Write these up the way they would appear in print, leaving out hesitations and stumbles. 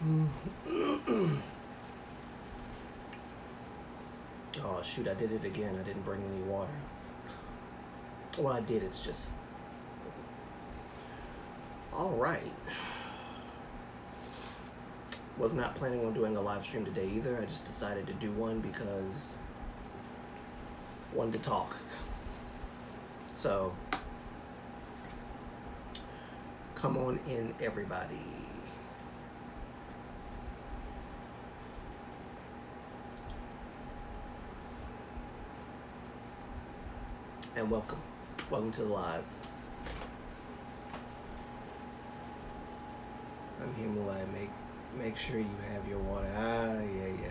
Oh shoot, I did it again. I didn't bring any water. Well, I did, it's just... Alright. Was not planning on doing a live stream today either. I just decided to do one because wanted to talk. So, come on in, everybody. And welcome. Welcome to the live. I'm here, Moonlight. Make sure you have your water. Yeah.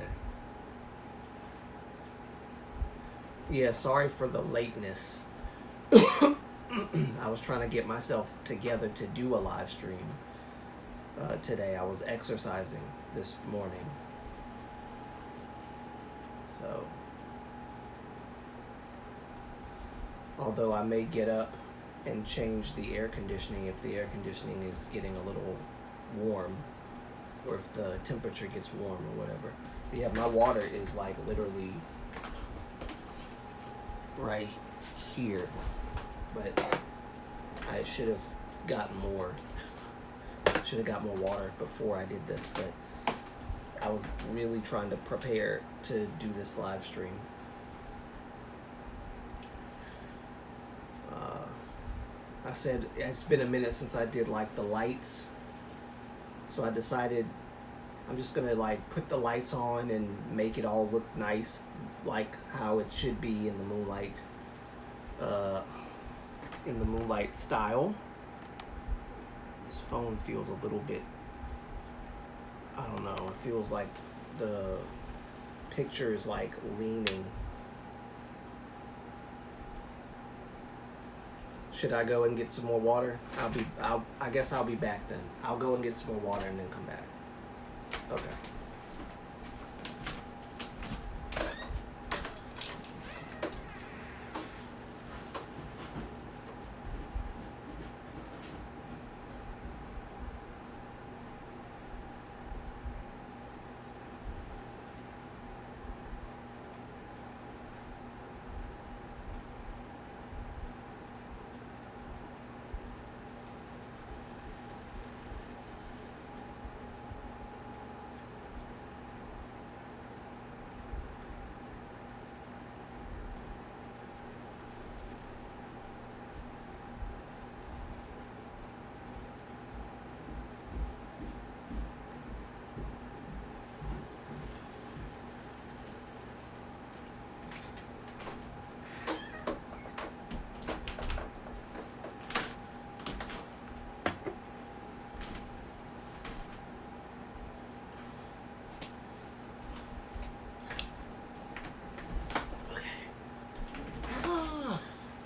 Yeah, sorry for the lateness. I was trying to get myself together to do a live stream today. I was exercising this morning. So, although I may get up and change the air conditioning if the air conditioning is getting a little warm, or if the temperature gets warm or whatever. But yeah, my water is like literally right here, but I should have gotten more. Should have got more water before I did this, but I was really trying to prepare to do this live stream. I said it's been a minute since I did like the lights, so I decided I'm just gonna like put the lights on and make it all look nice, like how it should be in the Moonlight style. This phone feels a little bit, I don't know, it feels like the picture is like leaning. Should I go and get some more water? I guess I'll be back then. I'll go and get some more water and then come back. Okay.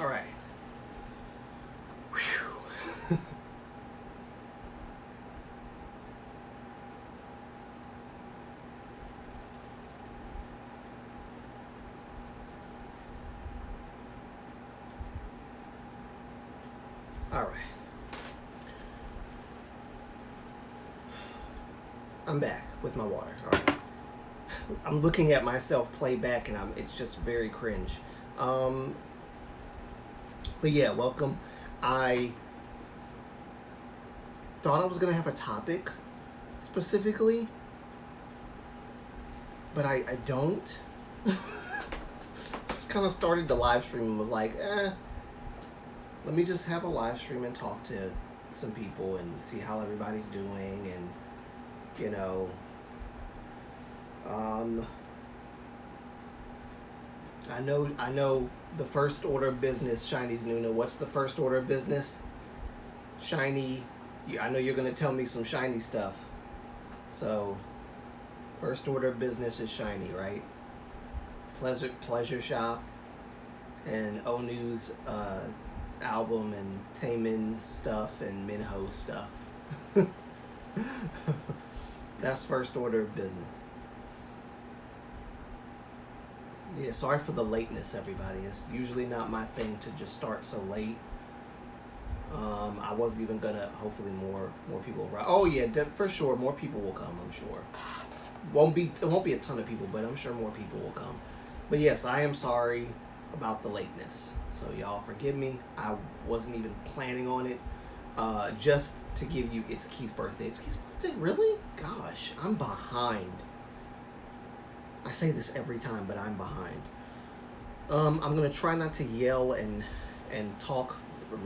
All right. Whew. All right. I'm back with my water. All right. I'm looking at myself play back and it's just very cringe. But yeah, welcome. I thought I was going to have a topic specifically, but I don't. Just kind of started the live stream and was like, let me just have a live stream and talk to some people and see how everybody's doing, and, you know, I know the first order of business, Shiny's Nuna. What's the first order of business? Shiny, I know you're going to tell me some Shiny stuff. So, first order of business is Shiny, right? Pleasure Shop and Onu's album and Taemin's stuff and Minho's stuff. That's first order of business. Yeah, sorry for the lateness, everybody. It's usually not my thing to just start so late. I wasn't even gonna. Hopefully, more people will. Oh yeah, for sure, more people will come. I'm sure. It won't be a ton of people, but I'm sure more people will come. But yes, I am sorry about the lateness. So y'all forgive me. I wasn't even planning on it. Just to give you, it's Keith's birthday. It's Keith's birthday, really? Gosh, I'm behind. I say this every time, but I'm behind. I'm gonna try not to yell and talk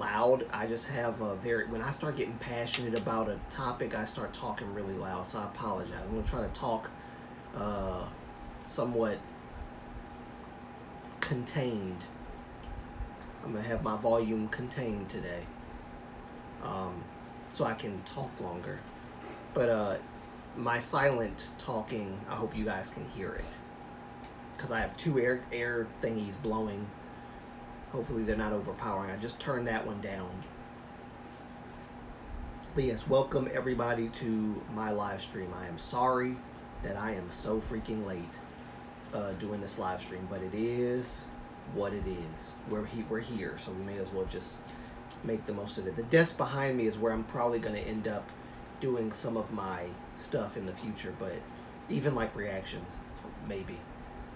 loud. I just have a when I start getting passionate about a topic, I start talking really loud. So I apologize. I'm gonna try to talk somewhat contained. I'm gonna have my volume contained today, so I can talk longer. But my silent talking, I hope you guys can hear it, because I have two air thingies blowing. Hopefully they're not overpowering. I just turned that one down. But yes, welcome everybody to my live stream. I am sorry that I am so freaking late doing this live stream, but it is what it is. We're here, so we may as well just make the most of it. The desk behind me is where I'm probably going to end up doing some of my stuff in the future, but even like reactions, maybe,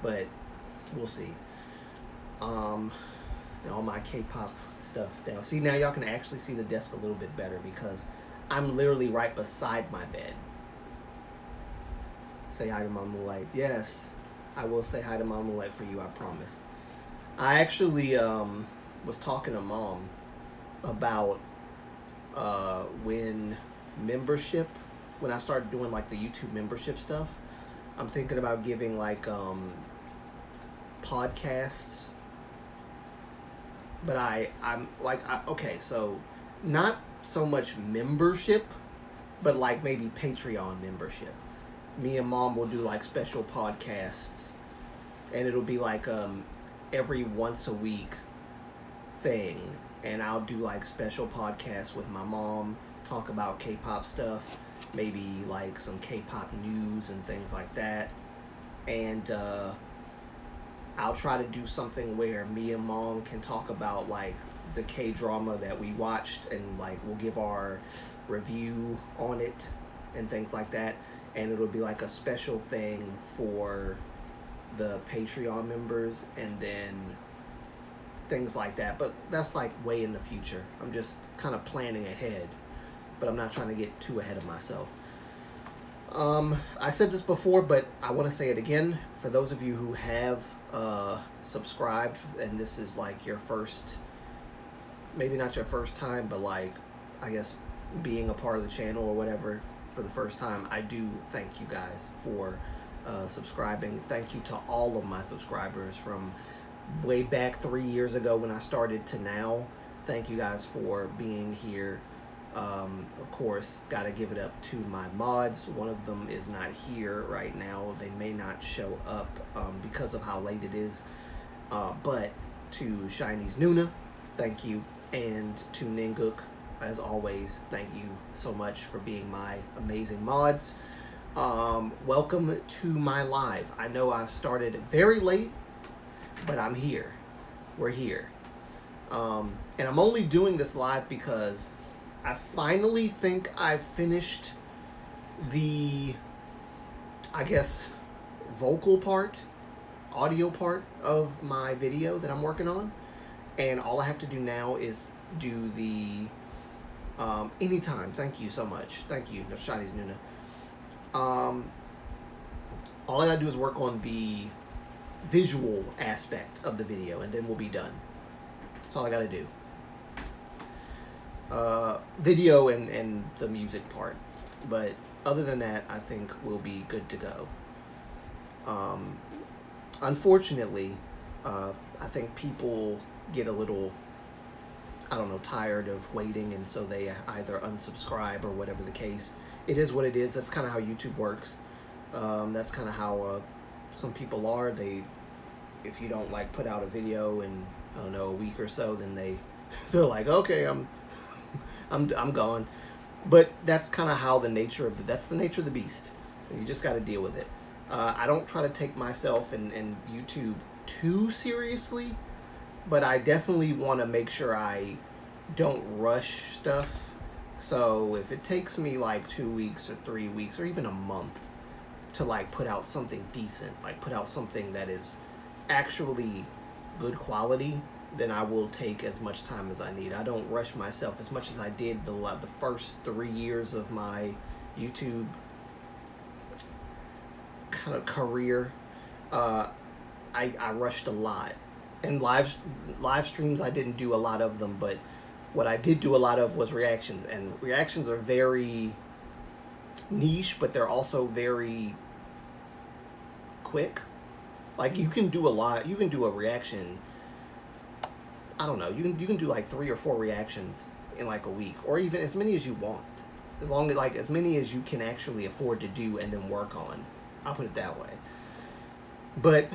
but we'll see. And all my K-pop stuff down. See, now y'all can actually see the desk a little bit better because I'm literally right beside my bed. Say hi to my Moonlight. Yes, I will say hi to my Moonlight for you, I promise. I actually was talking to Mom about when I started doing like the YouTube membership stuff. I'm thinking about giving like podcasts. But I'm like, okay, so not so much membership, but like maybe Patreon membership. Me and Mom will do like special podcasts, and it'll be like every once a week thing, and I'll do like special podcasts with my mom, talk about K-pop stuff, maybe like some K-pop news and things like that, and I'll try to do something where me and Mom can talk about like the K-drama that we watched, and like we'll give our review on it and things like that, and it'll be like a special thing for the Patreon members, and then things like that. But that's like way in the future. I'm just kind of planning ahead, but I'm not trying to get too ahead of myself. I said this before, but I want to say it again. For those of you who have subscribed, and this is like your first, maybe not your first time, but like, I guess being a part of the channel or whatever for the first time, I do thank you guys for subscribing. Thank you to all of my subscribers from way back 3 years ago when I started to now. Thank you guys for being here. Of course, gotta give it up to my mods. One of them is not here right now. They may not show up because of how late it is. But to Shiny's Nuna, thank you. And to Ninguk, as always, thank you so much for being my amazing mods. Welcome to my live. I know I started very late, but I'm here. We're here. And I'm only doing this live because I finally think I've finished the, I guess, vocal part, audio part of my video that I'm working on. And all I have to do now is do the, anytime. Thank you so much. Thank you, Shadi's Nuna. All I gotta do is work on the visual aspect of the video, and then we'll be done. That's all I gotta do. Video and the music part, but other than that, I think we'll be good to go. Unfortunately, I think people get a little, I don't know, tired of waiting, and so they either unsubscribe or whatever the case. It is what it is. That's kind of how YouTube works. That's kind of how some people are. If you don't like put out a video in, I don't know, a week or so, then they're like, okay, I'm gone. But that's kind of how that's the nature of the beast. And you just got to deal with it. I don't try to take myself and YouTube too seriously, but I definitely want to make sure I don't rush stuff. So if it takes me like 2 weeks or 3 weeks or even a month to like put out something decent, like put out something that is actually good quality, then I will take as much time as I need. I don't rush myself as much as I did the first 3 years of my YouTube kind of career. I rushed a lot, and live streams I didn't do a lot of them, but what I did do a lot of was reactions, and reactions are very niche, but they're also very quick. Like you can do a lot. You can do a reaction. I don't know. You can do like 3 or 4 reactions in like a week, or even as many as you want, as long as like as many as you can actually afford to do and then work on. I'll put it that way. But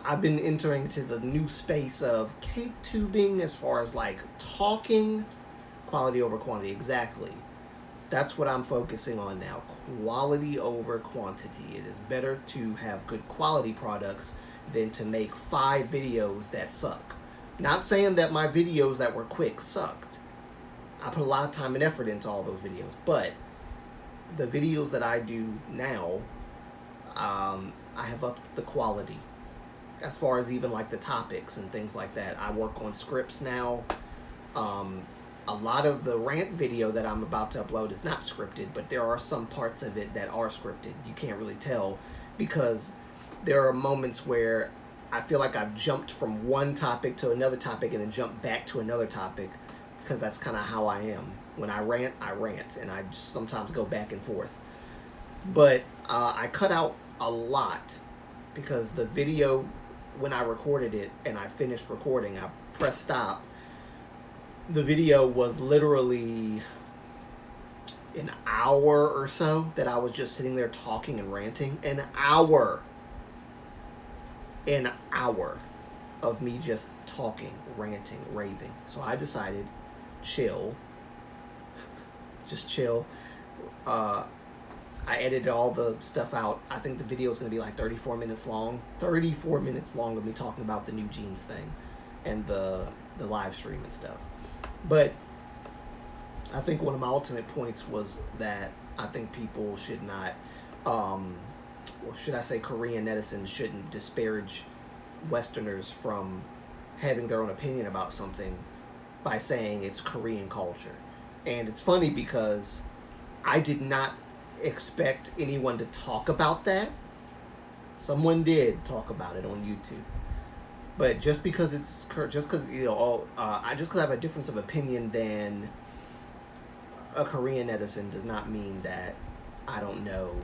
I've been entering to the new space of cake tubing as far as like talking, quality over quantity. Exactly. That's what I'm focusing on now. Quality over quantity. It is better to have good quality products than to make 5 videos that suck. Not saying that my videos that were quick sucked. I put a lot of time and effort into all those videos, but the videos that I do now, I have upped the quality as far as even like the topics and things like that. I work on scripts now. A lot of the rant video that I'm about to upload is not scripted, but there are some parts of it that are scripted. You can't really tell because there are moments where I feel like I've jumped from one topic to another topic and then jumped back to another topic, because that's kind of how I am. When I rant, and I just sometimes go back and forth. But I cut out a lot because the video, when I recorded it and I finished recording, I pressed stop. The video was literally an hour or so that I was just sitting there talking and ranting. An hour of me just talking, ranting, raving. So I decided, chill. Just chill. I edited all the stuff out. I think the video is going to be like 34 minutes long. 34 minutes long of me talking about the new jeans thing and the live stream and stuff. But I think one of my ultimate points was that I think people should not, or should I say Korean netizens shouldn't disparage Westerners from having their own opinion about something by saying it's Korean culture. And it's funny because I did not expect anyone to talk about that. Someone did talk about it on YouTube. But just because I have a difference of opinion than a Korean netizen does not mean that I don't know.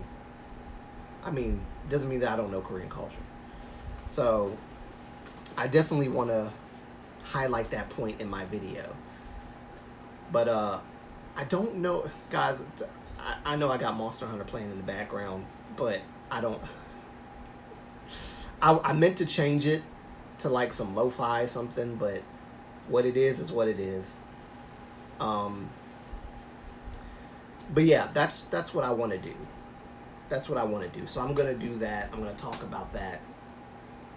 I mean, it doesn't mean that I don't know Korean culture. So I definitely want to highlight that point in my video. But I don't know, guys. I know I got Monster Hunter playing in the background, but I don't. I meant to change it to like some lo-fi something, but what it is what it is. But yeah, that's what I want to do. That's what I want to do. So I'm gonna do that. I'm gonna talk about that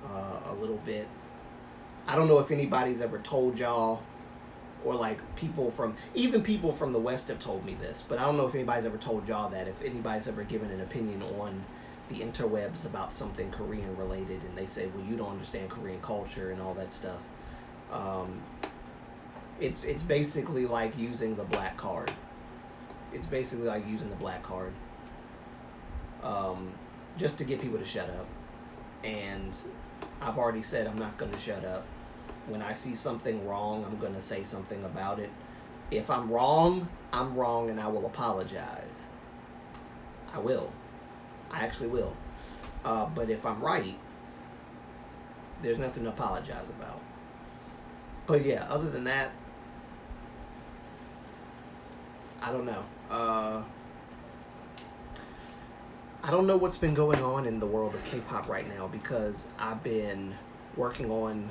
a little bit. I don't know if anybody's ever told y'all, or like people from the West have told me this, but I don't know if anybody's ever told y'all that. If anybody's ever given an opinion on the interwebs about something Korean related, and they say, well, you don't understand Korean culture and all that stuff. It's basically like using the black card. Just to get people to shut up. And I've already said I'm not going to shut up. When I see something wrong, I'm going to say something about it. If I'm wrong, I'm wrong, and I will apologize. I will. I actually will. But if I'm right, there's nothing to apologize about. But yeah, other than that, I don't know. I don't know what's been going on in the world of K-pop right now, because I've been working on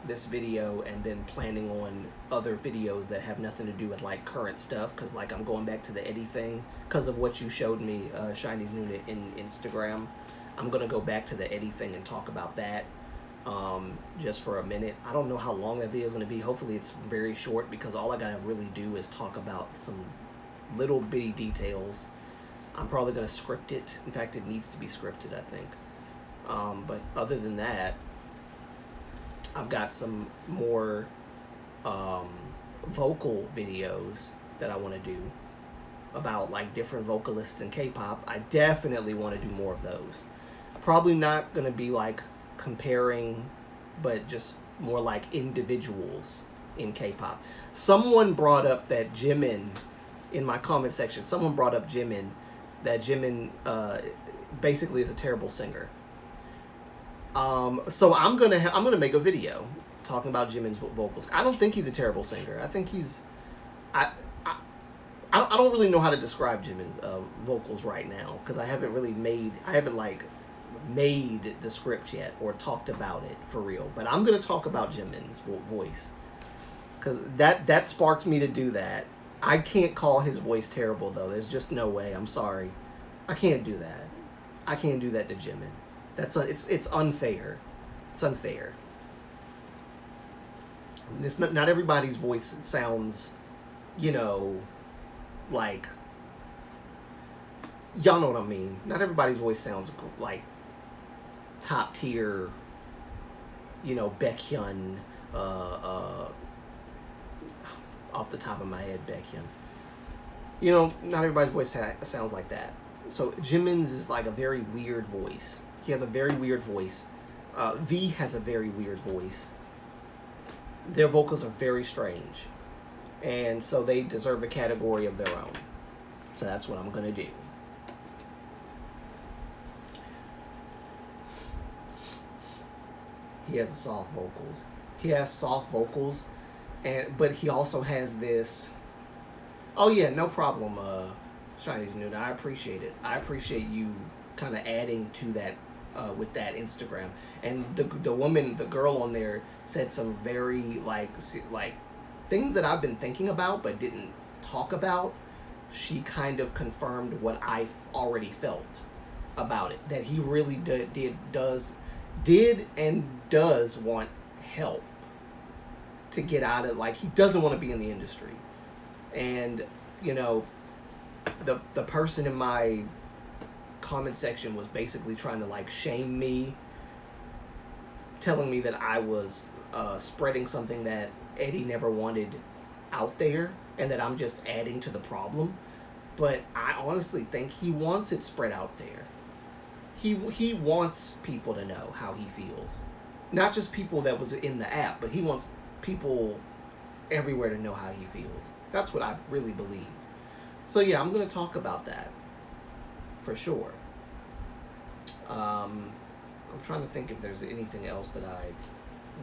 this video and then planning on other videos that have nothing to do with like current stuff, because like I'm going back to the Eddie thing because of what you showed me, Shiny's Nuna, in Instagram. I'm gonna go back to the Eddie thing and talk about that. just for a minute. I don't know how long that video is going to be. Hopefully it's very short, because all I gotta really do is talk about some little bitty details. I'm probably going to script it. In fact, it needs to be scripted, I think. But other than that, I've got some more vocal videos that I want to do about like different vocalists in K-pop. I definitely want to do more of those. Probably not going to be like comparing, but just more like individuals in K-pop. Someone brought up that Jimin, in my comment section, someone brought up Jimin, that Jimin basically is a terrible singer. So I'm gonna make a video talking about Jimin's vocals. I don't think he's a terrible singer. I think he's, I don't really know how to describe Jimin's vocals right now, because I haven't like made the script yet or talked about it for real. But I'm gonna talk about Jimin's voice, because that sparked me to do that. I can't call his voice terrible though. There's just no way. I'm sorry, I can't do that. I can't do that to Jimin. It's unfair. It's unfair. It's not everybody's voice sounds, you know, like, y'all know what I mean. Not everybody's voice sounds like top tier, you know, Baekhyun, off the top of my head, Baekhyun. You know, not everybody's voice sounds like that. So Jimin's is like a very weird voice. He has a very weird voice. V has a very weird voice. Their vocals are very strange. And so they deserve a category of their own. So that's what I'm going to do. He has soft vocals. He has soft vocals, but he also has this. Oh yeah, no problem, Chinese Nude. I appreciate it. I appreciate you kind of adding to that with that Instagram. And the girl on there said some very like things that I've been thinking about but didn't talk about. She kind of confirmed what I already felt about it, that he really did and does want help to get out of, like, he doesn't want to be in the industry. And you know, the person in my comment section was basically trying to like shame me, telling me that I was spreading something that Eddie never wanted out there, and that I'm just adding to the problem. But I honestly think he wants it spread out there. He wants people to know how he feels. Not just people that was in the app, but he wants people everywhere to know how he feels. That's what I really believe. So yeah, I'm going to talk about that for sure. I'm trying to think if there's anything else that I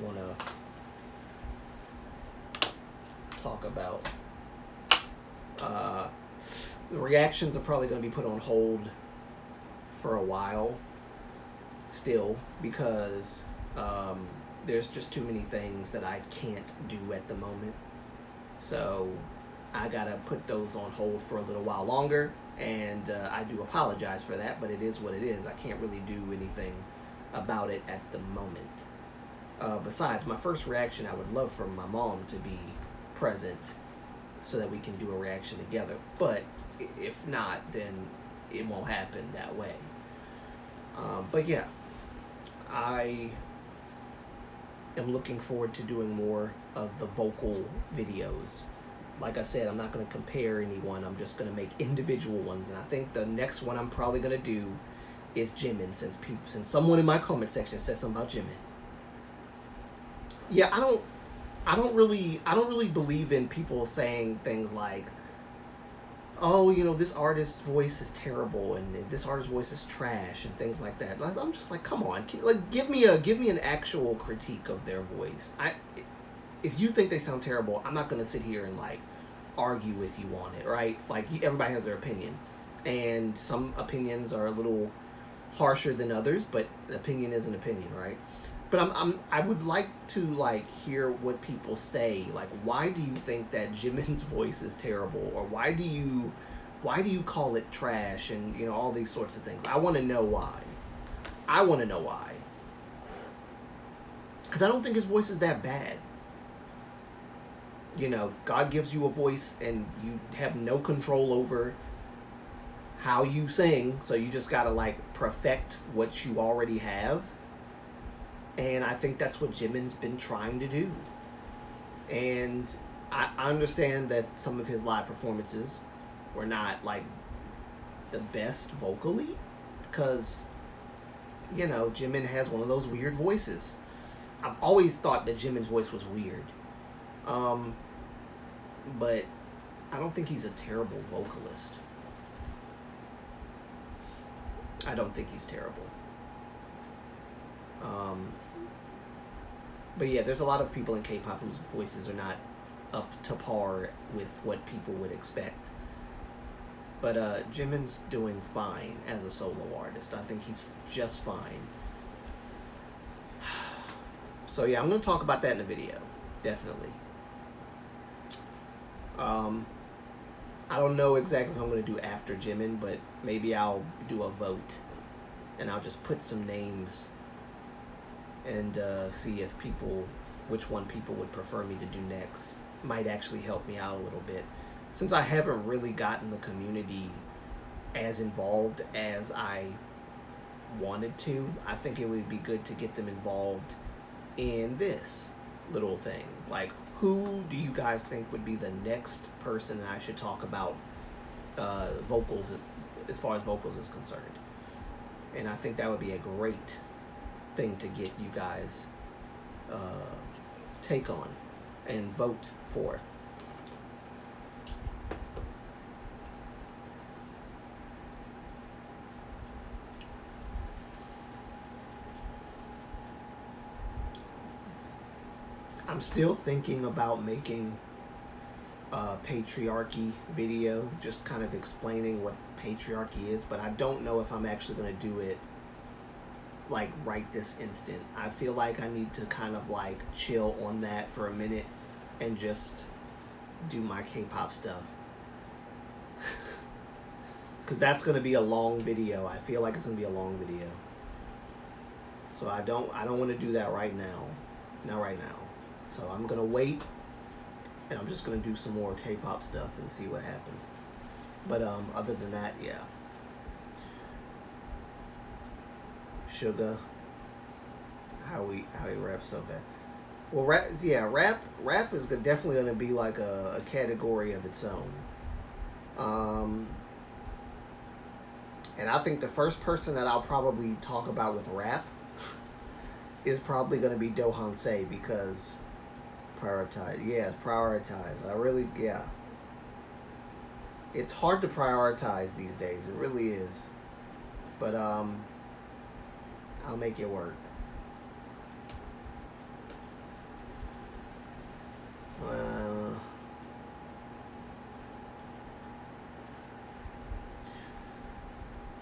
want to talk about. The reactions are probably going to be put on hold for a while still, because there's just too many things that I can't do at the moment. So I gotta put those on hold for a little while longer, and I do apologize for that, but it is what it is. I can't really do anything about it at the moment. Besides, my first reaction, I would love for my mom to be present so that we can do a reaction together. But if not, then it won't happen that way. But yeah, I am looking forward to doing more of the vocal videos. Like I said, I'm not going to compare anyone. I'm just going to make individual ones. And I think the next one I'm probably going to do is Jimin, since someone in my comment section said something about Jimin. Yeah, I don't really believe in people saying things like, oh, you know, this artist's voice is terrible and this artist's voice is trash and things like that. I'm just like, come on, give me an actual critique of their voice. If you think they sound terrible, I'm not gonna sit here and like argue with you on it, right? Like, everybody has their opinion, and some opinions are a little harsher than others, but an opinion is an opinion, right? But I would like to like hear what people say. Like, why do you think that Jimin's voice is terrible, or why do you call it trash, and you know, all these sorts of things. I want to know why. Because I don't think his voice is that bad. You know, God gives you a voice and you have no control over how you sing, so you just gotta like perfect what you already have. And I think that's what Jimin's been trying to do. And I understand that some of his live performances were not like the best vocally, because, you know, Jimin has one of those weird voices. I've always thought that Jimin's voice was weird. But I don't think he's a terrible vocalist. I don't think he's terrible. But yeah, there's a lot of people in K-pop whose voices are not up to par with what people would expect. But Jimin's doing fine as a solo artist. I think he's just fine. So yeah, I'm going to talk about that in the video. Definitely. I don't know exactly what I'm going to do after Jimin, but maybe I'll do a vote. And I'll just put some names and see if which one people would prefer me to do next. Might actually help me out a little bit. Since I haven't really gotten the community as involved as I wanted to, I think it would be good to get them involved in this little thing. Like, who do you guys think would be the next person that I should talk about vocals, as far as vocals is concerned? And I think that would be a great thing to get you guys take on and vote for. I'm still thinking about making a patriarchy video, just kind of explaining what patriarchy is, but I don't know if I'm actually going to do it like right this instant. I feel like I need to kind of like chill on that for a minute and just do my K-pop stuff. Because that's going to be a long video. I feel like it's going to be a long video. So I don't want to do that right now. Not right now. So I'm going to wait, and I'm just going to do some more K-pop stuff and see what happens. But other than that, yeah. Sugar. How he raps so fast. Well, rap is definitely going to be like a category of its own. And I think the first person that I'll probably talk about with rap is probably going to be Dohan Se, because prioritize. I really, yeah. It's hard to prioritize these days. It really is. But I'll make it work.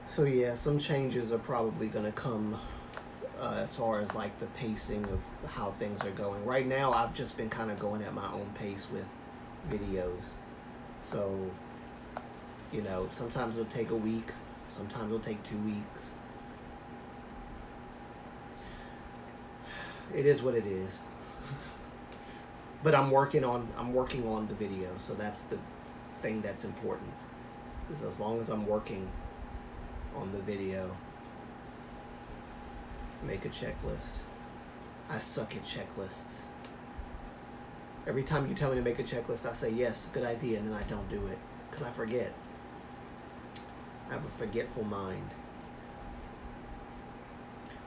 So yeah, some changes are probably going to come as far as like the pacing of how things are going. Right now, I've just been kind of going at my own pace with videos. So, you know, sometimes it'll take a week, sometimes it'll take 2 weeks. It is what it is. But I'm working on the video, so that's the thing that's important. Because as long as I'm working on the video, make a checklist. I suck at checklists. Every time you tell me to make a checklist, I say yes, good idea, and then I don't do it because I forget. I have a forgetful mind.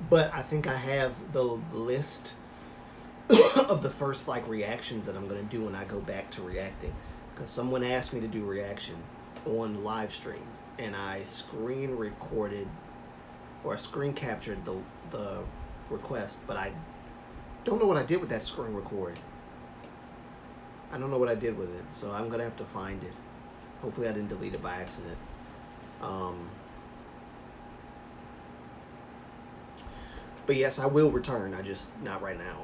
But I think I have the list of the first like reactions that I'm gonna do when I go back to reacting, because someone asked me to do reaction on live stream, and I screen recorded or I screen captured the request, but I don't know what I did with that screen record. I don't know what I did with it, so I'm gonna have to find it. Hopefully I didn't delete it by accident. But yes, I will return. I just not right now.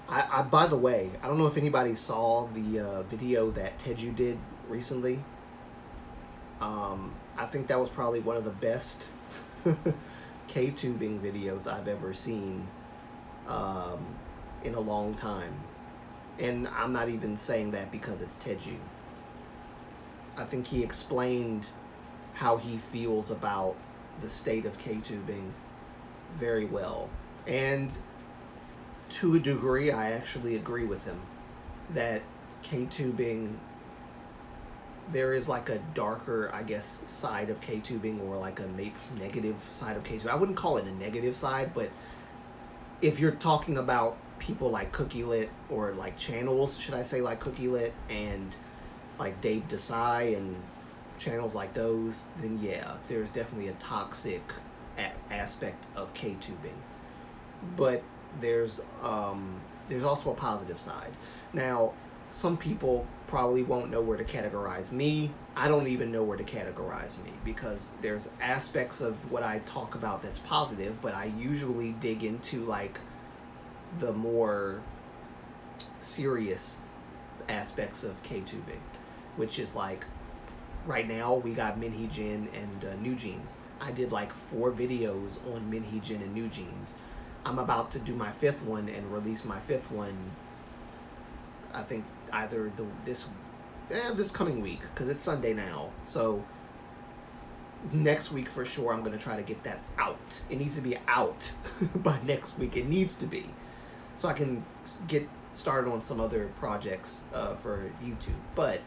I by the way, I don't know if anybody saw the video that Teju did recently. I think that was probably one of the best K-tubing videos I've ever seen in a long time. And I'm not even saying that because it's Teju. I think he explained how he feels about the state of K-tubing very well. And to a degree, I actually agree with him that K-tubing, there is like a darker, I guess, side of K-tubing, or like a negative side of K-tubing. I wouldn't call it a negative side, but if you're talking about people like Cookie Lit, or like channels, should I say, like Cookie Lit and like Dave Desai and channels like those, then yeah, there's definitely a toxic aspect of K-tubing. But there's also a positive side. Now, some people probably won't know where to categorize me. I don't even know where to categorize me, because there's aspects of what I talk about that's positive, but I usually dig into like the more serious aspects of K-tubing, which is like, right now we got Minhee Jin and New Jeans. I did like 4 videos on Minhee Jin and New Jeans. I'm about to do my 5th one and release my 5th one, I think either this coming week, because it's Sunday now. So next week for sure, I'm going to try to get that out. It needs to be out by next week. It needs to be, so I can get started on some other projects for YouTube. But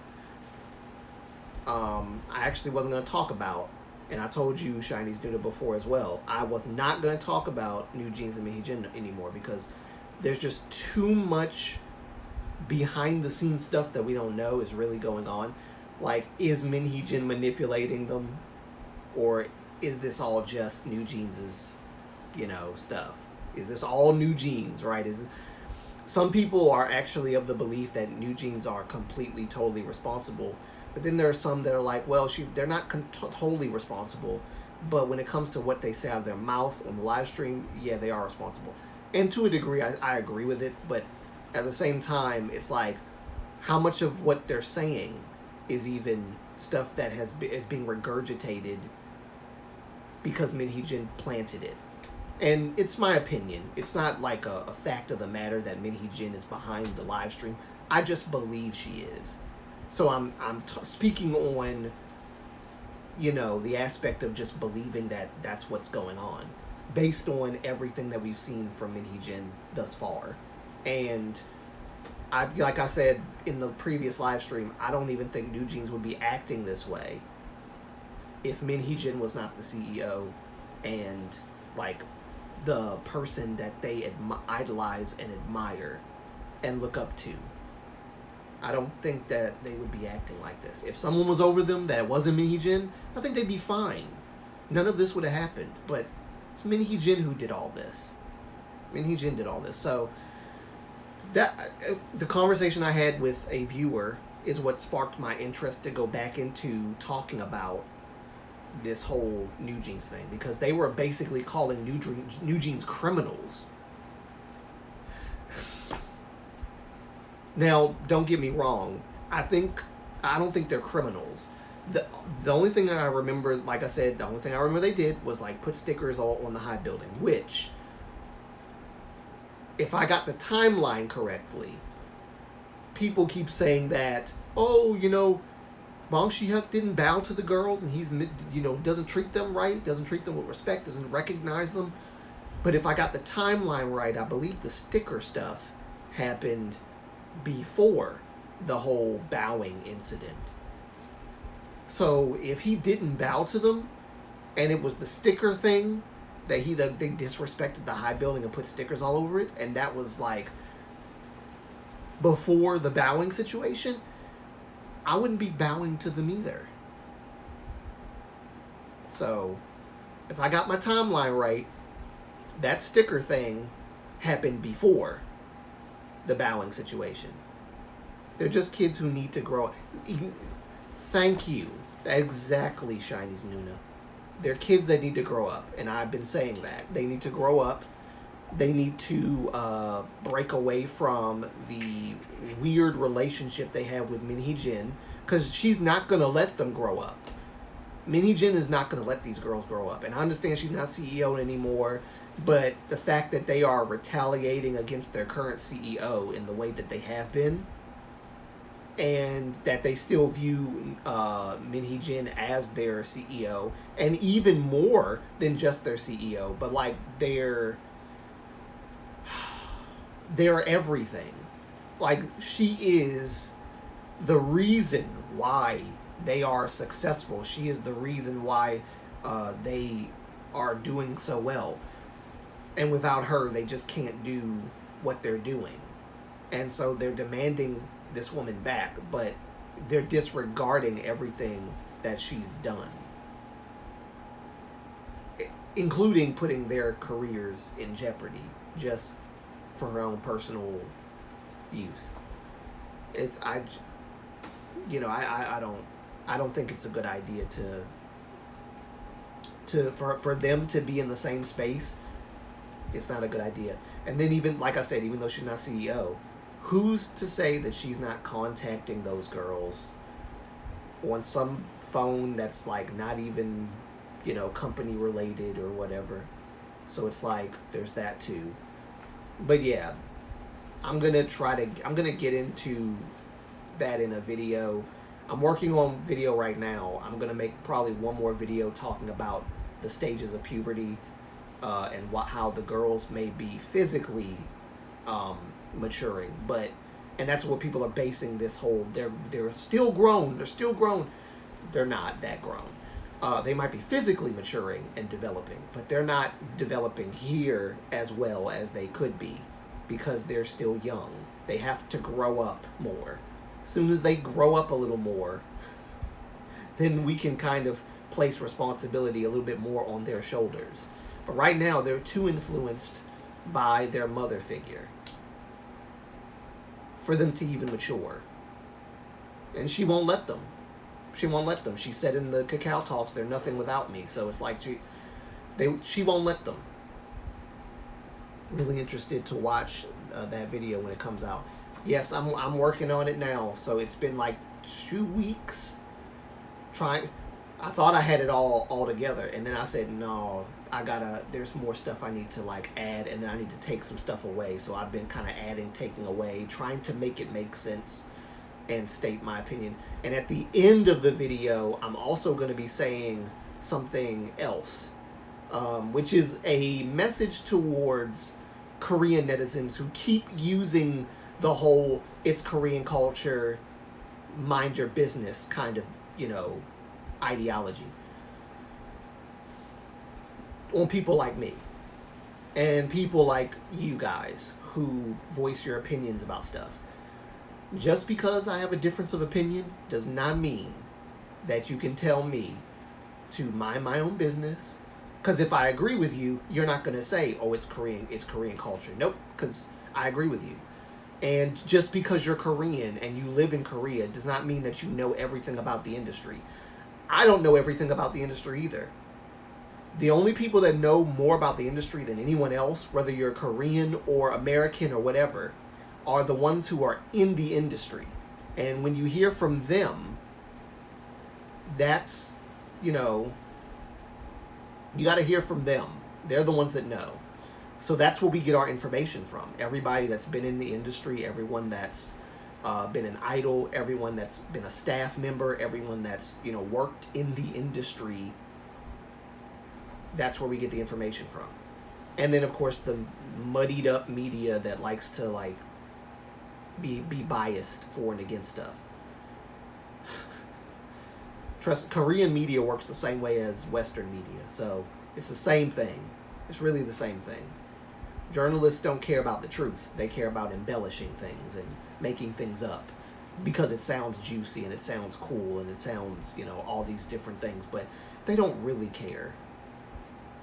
I actually wasn't going to talk about, and I told you Chinese Nuda before as well, I was not going to talk about New Jeans and Minhee Jin anymore, because there's just too much behind the scenes stuff that we don't know is really going on. Like, is Minhee Jin manipulating them, or is this all just New Jeans' stuff? Is this all New Jeans, right? Some people are actually of the belief that New Jeans are completely, totally responsible. But then there are some that are like, well, they're not totally responsible, but when it comes to what they say out of their mouth on the live stream, yeah, they are responsible. And to a degree, I agree with it, but at the same time, it's like, how much of what they're saying is even stuff that is being regurgitated because Minhee Jin planted it? And it's my opinion. It's not like a fact of the matter that Minhee Jin is behind the live stream. I just believe she is. So I'm speaking on, the aspect of just believing that that's what's going on, based on everything that we've seen from Minhee Jin thus far. And like I said in the previous live stream, I don't even think New Jeans would be acting this way if Minhee Jin was not the CEO and like the person that they idolize and admire and look up to. I don't think that they would be acting like this. If someone was over them that wasn't Minhee Jin, I think they'd be fine. None of this would have happened. But it's Minhee Jin who did all this. Minhee Jin did all this. So that the conversation I had with a viewer is what sparked my interest to go back into talking about this whole New Jeans thing, because they were basically calling New Jeans criminals. Now, don't get me wrong. I don't think they're criminals. The only thing I remember, like I said, the only thing I remember they did was like put stickers all on the high building, which, if I got the timeline correctly, people keep saying that, oh, Bong Shi-hyuk didn't bow to the girls, and he's, doesn't treat them right, doesn't treat them with respect, doesn't recognize them. But if I got the timeline right, I believe the sticker stuff happened before the whole bowing incident. So if he didn't bow to them, and it was the sticker thing that they disrespected the high building and put stickers all over it, and that was like before the bowing situation, I wouldn't be bowing to them either. So if I got my timeline right, that sticker thing happened before the bowing situation. They're just kids who need to grow up. Thank you. Exactly, Chinese Nuna. They're kids that need to grow up, and I've been saying that. They need to grow up. They need to break away from the weird relationship they have with Minhee Jin, because she's not going to let them grow up. Min Hee-jin is not going to let these girls grow up. And I understand she's not CEO anymore, but the fact that they are retaliating against their current CEO in the way that they have been, and that they still view Min Hee-jin as their CEO, and even more than just their CEO, but like they're everything. Like, she is the reason why they are successful. She is the reason why they are doing so well. And without her, they just can't do what they're doing. And so they're demanding this woman back, but they're disregarding everything that she's done, including putting their careers in jeopardy just for her own personal use. I don't think it's a good idea for them to be in the same space. It's not a good idea. And then, even like I said, even though she's not CEO, who's to say that she's not contacting those girls on some phone that's like not even, company related or whatever? So it's like there's that too. But yeah, I'm gonna get into that in a video. I'm working on video right now. I'm gonna make probably one more video talking about the stages of puberty, and how the girls may be physically maturing, and that's what people are basing this whole they're still grown. They're not that grown. They might be physically maturing and developing, but they're not developing here as well as they could be because they're still young. They have to grow up more. As soon as they grow up a little more, then we can kind of place responsibility a little bit more on their shoulders. But right now, they're too influenced by their mother figure for them to even mature. And she won't let them. She said in the Cacao Talks, they're nothing without me. So it's like she won't let them. Really interested to watch that video when it comes out. Yes, I'm working on it now. So it's been like 2 weeks trying. I thought I had it all together, and then I said, no, there's more stuff I need to like add, and then I need to take some stuff away. So I've been kind of adding, taking away, trying to make it make sense and state my opinion. And at the end of the video, I'm also going to be saying something else, which is a message towards Korean netizens who keep using the whole it's Korean culture, mind your business kind of, ideology on people like me and people like you guys who voice your opinions about stuff. Just because I have a difference of opinion does not mean that you can tell me to mind my own business. Because if I agree with you, you're not going to say, oh, it's Korean culture. Nope, because I agree with you. And just because you're Korean and you live in Korea does not mean that you know everything about the industry. I don't know everything about the industry either. The only people that know more about the industry than anyone else, whether you're Korean or American or whatever, are the ones who are in the industry. And when you hear from them, that's, you got to hear from them. They're the ones that know. So that's where we get our information from. Everybody that's been in the industry, everyone that's been an idol, everyone that's been a staff member, everyone that's, worked in the industry, that's where we get the information from. And then, of course, the muddied up media that likes to, be biased for and against stuff. Trust, Korean media works the same way as Western media, so it's the same thing. It's really the same thing. Journalists don't care about the truth. They care about embellishing things and making things up because it sounds juicy and it sounds cool and it sounds, all these different things, but they don't really care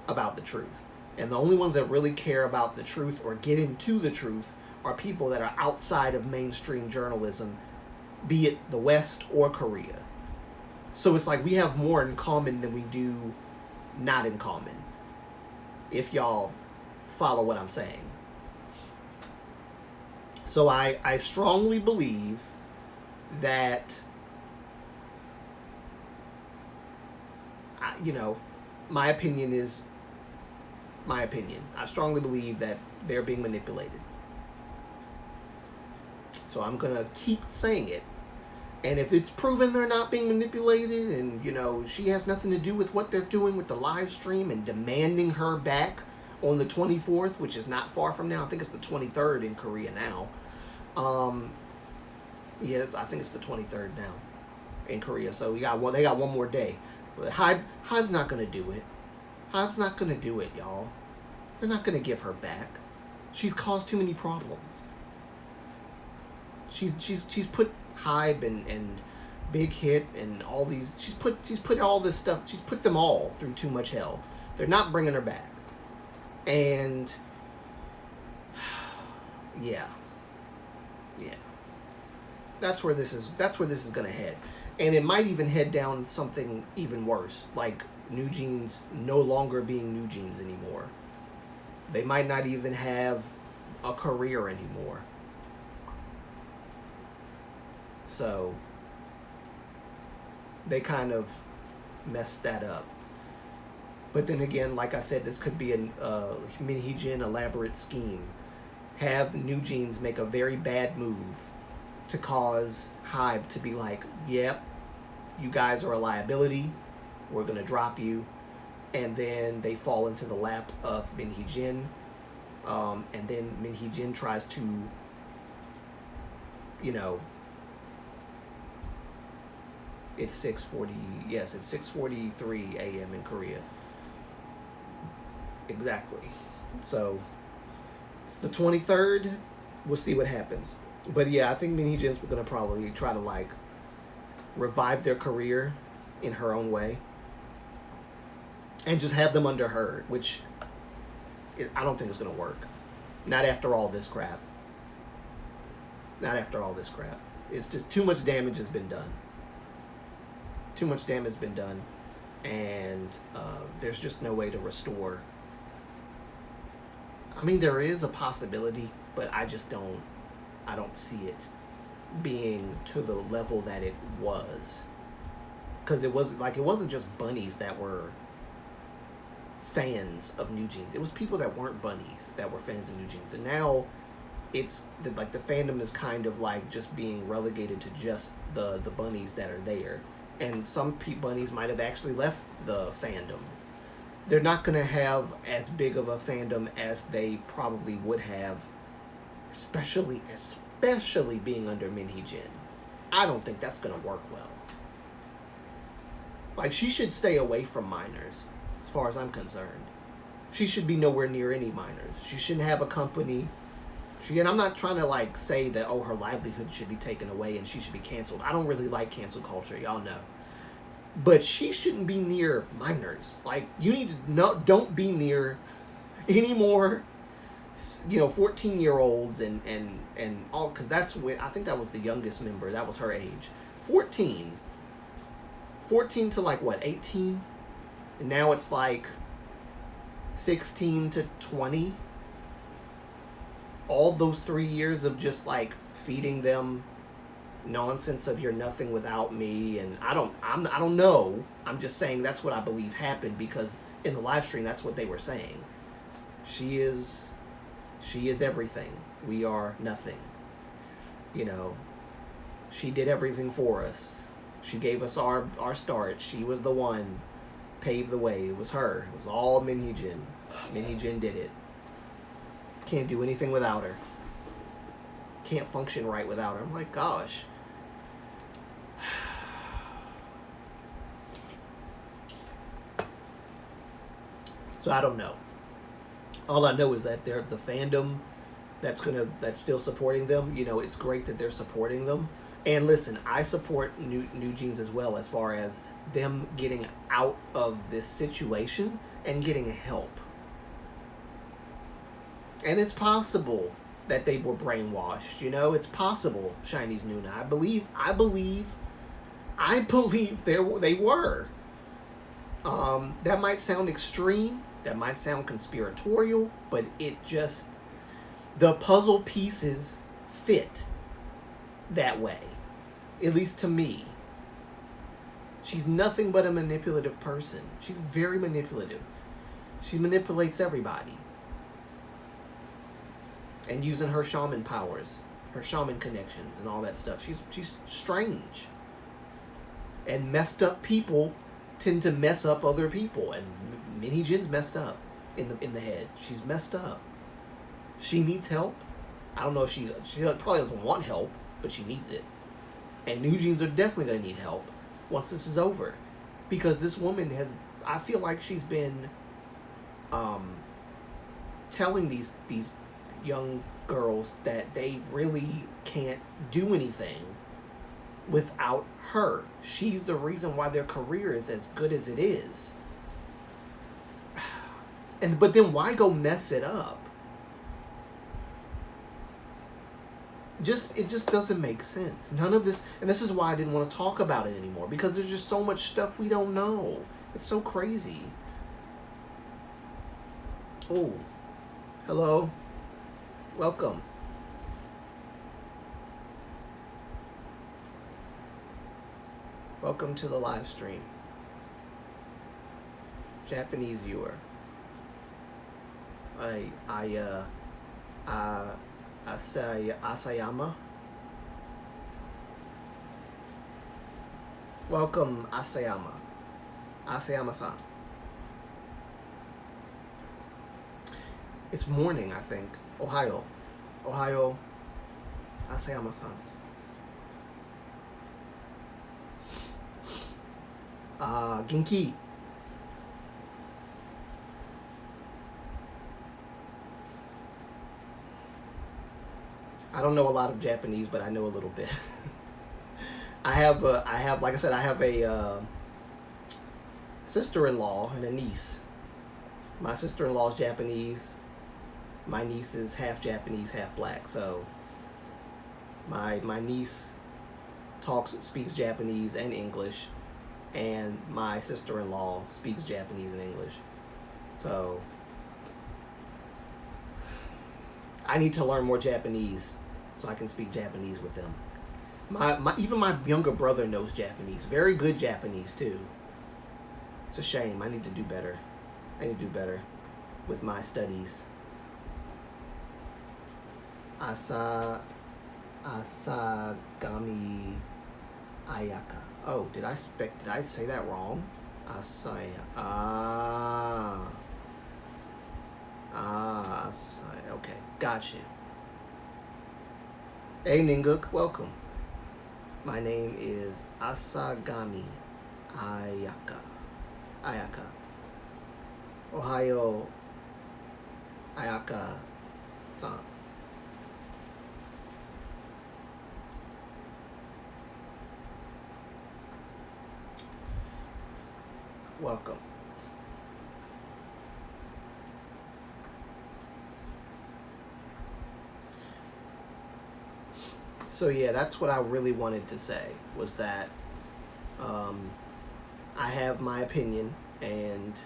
about the truth. And the only ones that really care about the truth or get into the truth are people that are outside of mainstream journalism, be it the West or Korea. So it's like we have more in common than we do not in common, if y'all follow what I'm saying. So I strongly believe that my opinion is my opinion. I strongly believe that they're being manipulated. So I'm going to keep saying it. And if it's proven they're not being manipulated and, she has nothing to do with what they're doing with the live stream and demanding her back on the 24th, which is not far from now. I think it's the 23rd in Korea now. Yeah, I think it's the 23rd now in Korea. So they got one more day. But Hive's not going to do it. Hive's not going to do it, y'all. They're not going to give her back. She's caused too many problems. She's put Hive and Big Hit and all these. She's put all this stuff. She's put them all through too much hell. They're not bringing her back. And yeah. That's where this is going to head. And it might even head down something even worse, like New Jeans no longer being New Jeans anymore. They might not even have a career anymore. So they kind of messed that up. But then again, like I said, this could be a Minhee-jin elaborate scheme. Have New Jeans make a very bad move to cause Hive to be like, yep, you guys are a liability. We're going to drop you. And then they fall into the lap of Minhee-jin. And then Minhee-jin tries to, it's 6:40. Yes, it's 6:43 a.m. in Korea. Exactly. So it's the 23rd. We'll see what happens. But yeah, I think Minhee-jin's going to probably try to revive their career in her own way. And just have them under her, which I don't think is going to work. Not after all this crap. It's just too much damage has been done. And there's just no way to restore. I mean, there is a possibility, but I don't see it being to the level that it was. Because it wasn't just bunnies that were fans of New Jeans. It was people that weren't bunnies that were fans of New Jeans. And now it's the fandom is kind of just being relegated to just the bunnies that are there. And some bunnies might have actually left the fandom. They're not going to have as big of a fandom as they probably would have, especially being under Minhee-jin. I don't think that's going to work well. She should stay away from minors, as far as I'm concerned. She should be nowhere near any minors. She shouldn't have a company. And I'm not trying to say that, her livelihood should be taken away and she should be canceled. I don't really like cancel culture, y'all know. But she shouldn't be near minors. You need to don't be near any more 14-year-olds and all, because that's when I think that was the youngest member. That was her age. 14 to 18? And now it's 16 to 20. All those 3 years of just feeding them nonsense of you're nothing without me, and I don't know. I'm just saying that's what I believe happened, because in the live stream that's what they were saying. She is everything. We are nothing. She did everything for us. She gave us our start. She was the one, paved the way. It was her. It was all Minhee-jin. Minhee-jin did it. Can't do anything without her. Can't function right without her. I'm like, gosh. So I don't know. All I know is that they're the fandom that's still supporting them. It's great that they're supporting them. And listen, I support New Jeans as well, as far as them getting out of this situation and getting help. And it's possible that they were brainwashed. It's possible, Chinese Nuna. I believe they were. That might sound extreme. That might sound conspiratorial, but the puzzle pieces fit that way, at least to me. She's nothing but a manipulative person. She's very manipulative. She manipulates everybody. And using her shaman powers, her shaman connections and all that stuff. She's strange. And messed up people tend to mess up other people. And Minnie Jin's messed up in the head. She's messed up. She needs help. I don't know if she probably doesn't want help, but she needs it. And New Jeans are definitely going to need help once this is over. Because this woman has, I feel like she's been telling these young girls that they really can't do anything without her. She's the reason why their career is as good as it is. But then why go mess it up? It just doesn't make sense. None of this, and this is why I didn't want to talk about it anymore, because there's just so much stuff we don't know. It's so crazy. Oh, hello. Welcome. Welcome to the live stream. Japanese viewer. Asayama. Welcome, Asayama. Asayama-san. It's morning, I think. Ohayo. Ohayo, Asayama-san. Genki. I don't know a lot of Japanese, but I know a little bit. I have, like I said, I have a sister-in-law and a niece. My sister-in-law is Japanese. My niece is half Japanese, half black. So my niece speaks Japanese and English, and my sister-in-law speaks Japanese and English. So I need to learn more Japanese so I can speak Japanese with them. Even my younger brother knows Japanese. Very good Japanese too. It's a shame. I need to do better. I need to do better with my studies. Asagami Ayaka. Oh, did I say that wrong? Okay, gotcha. Hey Ninguk, welcome. My name is Asagami Ayaka. Ohayo Ayaka-san. Welcome. So yeah, that's what I really wanted to say, was that I have my opinion, and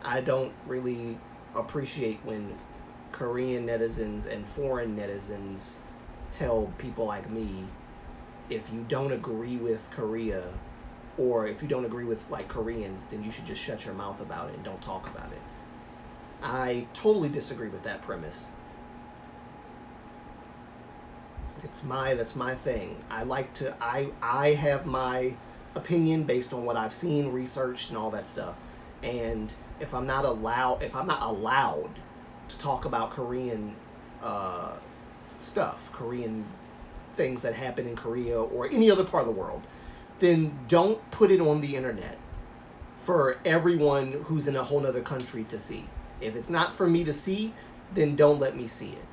I don't really appreciate when Korean netizens and foreign netizens tell people like me, if you don't agree with Korea, or if you don't agree with like Koreans, then you should just shut your mouth about it and don't talk about it. I totally disagree with that premise. That's my thing. I have my opinion based on what I've seen, researched, and all that stuff. And if I'm not allowed to talk about Korean stuff, Korean things that happen in Korea or any other part of the world, then don't put it on the internet for everyone who's in a whole other country to see. If it's not for me to see, then don't let me see it.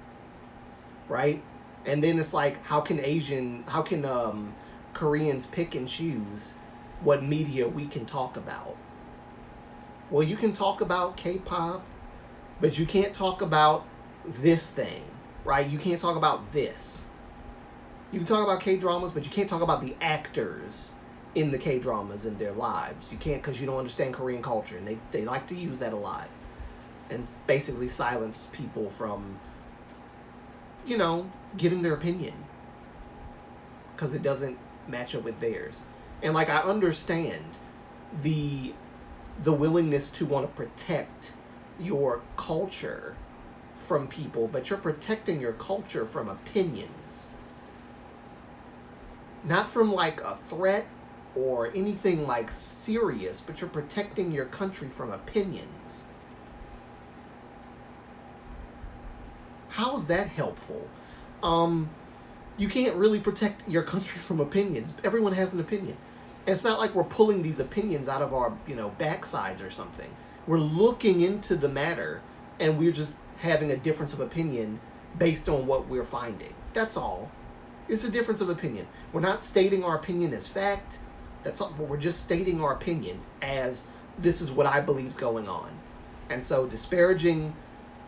Right? And then it's like, how can Koreans pick and choose what media we can talk about? Well, you can talk about K-pop, but you can't talk about this thing, right? You can't talk about this. You can talk about K-dramas, but you can't talk about the actors in the K-dramas and their lives. You can't, because you don't understand Korean culture, and they like to use that a lot. And basically silence people from, you know, giving their opinion, because it doesn't match up with theirs. And like I understand the willingness to want to protect your culture from people, but you're protecting your culture from opinions. Not from like a threat or anything like serious, but you're protecting your country from opinions. How is that helpful? You can't really protect your country from opinions. Everyone has an opinion. And it's not like we're pulling these opinions out of our, backsides or something. We're looking into the matter and we're just having a difference of opinion based on what we're finding. That's all. It's a difference of opinion. We're not stating our opinion as fact. That's all, but we're just stating our opinion as this is what I believe is going on. And so disparaging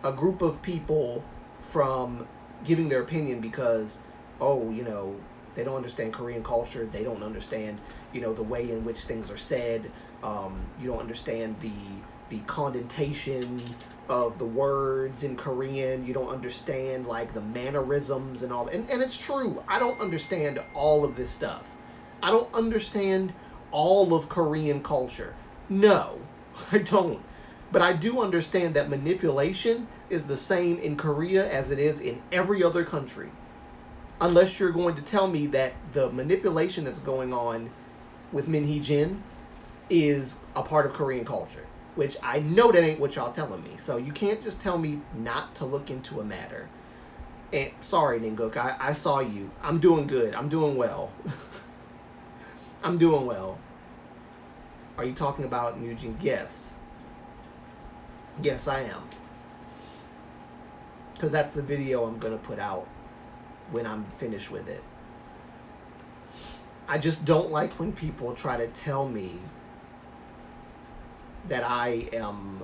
a group of people from giving their opinion because, they don't understand Korean culture. They don't understand, the way in which things are said. You don't understand the connotation of the words in Korean. You don't understand like the mannerisms and all that. And it's true. I don't understand all of this stuff. I don't understand all of Korean culture. No, I don't. But I do understand that manipulation is the same in Korea as it is in every other country. Unless you're going to tell me that the manipulation that's going on with Min Hee-jin is a part of Korean culture. Which I know that ain't what y'all telling me. So you can't just tell me not to look into a matter. And sorry, Ninguk, I saw you. I'm doing good. I'm doing well. I'm doing well. Are you talking about Nugent? Yes. Yes, I am. Because that's the video I'm going to put out when I'm finished with it. I just don't like when people try to tell me that I am,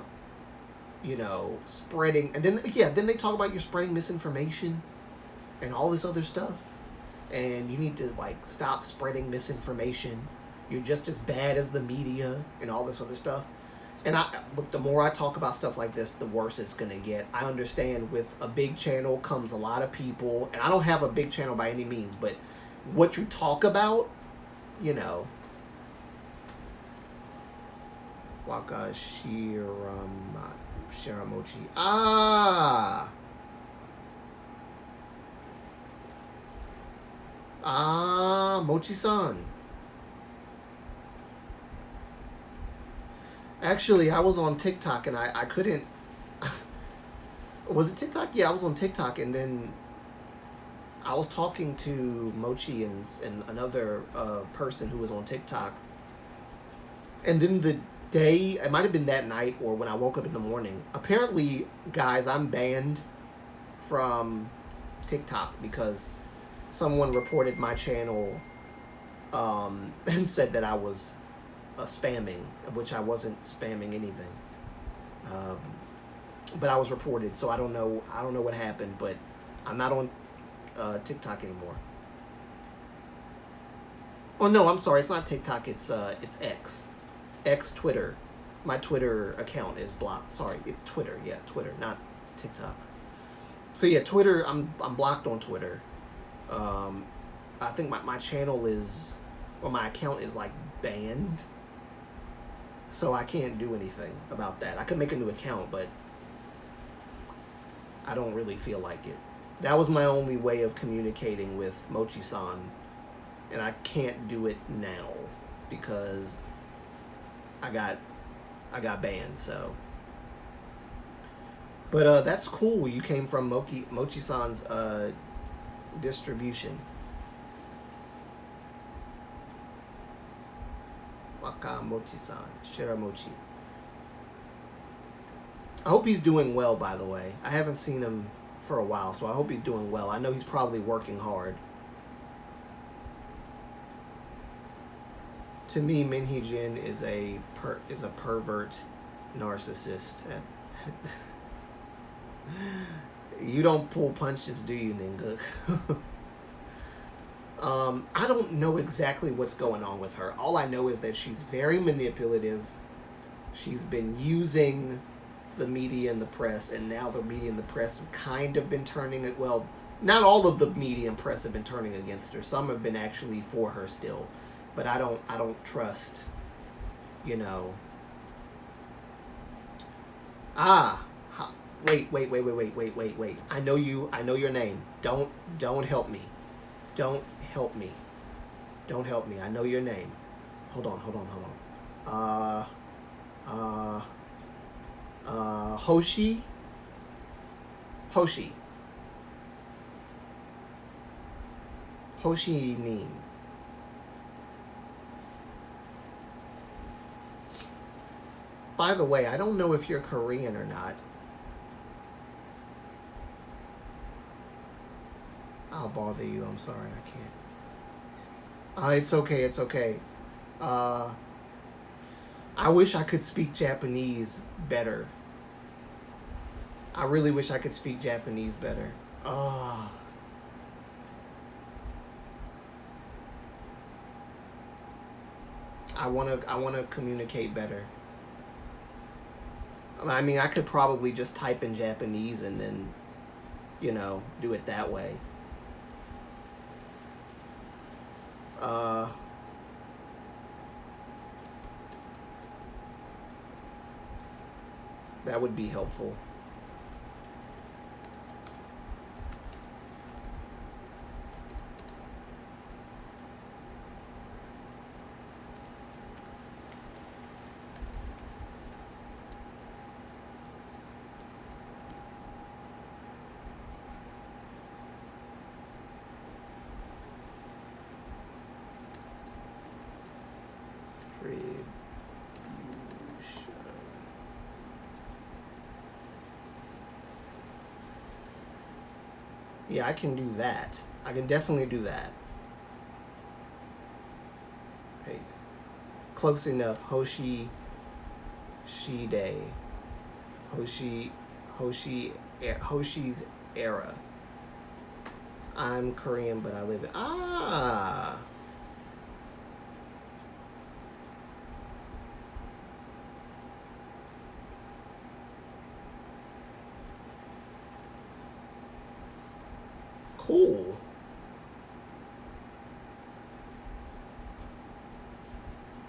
spreading, and then they talk about you're spreading misinformation and all this other stuff. And you need to, stop spreading misinformation. You're just as bad as the media and all this other stuff. And look, the more I talk about stuff like this, the worse it's going to get. I understand with a big channel comes a lot of people. And I don't have a big channel by any means, but what you talk about, Waka Shiramochi. Mochi-san. Actually, I was on TikTok and I couldn't... Was it TikTok? Yeah, I was on TikTok and then I was talking to Mochi and another person who was on TikTok. And then the day, it might have been that night or when I woke up in the morning. Apparently, guys, I'm banned from TikTok because someone reported my channel and said that I was spamming, which I wasn't spamming anything. But I was reported, so I don't know what happened, but I'm not on TikTok anymore. Oh no, I'm sorry, it's not TikTok, it's X Twitter. My Twitter account is blocked. Sorry, it's Twitter. Yeah, Twitter, not TikTok. So yeah, Twitter, I'm blocked on Twitter. I think my channel is, or my account is banned. So I can't do anything about that. I could make a new account, but I don't really feel like it. That was my only way of communicating with Mochi-san, and I can't do it now because I got banned. So, but that's cool. You came from Mochi-san's distribution. Waka Mochi-san, Shiramochi. I hope he's doing well, by the way. I haven't seen him for a while, so I hope he's doing well. I know he's probably working hard. To me, Min Hee-jin is a pervert narcissist. You don't pull punches, do you, Ninga? I don't know exactly what's going on with her. All I know is that she's very manipulative. She's been using the media and the press, and now the media and the press have kind of been turning it. Well, not all of the media and press have been turning against her. Some have been actually for her still. but I don't trust, you know. Ah, wait. I know your name. Don't help me. Don't help me. Don't help me. I know your name. Hold on. Uh, Hoshi. Hoshi. Hoshi Nin. By the way, I don't know if you're Korean or not. I'll bother you. I'm sorry. I can't. It's okay. It's okay. Uh, I wish I could speak Japanese better. I really wish I could speak Japanese better. Oh, I wanna communicate better. I mean, I could probably just type in Japanese and then, do it that way. Uh, that would be helpful. Tribution. Yeah, I can do that. I can definitely do that. Hey, close enough. Shide. Hoshi, Hoshi's era. I'm Korean, but I live in. Cool.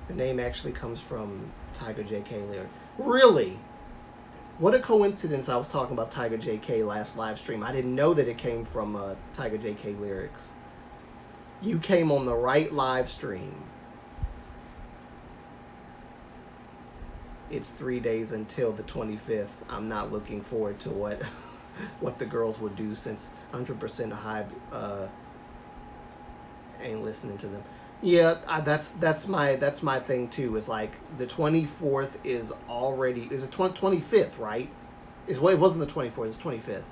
The name actually comes from Tiger J.K. lyric. Really? What a coincidence! I was talking about Tiger J.K. last live stream. I didn't know that it came from Tiger J.K. lyrics. You came on the right live stream. It's 3 days until the 25th. I'm not looking forward to what what the girls will do since 100% High ain't listening to them. Yeah, that's my thing too. Is like the 24th is already is it 25th, right? Is well, it wasn't the 24th. It's 25th.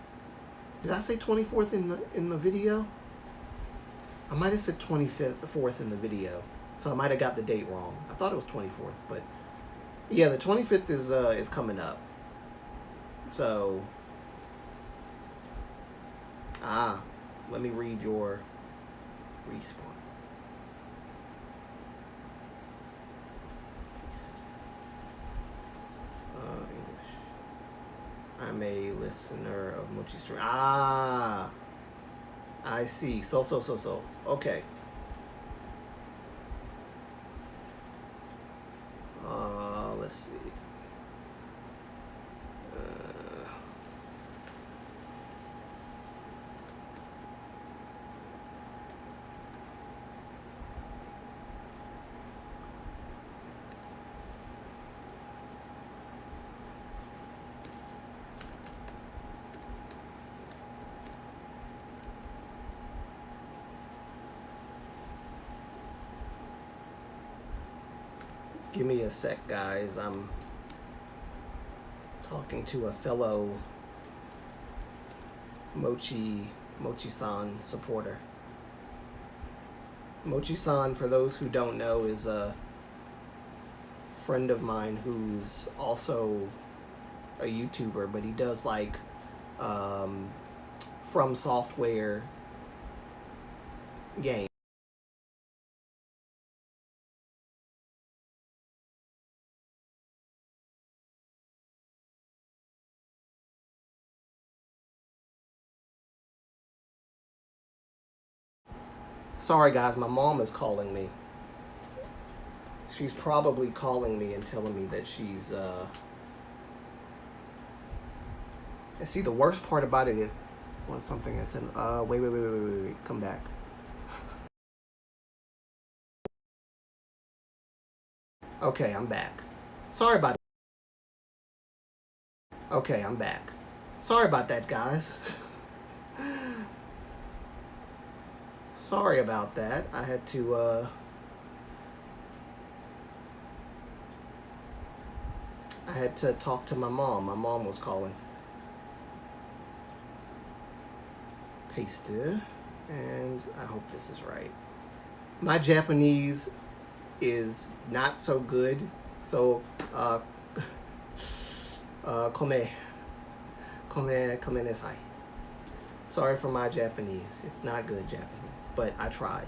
Did I say 24th in the video? I might have said 24th in the video, so I might have got the date wrong. I thought it was 24th, but yeah, the 25th is coming up. So let me read your response. English. I'm a listener of Mochi Stream. I see. So. Okay. Let's see. Give me a sec, guys. I'm talking to a fellow Mochi-san supporter. Mochi-san, for those who don't know, is a friend of mine who's also a YouTuber, but he does like From Software games. Sorry, guys, my mom is calling me. She's probably calling me and telling me that she's and see, the worst part about it is was something I said, wait, come back. Okay, I'm back. Sorry about Okay, I'm back. Sorry about that, guys. Sorry about that. I had to talk to my mom. My mom was calling. Pasted, and I hope this is right. My Japanese is not so good, so come nesai. Sorry for my Japanese. It's not good Japanese, but I try.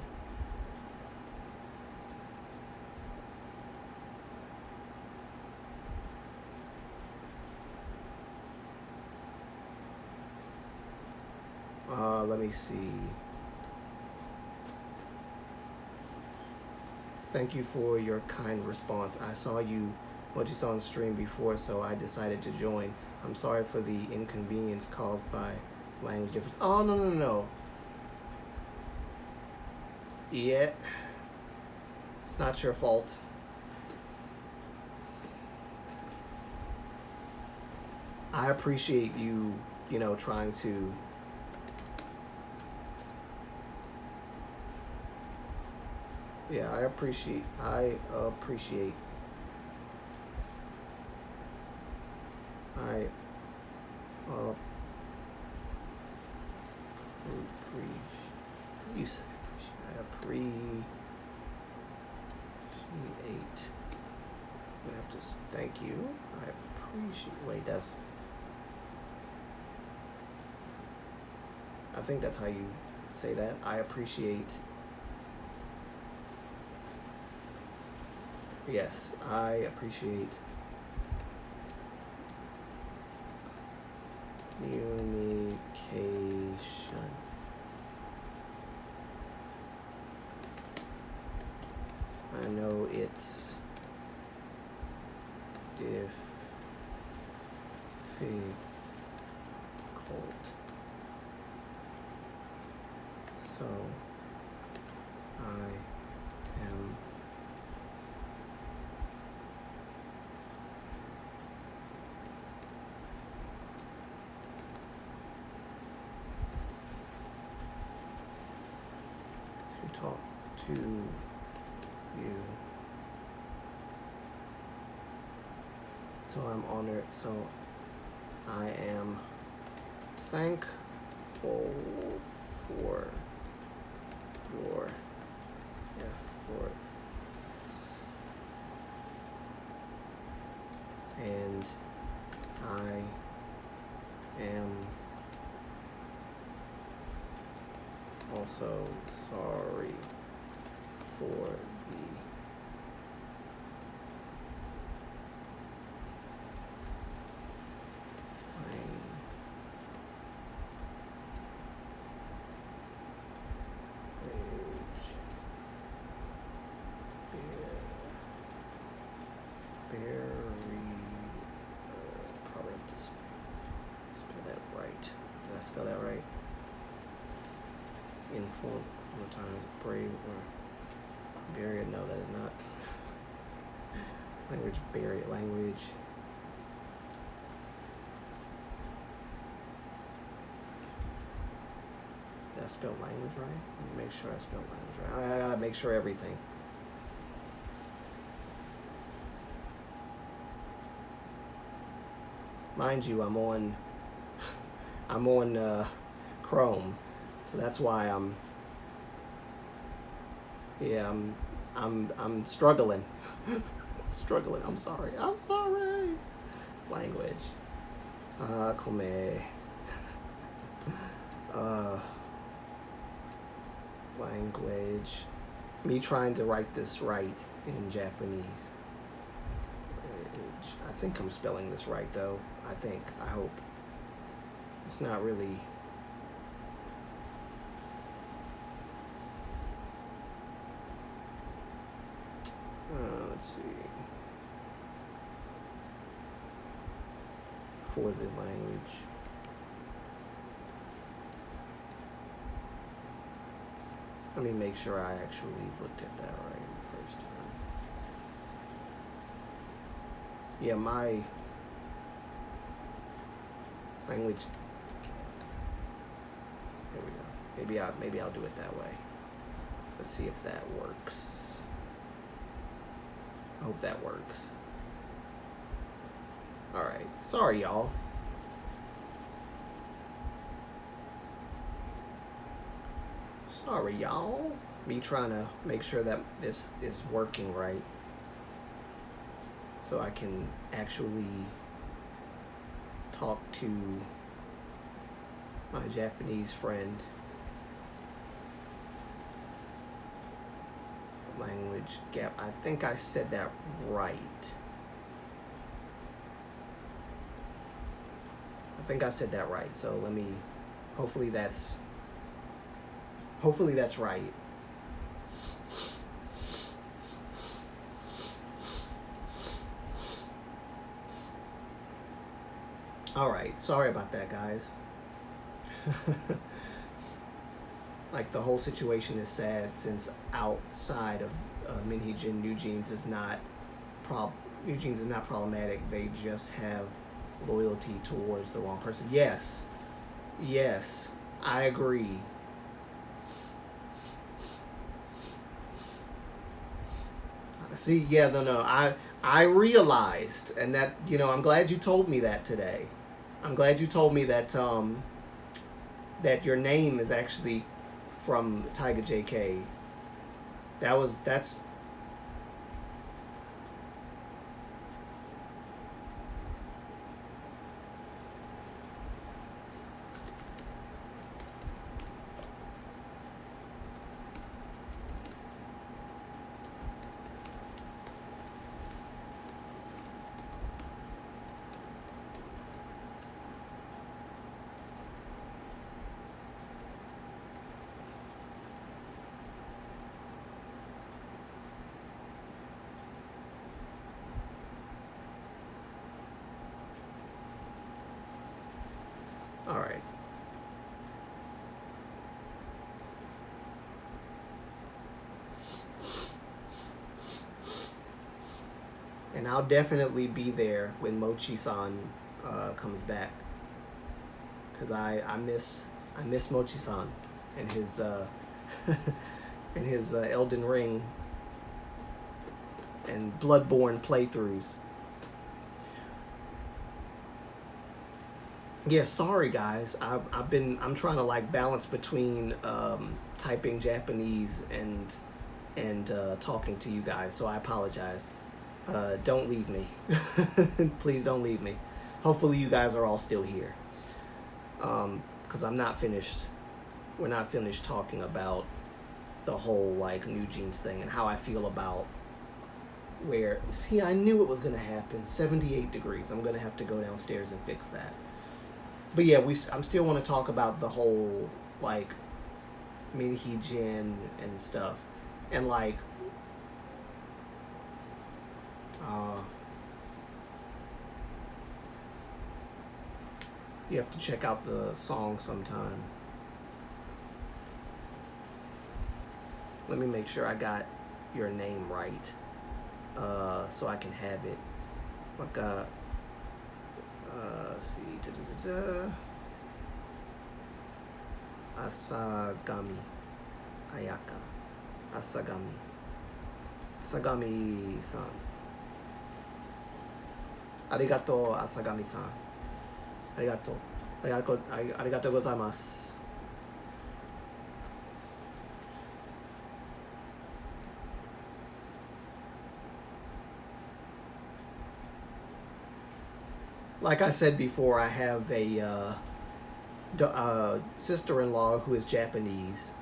Let me see. Thank you for your kind response. I saw what you saw on stream before, so I decided to join. I'm sorry for the inconvenience caused by language difference. Oh, no. Yeah. It's not your fault. I appreciate you, trying to... Yeah, I appreciate I appreciate how do you say appreciate? I appreciate. I'm gonna have to thank you. I appreciate. Wait, I think that's how you say that. I appreciate. Yes, I appreciate communication. I know it's difficult, so I am to talk to you. So I'm honored. So I am thankful for your efforts, and I am also sorry for the probably have to spell that right. Did I spell that right? Inform, sometimes brave or barrier. No, that is not. Language barrier. Language. Did I spell language right? Let me make sure I spelled language right. I gotta make sure everything. Mind you, I'm on Chrome, so that's why I'm struggling. Struggling. I'm sorry. Language. Come. Language. Me trying to write this right in Japanese. I think I'm spelling this right, though. I hope. It's not really. Let's see. For the language. Let me make sure I actually looked at that right the first time. Yeah, my language. There we go. Maybe I'll do it that way. Let's see if that works. I hope that works. All right. Sorry, y'all. Sorry, y'all. Me trying to make sure that this is working right, so I can actually talk to my Japanese friend. Language gap. I think I said that right. So let me. Hopefully that's right. All right. Sorry about that, guys. Like, the whole situation is sad since outside of Minheejin, New Jeans is not problematic. They just have loyalty towards the wrong person. Yes, I agree. See, yeah, no. I realized, and that, I'm glad you told me that today. I'm glad you told me that that your name is actually from Tiger JK. That's all right. And I'll definitely be there when Mochi-san comes back, because I miss Mochi-san and his and his Elden Ring and Bloodborne playthroughs. Yeah, sorry guys. I'm trying to like balance between typing Japanese and talking to you guys, so I apologize. Don't leave me. Please don't leave me. Hopefully you guys are all still here. Because I'm not finished. We're not finished talking about the whole like New Jeans thing and how I feel about where. See, I knew it was gonna happen. 78 degrees. I'm gonna have to go downstairs and fix that. But yeah, I'm still want to talk about the whole like Minheejin and stuff, and like you have to check out the song sometime. Let me make sure I got your name right, so I can have it. Like let's see. Asagami Ayaka. Asagami-san. Arigato, Asagami-san. Arigato. Arigato gozaimasu. Like I said before, I have a sister-in-law who is Japanese,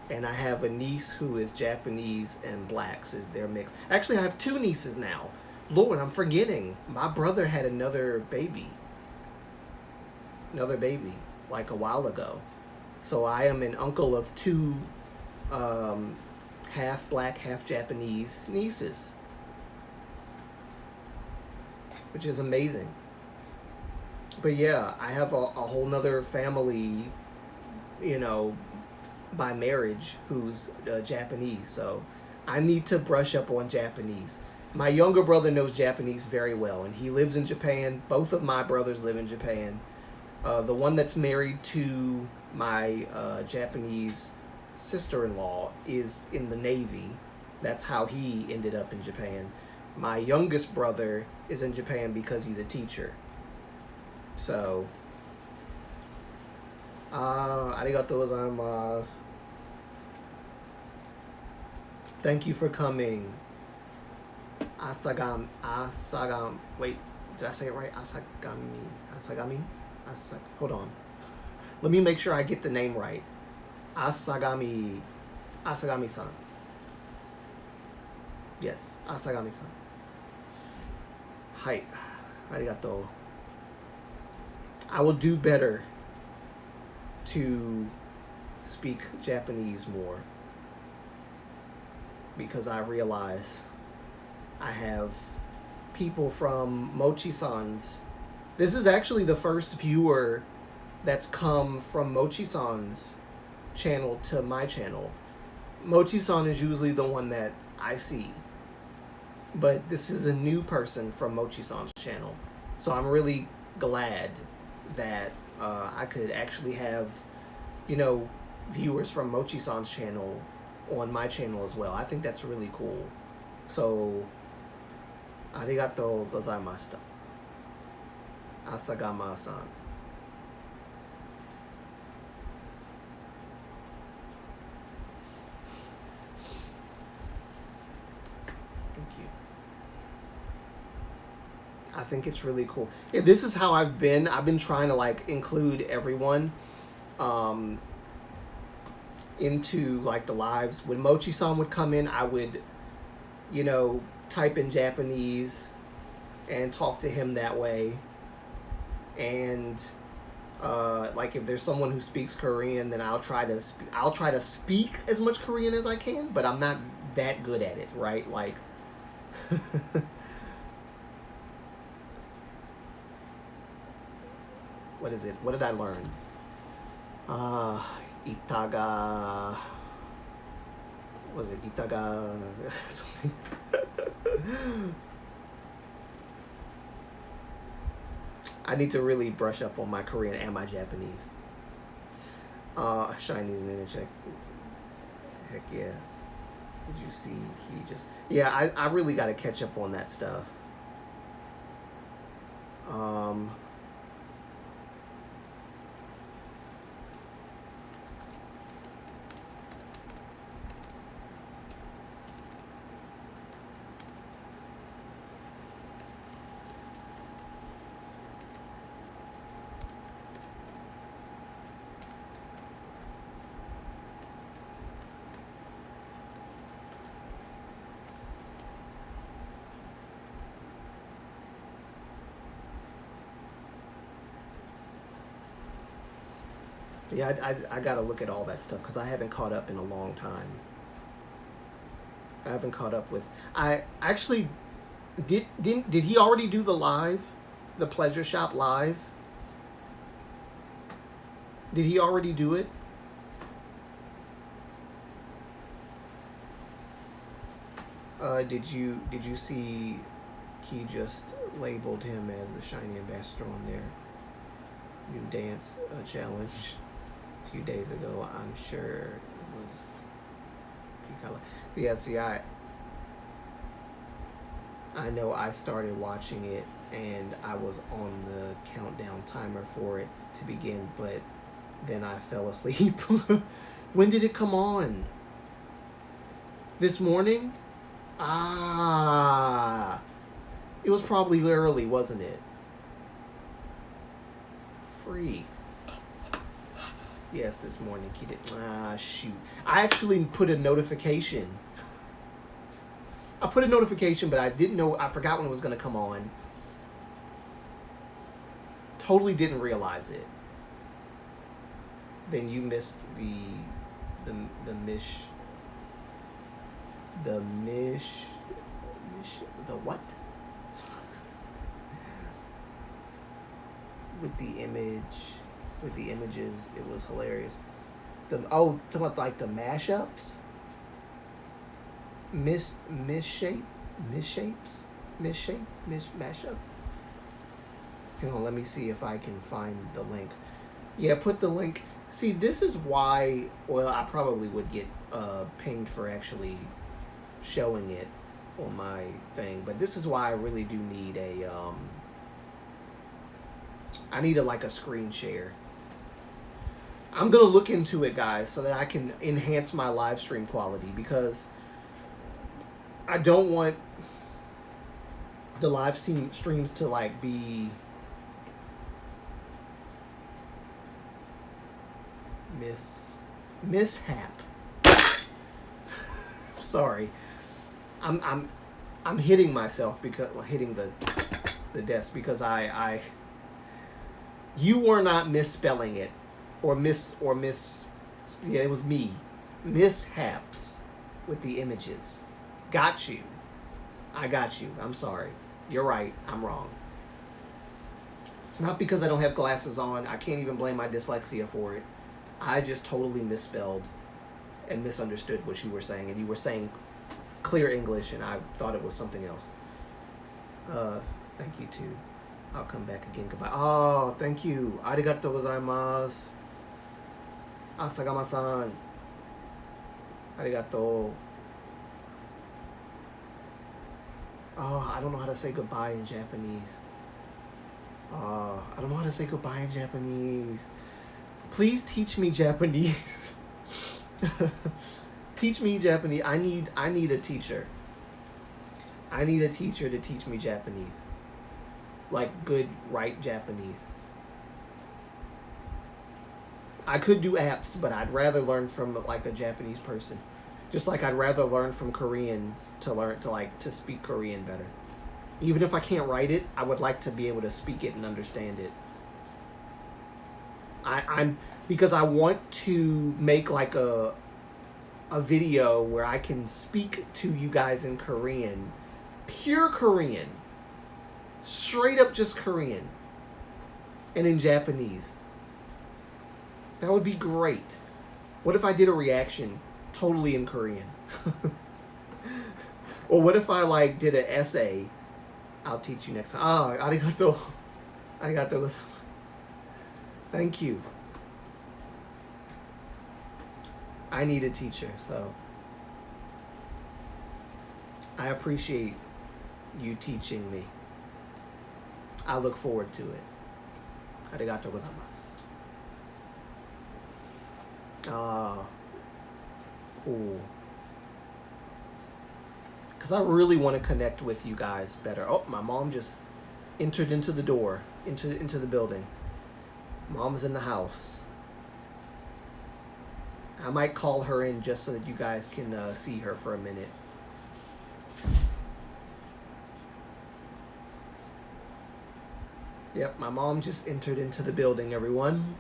and I have a niece who is Japanese and black, so they're mixed. Actually, I have two nieces now. Lord, I'm forgetting. My brother had another baby, like a while ago. So I am an uncle of two half black, half Japanese nieces. which is amazing. But yeah, I have a whole nother family, you know, by marriage who's Japanese. So I need to brush up on Japanese. My younger brother knows Japanese very well, and he lives in Japan. Both of my brothers live in Japan. The one that's married to my Japanese sister-in-law is in the Navy. That's how he ended up in Japan. My youngest brother is in Japan because he's a teacher. So, arigatou gozaimasu. Thank you for coming. Wait, did I say it right? Hold on. Let me make sure I get the name right. Asagami-san. Yes, Asagami-san. Hi, arigatou. I will do better to speak Japanese more because I realize I have people from Mochi-san's. This is actually the first viewer that's come from Mochi-san's channel to my channel. Mochi-san is usually the one that I see, but this is a new person from Mochi-san's channel. So I'm really glad that I could actually have, viewers from Mochi-san's channel on my channel as well. I think that's really cool. So, arigatou gozaimashita. Asagama-san. Thank you. I think it's really cool. Yeah, this is how I've been trying to include everyone into the lives. When Mochi-san would come in, I would type in Japanese and talk to him that way. And if there's someone who speaks Korean, then I'll try to speak as much Korean as I can, but I'm not that good at it, right? What is it? What did I learn? Itaga. Was it Itaga something? I need to really brush up on my Korean and my Japanese. Chinese minute check. Heck yeah. Did you see? Yeah, I really got to catch up on that stuff. Yeah, I got to look at all that stuff because I haven't caught up in a long time. I haven't caught up with. I actually did he already do the live, the pleasure shop live? Did he already do it? Did you see? He just labeled him as the shiny ambassador on their new dance challenge a few days ago. I'm sure it was. Yeah, see, I know I started watching it and I was on the countdown timer for it to begin, but then I fell asleep. When did it come on? This morning? It was probably early, wasn't it? Free. Yes, this morning he did. Shoot. I actually put a notification. I put a notification, but I didn't know. I forgot when it was going to come on. Totally didn't realize it. Then you missed the what? with the images. It was hilarious. Talking about like the mashups, mashup. Hang on, let me see if I can find the link. Yeah, put the link. See, this is why. Well, I probably would get pinged for actually showing it on my thing, but this is why I really do need a I need like a screen share. I'm gonna look into it, guys, so that I can enhance my live stream quality, because I don't want the live streams to like be mishap. Sorry, I'm hitting myself because hitting the desk because I you were not misspelling it or miss yeah, it was me. Mishaps with the images. Got you. I got you. I'm sorry. You're right. I'm wrong. It's not because I don't have glasses on. I can't even blame my dyslexia for it. I just totally misspelled and misunderstood what you were saying, and you were saying clear English, and I thought it was something else. Thank you too. I'll come back again. Goodbye. Oh, thank you. Arigatou gozaimasu. Asagama-san. Arigatou. Oh, I don't know how to say goodbye in Japanese. I don't know how to say goodbye in Japanese. Please teach me Japanese. Teach me Japanese. I need a teacher. I need a teacher to teach me Japanese. Like good, right Japanese. I could do apps, but I'd rather learn from like a Japanese person. Just like I'd rather learn from Koreans to speak Korean better. Even if I can't write it, I would like to be able to speak it and understand it. I'm because I want to make like a video where I can speak to you guys in Korean, pure Korean, straight up just Korean, and in Japanese. That would be great. What if I did a reaction totally in Korean? Or what if I like did an essay? I'll teach you next time. Ah, arigato. Arigato gozaimasu. Thank you. I need a teacher, so I appreciate you teaching me. I look forward to it. Arigato gozaimasu. Ah, cool. Because I really want to connect with you guys better. Oh, my mom just entered into the door, into the building. Mom's in the house. I might call her in just so that you guys can see her for a minute. Yep, my mom just entered into the building, everyone.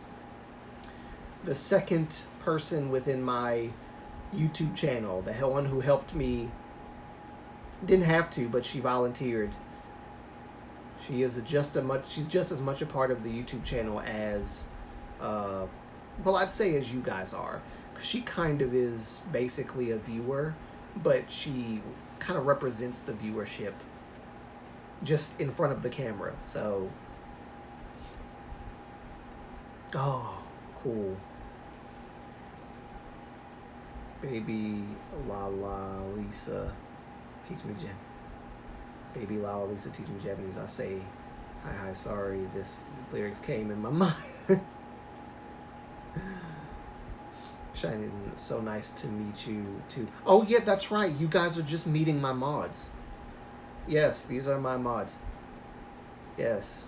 The second person within my YouTube channel, the one who helped me, didn't have to, but she volunteered. She's just as much a part of the YouTube channel as, well, I'd say as you guys are. She kind of is basically a viewer, but she kind of represents the viewership just in front of the camera. So, oh, cool. Baby Lala Lisa, teach me Baby Lala Lisa, teach me Japanese. I say, hi, sorry, this lyrics came in my mind. Shiny, so nice to meet you too. Oh yeah, that's right. You guys are just meeting my mods. Yes, these are my mods. Yes.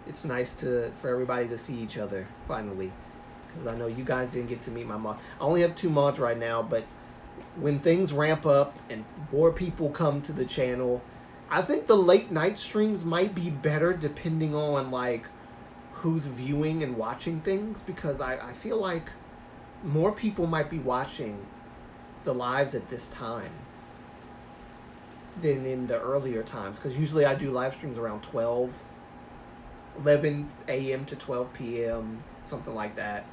It's nice for everybody to see each other, finally. Because I know you guys didn't get to meet my mods. I only have 2 mods right now, but when things ramp up and more people come to the channel, I think the late night streams might be better depending on like who's viewing and watching things, because I feel like more people might be watching the lives at this time than in the earlier times, because usually I do live streams around 12, 11 a.m. to 12 p.m., something like that.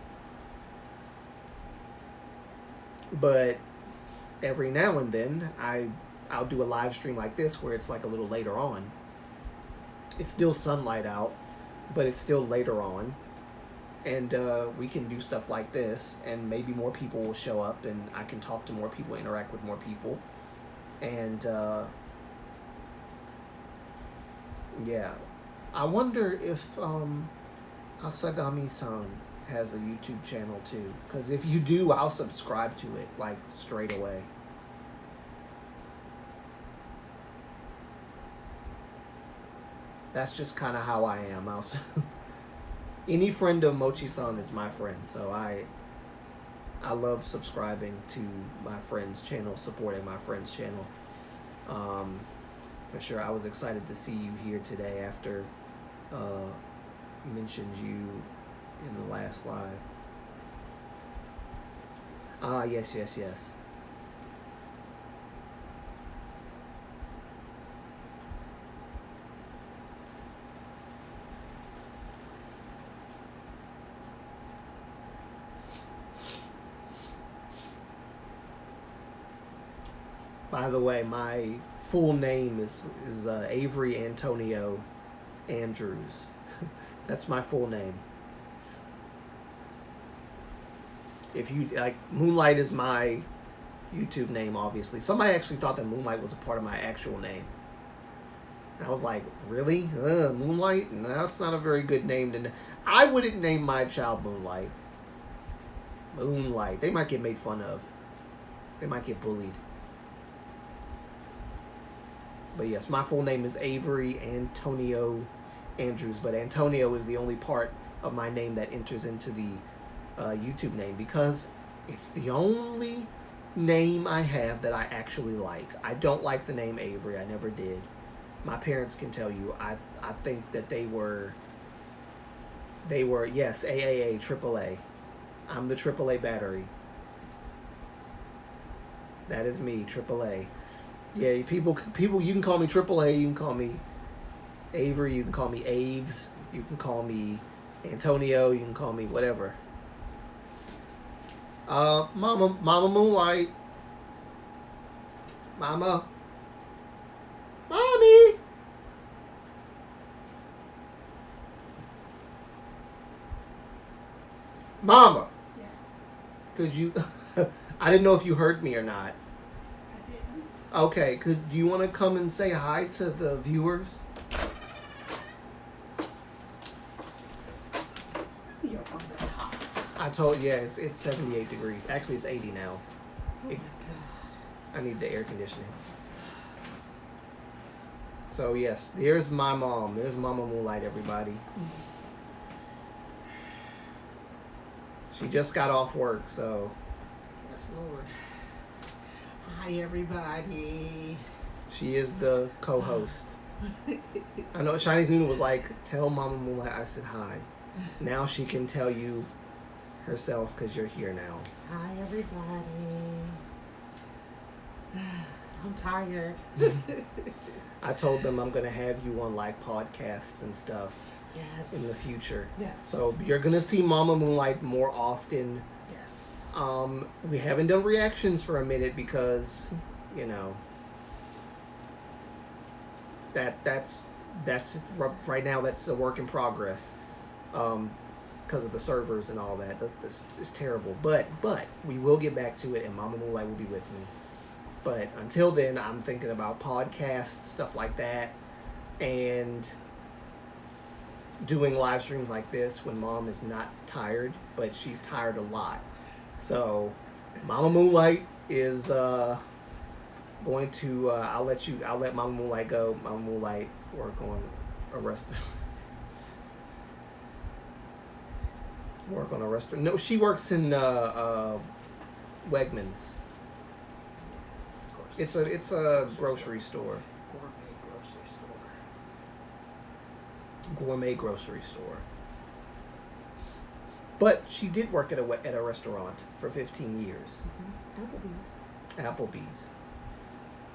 But every now and then, I'll do a live stream like this where it's like a little later on. It's still sunlight out, but it's still later on. And we can do stuff like this, and maybe more people will show up, and I can talk to more people, interact with more people. And, yeah. I wonder if Asagami-san has a YouTube channel too. Because if you do, I'll subscribe to it, like, straight away. That's just kind of how I am. Any friend of Mochi-san is my friend, so I love subscribing to my friend's channel, supporting my friend's channel. For sure, I was excited to see you here today after mentioned you in the last live. Yes. By the way, my full name is Avery Antonio Andrews. That's my full name. If you like, Moonlight is my YouTube name, obviously. Somebody actually thought that Moonlight was a part of my actual name. I was like, really? Moonlight? No, that's not a very good name. I wouldn't name my child Moonlight. Moonlight. They might get made fun of. They might get bullied. But yes, my full name is Avery Antonio Andrews. But Antonio is the only part of my name that enters into the YouTube name, because it's the only name I have that I actually like. I don't like the name Avery. I never did. My parents can tell you. I think that they were yes, AAA, AAA. I'm the AAA battery. That is me, AAA. Yeah, people, you can call me AAA, you can call me Avery, you can call me Aves, you can call me Antonio, you can call me whatever. Mama Moonlight. Mama. Mommy. Mama. Yes. Could you, I didn't know if you heard me or not. I didn't. Okay, do you want to come and say hi to the viewers? Your phone is hot. I told yeah, it's 78 degrees. Actually, it's 80 now. Oh my God. I need the air conditioning. So yes, there's my mom. There's Mama Moonlight, everybody. She just got off work, so. Yes, Lord. Hi, everybody. She is the co-host. I know Chinese Noodle was like, tell Mama Moonlight I said hi. Now she can tell you herself because you're here now. Hi, everybody. I'm tired. I told them I'm going to have you on like podcasts and stuff. Yes. In the future. Yes. So you're going to see Mama Moonlight more often. Yes. We haven't done reactions for a minute because, you know, that's right now that's a work in progress. Because of the servers and all that. This is terrible. But we will get back to it, and Mama Moonlight will be with me. But until then, I'm thinking about podcasts, stuff like that, and doing live streams like this when Mom is not tired, but she's tired a lot. So Mama Moonlight is going to I'll let Mama Moonlight go. Mama Moonlight work on a restaurant. No, she works in Wegmans. It's a grocery store. Gourmet grocery store. But she did work at a restaurant for 15 years. Mm-hmm. Applebee's.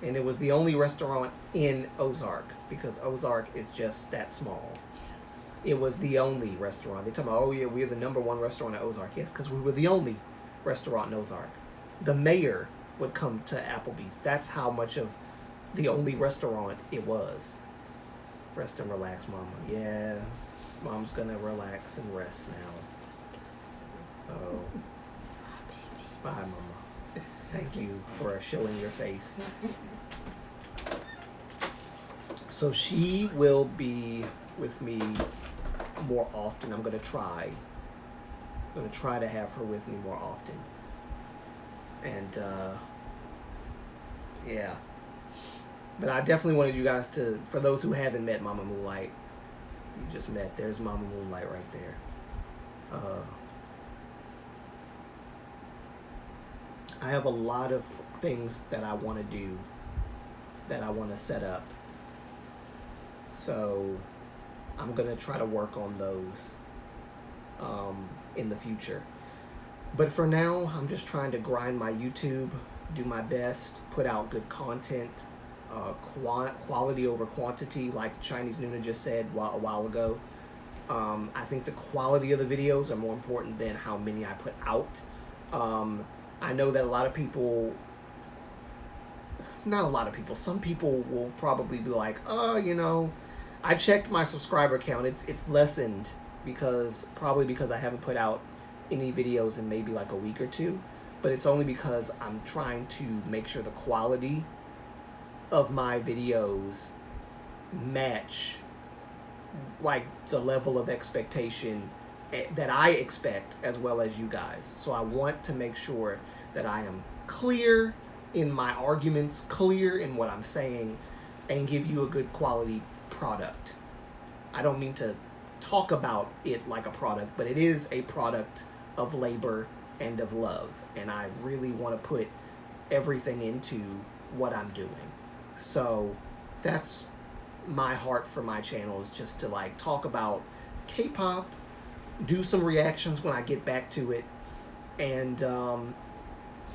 And it was the only restaurant in Ozark because Ozark is just that small. Yes. it was the only restaurant. They talk about, oh yeah, we're the #1 restaurant at Ozark. Yes, because we were the only restaurant in Ozark. The mayor would come to Applebee's. That's how much of the only restaurant it was. Rest and relax, Mama. Yeah, Mom's gonna relax and rest now. So, bye, Mama. Thank you for showing your face. So she will be with me more often. I'm gonna try to have her with me more often. And yeah. But I definitely wanted you guys to, for those who haven't met Mama Moonlight, you just met, there's Mama Moonlight right there. I have a lot of things that I want to do, that I want to set up. So I'm going to try to work on those in the future. But for now, I'm just trying to grind my YouTube, do my best, put out good content, quality over quantity, like Chinese Nuna just said a while ago. I think the quality of the videos are more important than how many I put out. I know that a lot of people, not a lot of people, some people will probably be like, oh, you know, I checked my subscriber count. It's lessened because I haven't put out any videos in maybe like a week or two. But it's only because I'm trying to make sure the quality of my videos match like the level of expectation that I expect, as well as you guys. So I want to make sure that I am clear in my arguments, clear in what I'm saying, and give you a good quality product. I don't mean to talk about it like a product, but it is a product of labor and of love, and I really want to put everything into what I'm doing. So that's my heart for my channel, is just to like talk about K-pop, do some reactions when I get back to it, and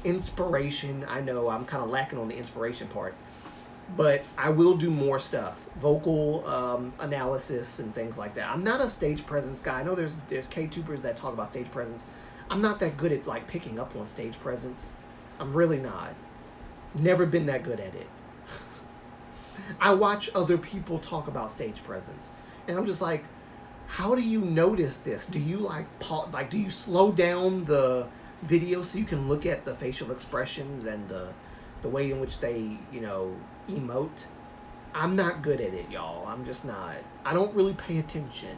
inspiration. I know I'm kind of lacking on the inspiration part, but I will do more stuff, vocal analysis and things like that. I'm not a stage presence guy. I know there's K-tubers that talk about stage presence. I'm not that good at like picking up on stage presence. I'm really not. Never been that good at it. I watch other people talk about stage presence, and I'm just like, how do you notice this? Do you do you slow down the video so you can look at the facial expressions and the way in which they, you know, emote? I'm not good at it, y'all. I'm just not. I don't really pay attention.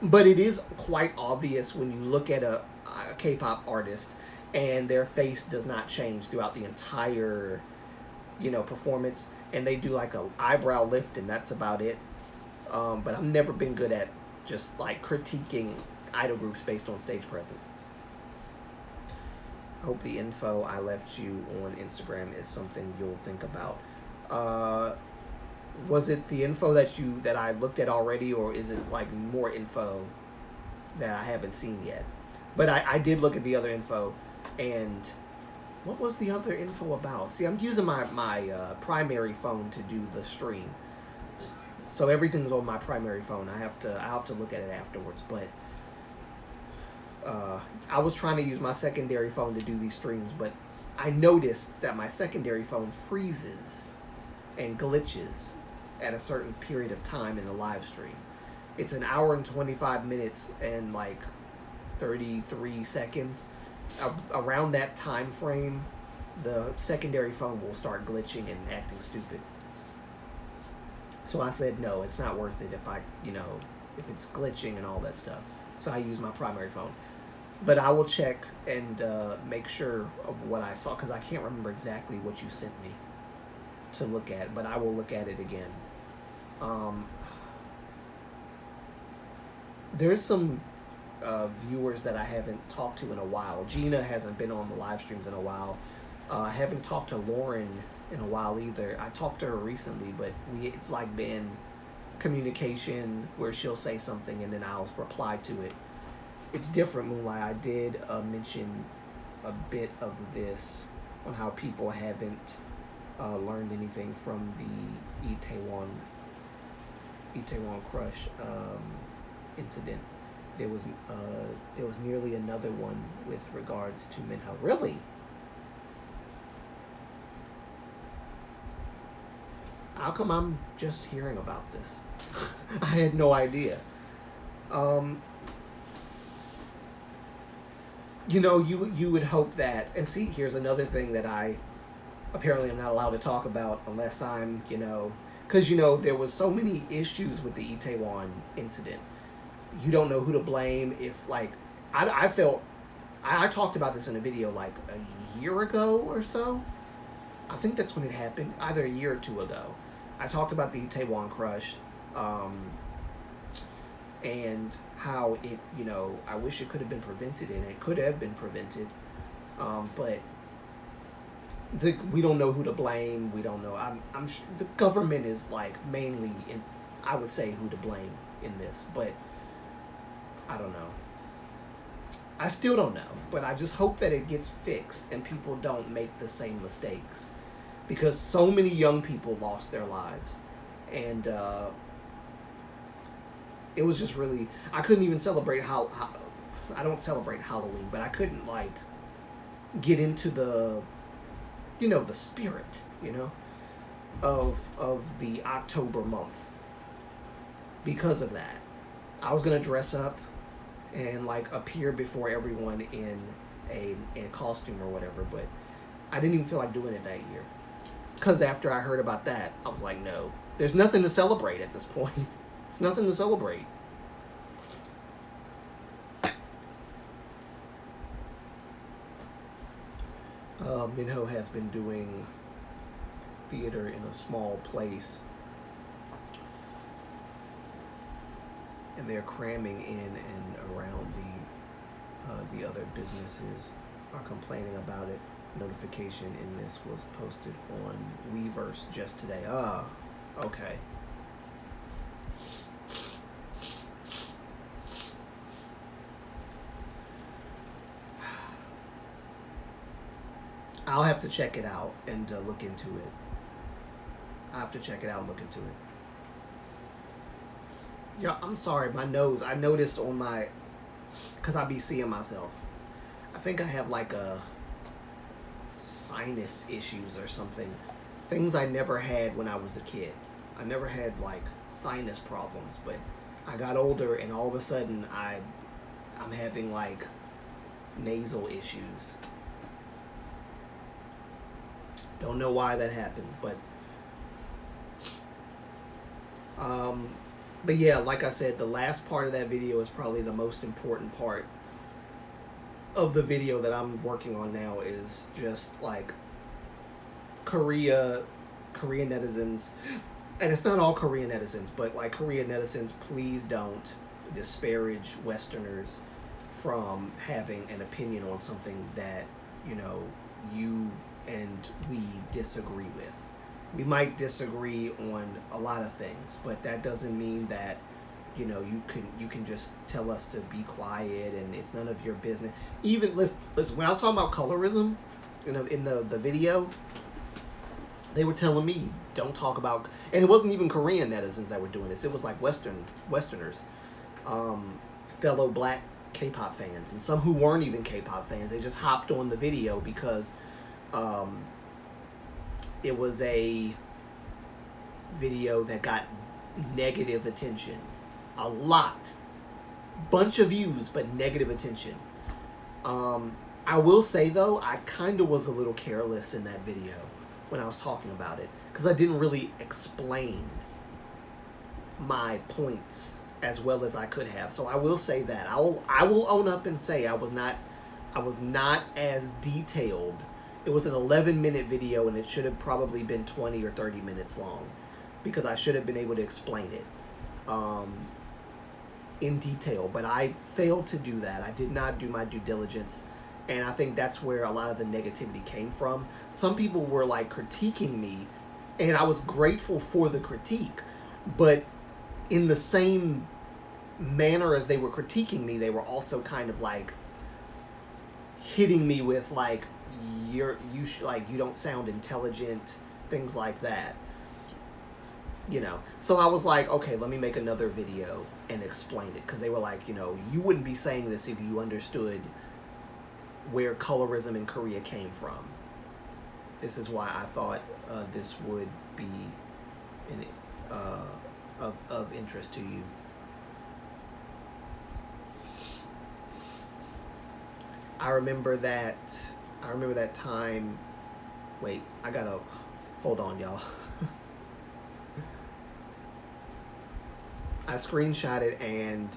But it is quite obvious when you look at a K-pop artist and their face does not change throughout the entire, you know, performance, and they do like a eyebrow lift and that's about it. But I've never been good at just like critiquing idol groups based on stage presence. I hope the info I left you on Instagram is something you'll think about. Was it the info that I looked at already, or is it like more info that I haven't seen yet? But I did look at the other info, and what was the other info about? See, I'm using my primary phone to do the stream, so everything's on my primary phone. I have to look at it afterwards. But I was trying to use my secondary phone to do these streams, but I noticed that my secondary phone freezes and glitches at a certain period of time in the live stream. It's an hour and 25 minutes and like 33 seconds. Around that time frame, the secondary phone will start glitching and acting stupid. So I said, no, it's not worth it if it's glitching and all that stuff. So I use my primary phone. But I will check and make sure of what I saw, because I can't remember exactly what you sent me to look at, but I will look at it again. There's some viewers that I haven't talked to in a while. Gina hasn't been on the live streams in a while. I haven't talked to Lauren in a while either. I talked to her recently, but it's like been communication where she'll say something and then I'll reply to it. It's different, Moonlight. I did mention a bit of this on how people haven't learned anything from the Itaewon crush. incident. There was nearly another one with regards to Minho. Really? How come I'm just hearing about this? I had no idea. You would hope that, and see, here's another thing that I apparently am not allowed to talk about unless I'm, because, there was so many issues with the Itaewon incident. You don't know who to blame. If, I felt, I talked about this in a video, a year ago or so. I think that's when it happened, either a year or two ago. I talked about the Itaewon crush, and how it, I wish it could have been prevented, and it could have been prevented, but we don't know who to blame. We don't know. I'm sure the government is mainly, I would say, who to blame in this, but I don't know. I still don't know, but I just hope that it gets fixed and people don't make the same mistakes, because so many young people lost their lives, and it was just really, I couldn't even celebrate I don't celebrate Halloween, but I couldn't get into the the spirit, of the October month because of that. I was gonna dress up and appear before everyone in a costume or whatever, but I didn't even feel like doing it that year, because after I heard about that, I was like, no, there's nothing to celebrate at this point. It's nothing to celebrate. Minho has been doing theater in a small place, and they're cramming in and around the other businesses are complaining about it. Notification in this was posted on Weverse just today. Okay. I'll have to check it out and look into it. I have to check it out and look into it. Yeah, I'm sorry, my nose. I noticed on my, because I be seeing myself. I think I have a sinus issues or something. Things I never had when I was a kid. I never had sinus problems, but I got older and all of a sudden I'm having nasal issues. Don't know why that happened, but yeah, like I said, the last part of that video is probably the most important part of the video that I'm working on now, is just Korean netizens, and it's not all Korean netizens, but Korean netizens, please don't disparage Westerners from having an opinion on something that you and we disagree with. We might disagree on a lot of things, but that doesn't mean that you can just tell us to be quiet and it's none of your business. Even listen, when I was talking about colorism in the video, they were telling me don't talk about, and it wasn't even Korean netizens that were doing this. It was Westerners, fellow black K-pop fans, and some who weren't even K-pop fans. They just hopped on the video because it was a video that got negative attention. A lot. Bunch of views, but negative attention. I will say, though, I kind of was a little careless in that video when I was talking about it, because I didn't really explain my points as well as I could have. So I will say that. I will own up and say I was not as detailed. It was an 11-minute video, and it should have probably been 20 or 30 minutes long, because I should have been able to explain it in detail. But I failed to do that. I did not do my due diligence, and I think that's where a lot of the negativity came from. Some people were critiquing me, and I was grateful for the critique, but in the same manner as they were critiquing me, they were also kind of hitting me with you don't sound intelligent, things like that. you know. So I was like, okay, let me make another video and explain it, because they were like, you know, you wouldn't be saying this if you understood where colorism in Korea came from. This is why I thought this would be of interest to you. I remember that time. Wait, I gotta hold on, y'all. I screenshot it and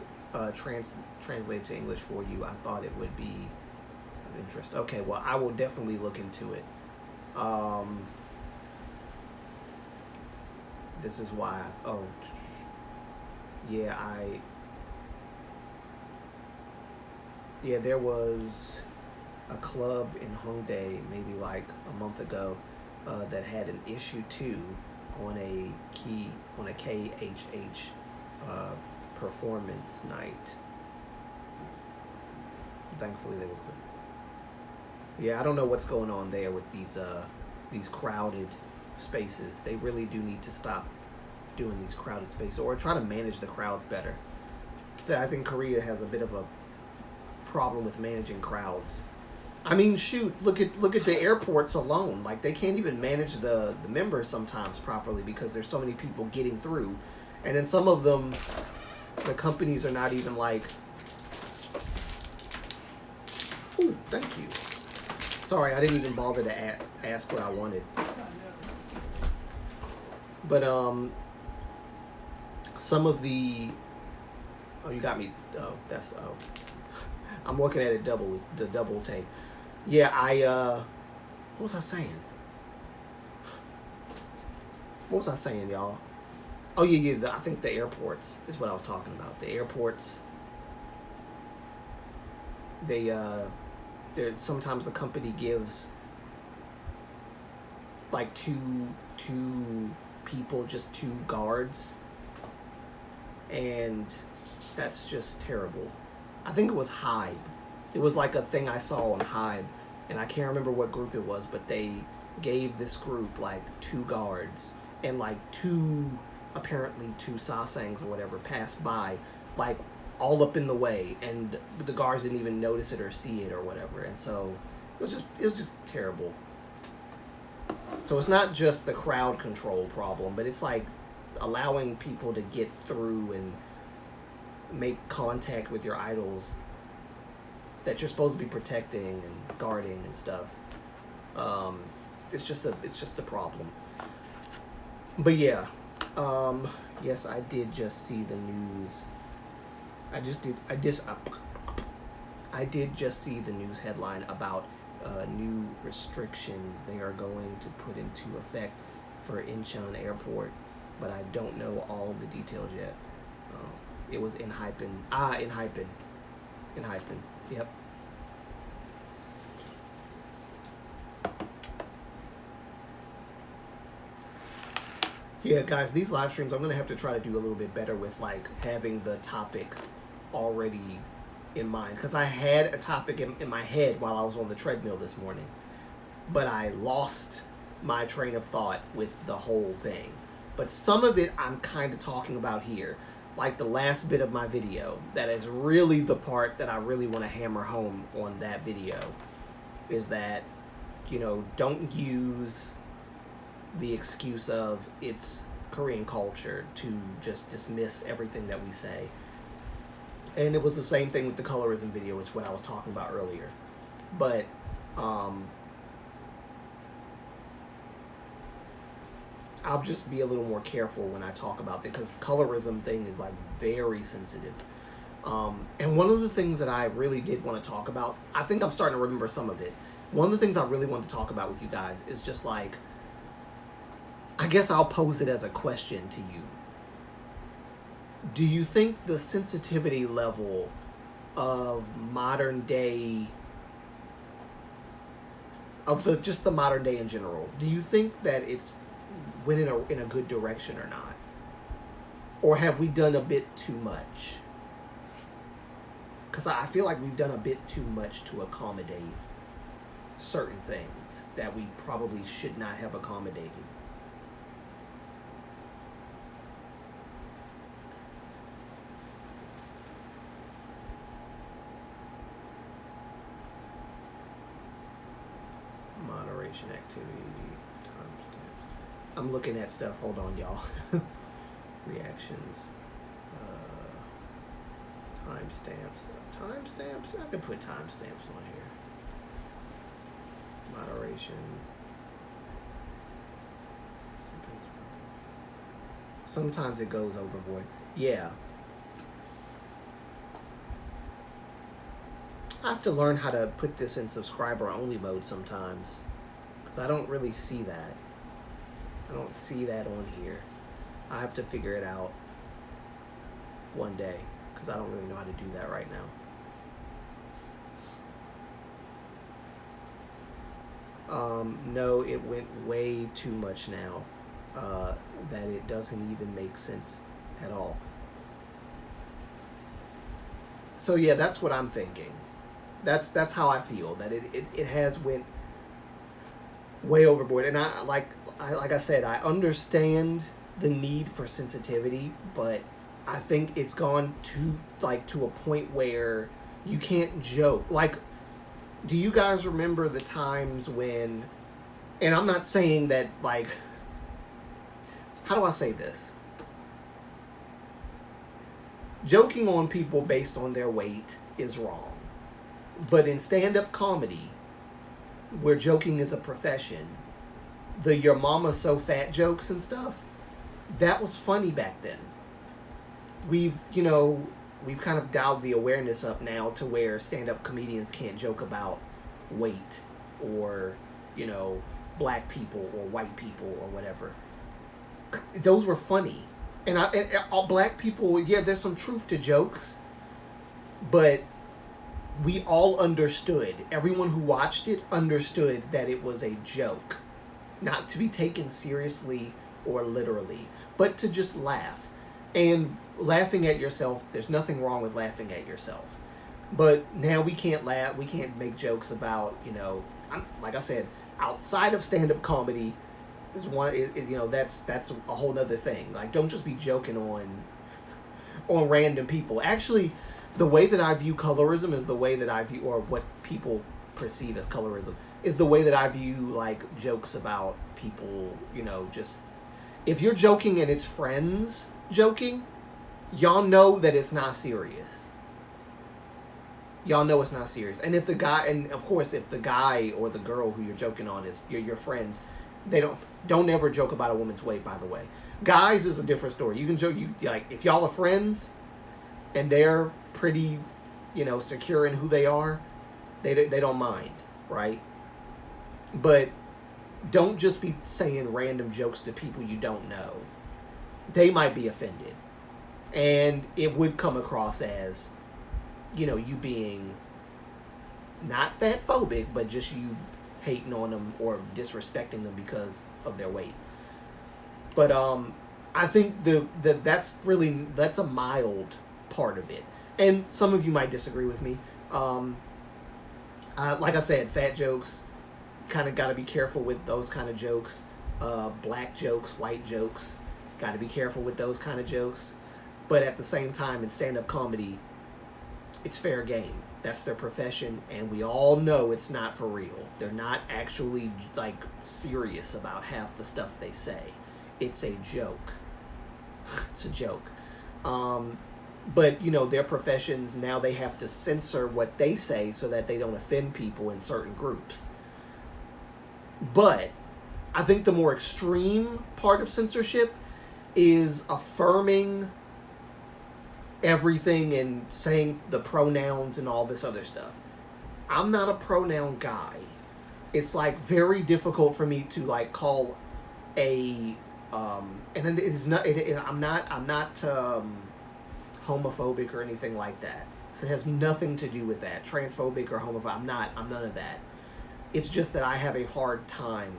translate to English for you. I thought it would be of interest. Okay, well, I will definitely look into it. This is why there was a club in Hongdae maybe like a month ago that had an issue too on a KHH performance night. Thankfully they were clear. Yeah, I don't know what's going on there with these crowded spaces. They really do need to stop doing these crowded spaces, or try to manage the crowds better. I think Korea has a bit of a problem with managing crowds. I mean, shoot, look at the airports alone. Like, they can't even manage the members sometimes properly because there's so many people getting through. And then some of them, the companies are not even like, ooh, thank you. Sorry, I didn't even bother to ask what I wanted. But some of the, oh, you got me. Oh, that's I'm looking at it the double take. Yeah, what was I saying? What was I saying, y'all? Oh yeah. I think the airports is what I was talking about. The airports. There's sometimes the company gives like two people, just two guards, and that's just terrible. I think it was Hybe. It was like a thing I saw on Hybe, and I can't remember what group it was, but they gave this group like two guards, and like apparently two sasangs or whatever passed by, like all up in the way, and the guards didn't even notice it or see it or whatever, and so it was just terrible. So it's not just the crowd control problem, but it's like allowing people to get through and make contact with your idols that you're supposed to be protecting and guarding and stuff. It's just a problem. But yeah, yes, I did just see the news. I did just see the news headline about new restrictions they are going to put into effect for Incheon Airport, but I don't know all of the details yet. It was in Hypen. In Hypen. Yep. Yeah, guys, these live streams, I'm going to have to try to do a little bit better with, like, having the topic already in mind. Because I had a topic in my head while I was on the treadmill this morning. But I lost my train of thought with the whole thing. But some of it I'm kind of talking about here. Like the last bit of my video. That is really the part that I really want to hammer home on that video. Is that, you know, don't use the excuse of it's Korean culture to just dismiss everything that we say. And it was the same thing with the colorism video, is what I was talking about earlier. But I'll just be a little more careful when I talk about it, because colorism thing is like very sensitive. And one of the things that I really did want to talk about, I think I'm starting to remember some of it. One of the things I really want to talk about with you guys is just like, I guess I'll pose it as a question to you. Do you think the sensitivity level of modern day, of the modern day in general, do you think that it's went in a good direction or not? Or have we done a bit too much? Because I feel like we've done a bit too much to accommodate certain things that we probably should not have accommodated. I'm looking at stuff. Hold on, y'all. Reactions. Timestamps. Timestamps? I could put timestamps on here. Moderation. Sometimes it goes overboard. Yeah. I have to learn how to put this in subscriber only mode sometimes, because I don't really see that. I don't see that on here. I have to figure it out one day, because I don't really know how to do that right now. No, it went way too much now, that it doesn't even make sense at all. So yeah, that's what I'm thinking. That's how I feel, that it has went way overboard. And I like I said, I understand the need for sensitivity, but I think it's gone to a point where you can't joke. Like, do you guys remember the times when, and I'm not saying that, like, how do I say this? Joking on people based on their weight is wrong. But in stand-up comedy, where joking is a profession, the "your mama's so fat" jokes and stuff, that was funny back then. We've kind of dialed the awareness up now to where stand-up comedians can't joke about weight or, black people or white people or whatever. Those were funny. And all black people, yeah, there's some truth to jokes, but we all understood, everyone who watched it understood that it was a joke. Not to be taken seriously or literally, but to just laugh. And laughing at yourself, there's nothing wrong with laughing at yourself. But now we can't laugh, we can't make jokes about, like I said, outside of stand-up comedy is one, that's a whole nother thing. Like, don't just be joking on random people. Actually, the way that I view colorism is the way that I view, or what people perceive as colorism, is the way that I view, like, jokes about people, just, if you're joking and it's friends joking, y'all know that it's not serious. Y'all know it's not serious. And if the guy, and of course, if the guy or the girl who you're joking on is your friends, they don't ever joke about a woman's weight, by the way. Guys is a different story. You can joke, like, if y'all are friends and they're pretty, secure in who they are, they don't mind, right? But don't just be saying random jokes to people you don't know. They might be offended. And it would come across as, you being not fat phobic, but just you hating on them or disrespecting them because of their weight. But I think that's a mild part of it. And some of you might disagree with me. Like I said, fat jokes, kind of got to be careful with those kind of jokes. Black jokes, white jokes, got to be careful with those kind of jokes. But at the same time, in stand-up comedy, it's fair game. That's their profession, and we all know it's not for real. They're not actually, like, serious about half the stuff they say. It's a joke. It's a joke. But, their professions, now they have to censor what they say so that they don't offend people in certain groups. But I think the more extreme part of censorship is affirming everything and saying the pronouns and all this other stuff. I'm not a pronoun guy. It's, like, very difficult for me to, like, call a and it's not. I'm not homophobic or anything like that. So it has nothing to do with that. Transphobic or homophobic. I'm none of that. It's just that I have a hard time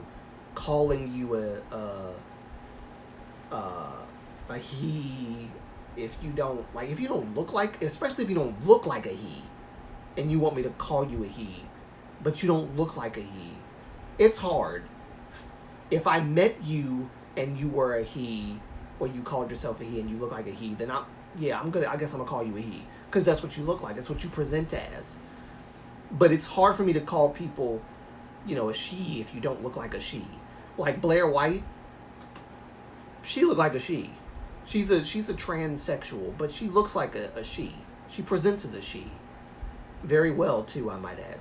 calling you a he if you don't look like, especially if you don't look like a he, and you want me to call you a he, but you don't look like a he. It's hard. If I met you and you were a he, or you called yourself a he and you look like a he, then I guess I'm gonna call you a he, because that's what you look like. That's what you present as. But it's hard for me to call people, a she if you don't look like a she. Like Blair White, she looked like a she. She's a transsexual, but she looks like a she. She presents as a she. Very well too, I might add.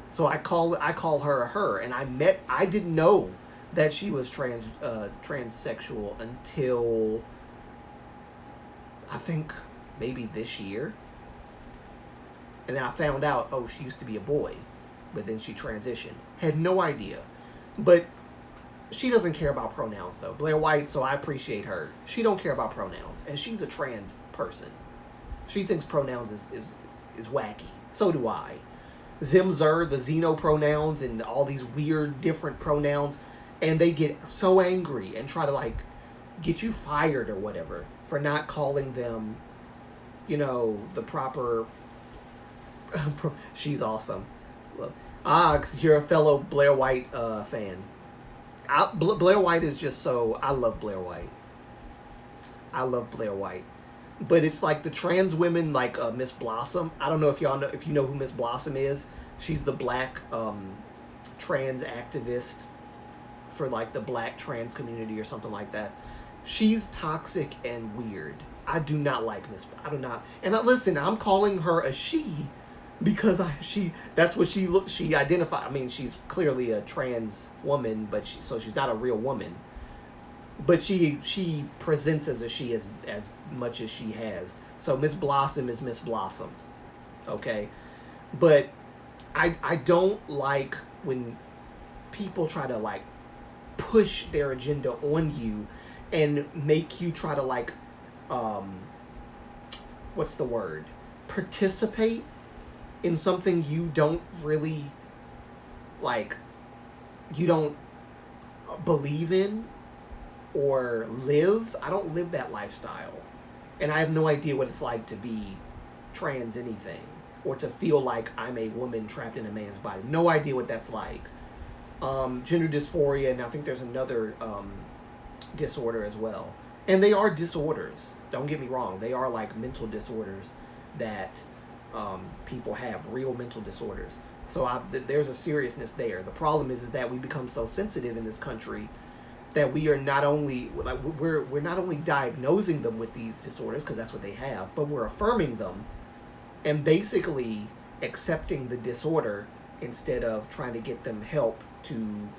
So I call her her, and I didn't know that she was transsexual until I think maybe this year. And then I found out, oh, she used to be a boy, but then she transitioned. Had no idea. But she doesn't care about pronouns though. Blair White, so I appreciate her. She don't care about pronouns, and she's a trans person. She thinks pronouns is wacky. So do I. Zim Zer, the xeno pronouns, and all these weird different pronouns, and they get so angry and try to like get you fired or whatever for not calling them, the proper. She's awesome. Because you're a fellow Blair White fan. Blair White is just so. I love Blair White. I love Blair White. But it's like the trans women, like Miss Blossom. I don't know if you know who Miss Blossom is. She's the black trans activist for like the black trans community or something like that. She's toxic and weird. I do not like Miss. I do not. And listen, I'm calling her a she because that's what she identified. I mean, she's clearly a trans woman, but she's not a real woman. But she presents as a she as much as she has. So Miss Blossom is Miss Blossom. Okay? But I don't like when people try to like push their agenda on you and make you try to like what's the word? Participate in something you don't really like, you don't believe in or live. I don't live that lifestyle. And I have no idea what it's like to be trans anything or to feel like I'm a woman trapped in a man's body. No idea what that's like. Gender dysphoria, and I think there's another disorder as well. And they are disorders. Don't get me wrong. They are like mental disorders that people have, real mental disorders. So there's a seriousness there. The problem is that we become so sensitive in this country that we are not only like we're not only diagnosing them with these disorders because that's what they have, but we're affirming them and basically accepting the disorder instead of trying to get them help to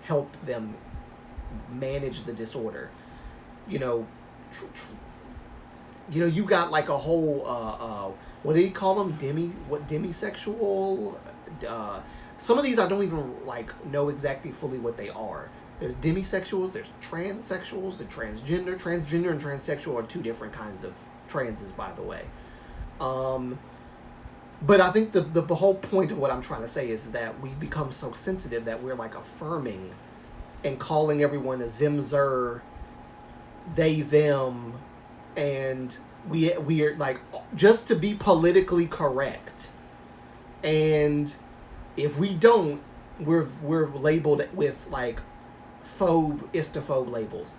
help them manage the disorder. You got like a whole what do you call them? Demisexual. Some of these I don't even like know exactly fully what they are. There's demisexuals, there's transsexuals, the transgender. Transgender and transsexual are two different kinds of transes, by the way. But I think the whole point of what I'm trying to say is that we've become so sensitive that we're like affirming and calling everyone a Zimzer, they, them, and we are like just to be politically correct. And if we don't, we're labeled with like istophobe labels.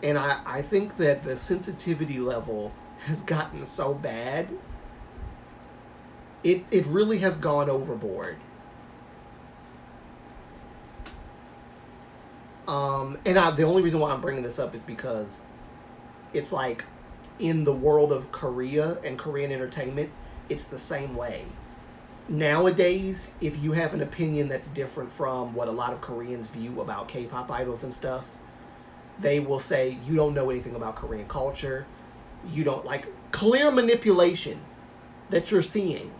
And I think that the sensitivity level has gotten so bad. It really has gone overboard. The only reason why I'm bringing this up is because it's like in the world of Korea and Korean entertainment, it's the same way. Nowadays, if you have an opinion that's different from what a lot of Koreans view about K-pop idols and stuff, they will say, you don't know anything about Korean culture. You don't like clear manipulation that you're seeing.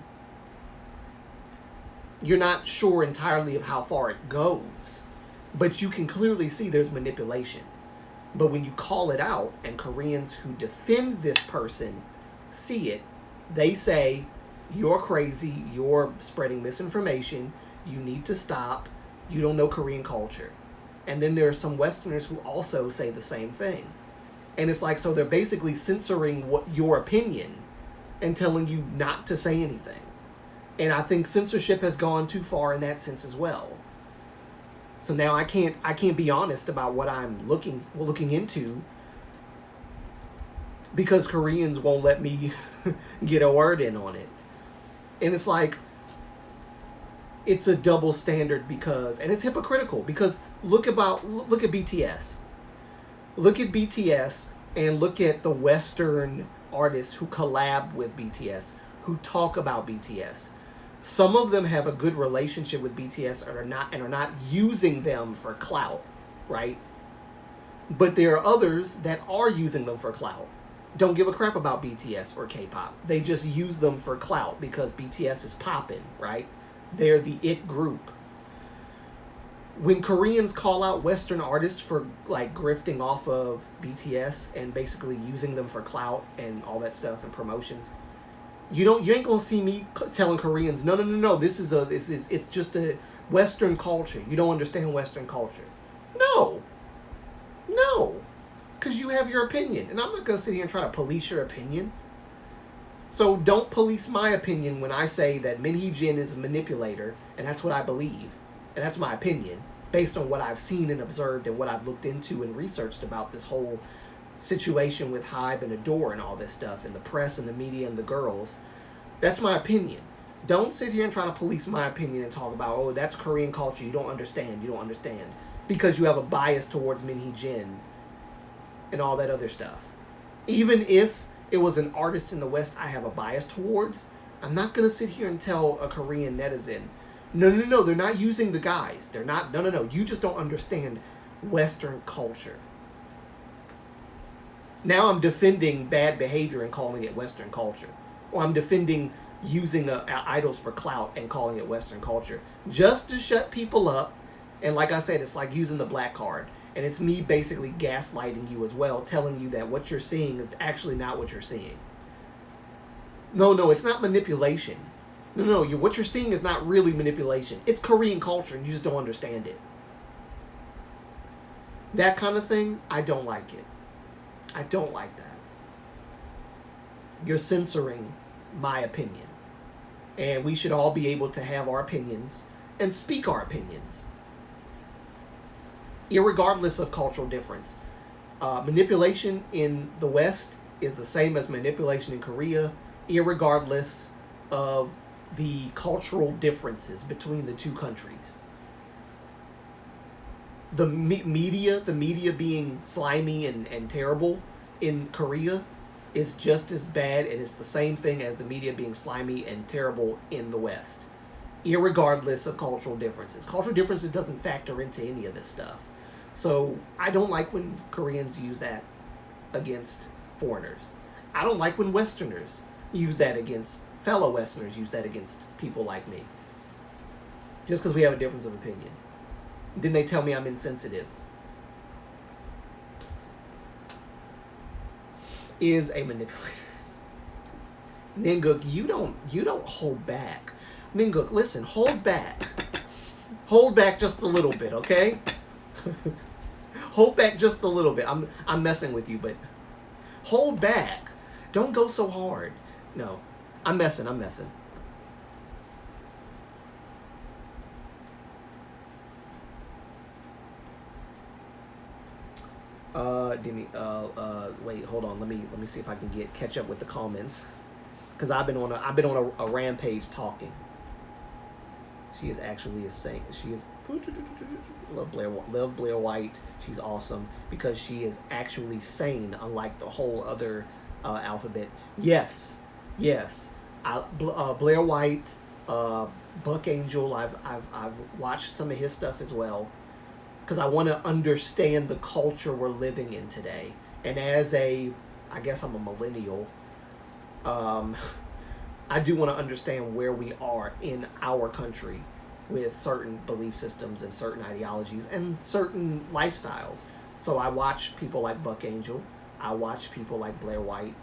You're not sure entirely of how far it goes, but you can clearly see there's manipulation. But when you call it out and Koreans who defend this person see it, they say, you're crazy, you're spreading misinformation, you need to stop, you don't know Korean culture. And then there are some Westerners who also say the same thing. And it's like, so they're basically censoring your opinion and telling you not to say anything. And I think censorship has gone too far in that sense as well. So now I can't be honest about what I'm looking into because Koreans won't let me get a word in on it. And it's like, it's a double standard and it's hypocritical because look at BTS. Look at BTS and look at the Western artists who collab with BTS, who talk about BTS. Some of them have a good relationship with BTS and are not using them for clout, right? But there are others that are using them for clout. Don't give a crap about BTS or K-pop. They just use them for clout because BTS is popping, right? They're the it group. When Koreans call out Western artists for like grifting off of BTS and basically using them for clout and all that stuff and promotions, you ain't gonna see me telling Koreans, no, it's just a Western culture. You don't understand Western culture. No, because you have your opinion, and I'm not gonna sit here and try to police your opinion. So don't police my opinion when I say that Min Hee Jin is a manipulator, and that's what I believe, and that's my opinion based on what I've seen and observed and what I've looked into and researched about this whole situation with Hybe and Adore and all this stuff, and the press and the media and the girls. That's my opinion. Don't sit here and try to police my opinion and talk about, oh, that's Korean culture, you don't understand, because you have a bias towards Min Hee Jin and all that other stuff. Even if it was an artist in the West I have a bias towards, I'm not going to sit here and tell a Korean netizen, no, they're not using the guys. They're not, no, you just don't understand Western culture. Now I'm defending bad behavior and calling it Western culture. Or I'm defending using idols for clout and calling it Western culture. Just to shut people up. And like I said, it's like using the black card. And it's me basically gaslighting you as well, telling you that what you're seeing is actually not what you're seeing. No, it's not manipulation. No, what you're seeing is not really manipulation. It's Korean culture and you just don't understand it. That kind of thing, I don't like it. I don't like that. You're censoring my opinion. And we should all be able to have our opinions and speak our opinions, irregardless of cultural difference. Manipulation in the West is the same as manipulation in Korea, irregardless of the cultural differences between the two countries. The media being slimy and terrible in Korea is just as bad, and it's the same thing as the media being slimy and terrible in the West, irregardless of cultural differences. Cultural differences doesn't factor into any of this stuff. So I don't like when Koreans use that against foreigners. I don't like when Westerners use that against fellow Westerners, use that against people like me. Just because we have a difference of opinion. Then they tell me I'm insensitive. Is a manipulator. Ninguk, you don't hold back. Ninguk, listen, hold back. Hold back just a little bit, okay? Hold back just a little bit. I'm messing with you, but hold back. Don't go so hard. No, I'm messing. Wait, hold on. Let me see if I can catch up with the comments, because I've been on a rampage talking. She is actually a saint. She is love Blair White. She's awesome because she is actually sane, unlike the whole other alphabet. Yes. Blair White, Buck Angel. I've watched some of his stuff as well, because I want to understand the culture we're living in today. And as I guess I'm a millennial, I do want to understand where we are in our country with certain belief systems and certain ideologies and certain lifestyles. So I watch people like Buck Angel. I watch people like Blair White.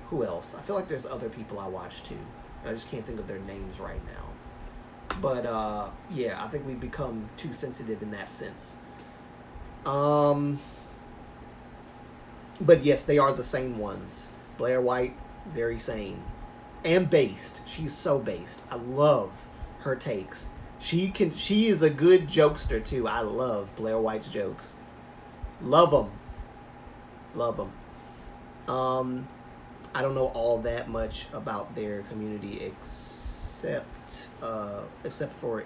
Who else? I feel like there's other people I watch too. I just can't think of their names right now. But yeah, I think we've become too sensitive in that sense. But yes, they are the same ones. Blair White, very sane. And based. She's so based. I love her takes. She is a good jokester too. I love Blair White's jokes. Love them. I don't know all that much about their community except for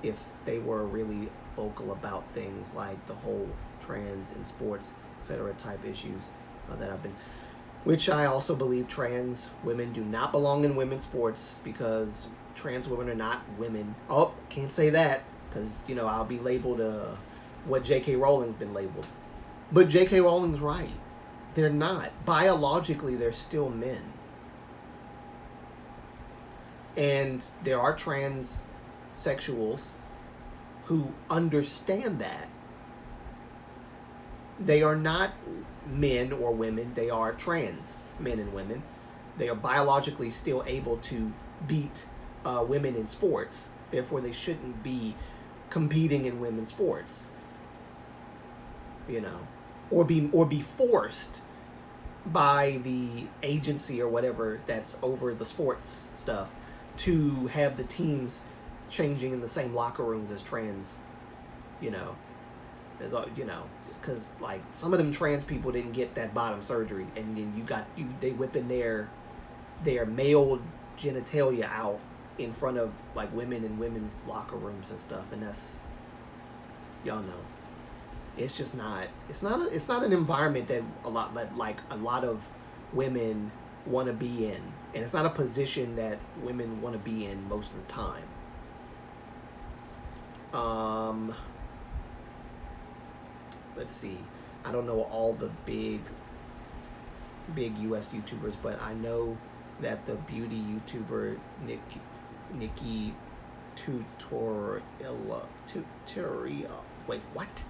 if they were really vocal about things like the whole trans in sports, etc. type issues that I've been, which I also believe trans women do not belong in women's sports because trans women are not women. Oh, can't say that because, you know, I'll be labeled what J.K. Rowling's been labeled. But J.K. Rowling's right. They're not. Biologically, they're still men. And there are transsexuals who understand that. They are not men or women. They are trans men and women. They are biologically still able to beat women in sports. Therefore, they shouldn't be competing in women's sports. You know, or be forced by the agency or whatever that's over the sports stuff to have the teams changing in the same locker rooms as trans, you know, as you know, because like some of them trans people didn't get that bottom surgery, and then they whipping their male genitalia out in front of like women in women's locker rooms and stuff, and that's, y'all know, it's just not, it's not an environment that a lot of women want to be in, and it's not a position that women want to be in most of the time. Let's see. I don't know all the big US YouTubers, but I know that the beauty YouTuber Nikki Tutorial. Wait, what?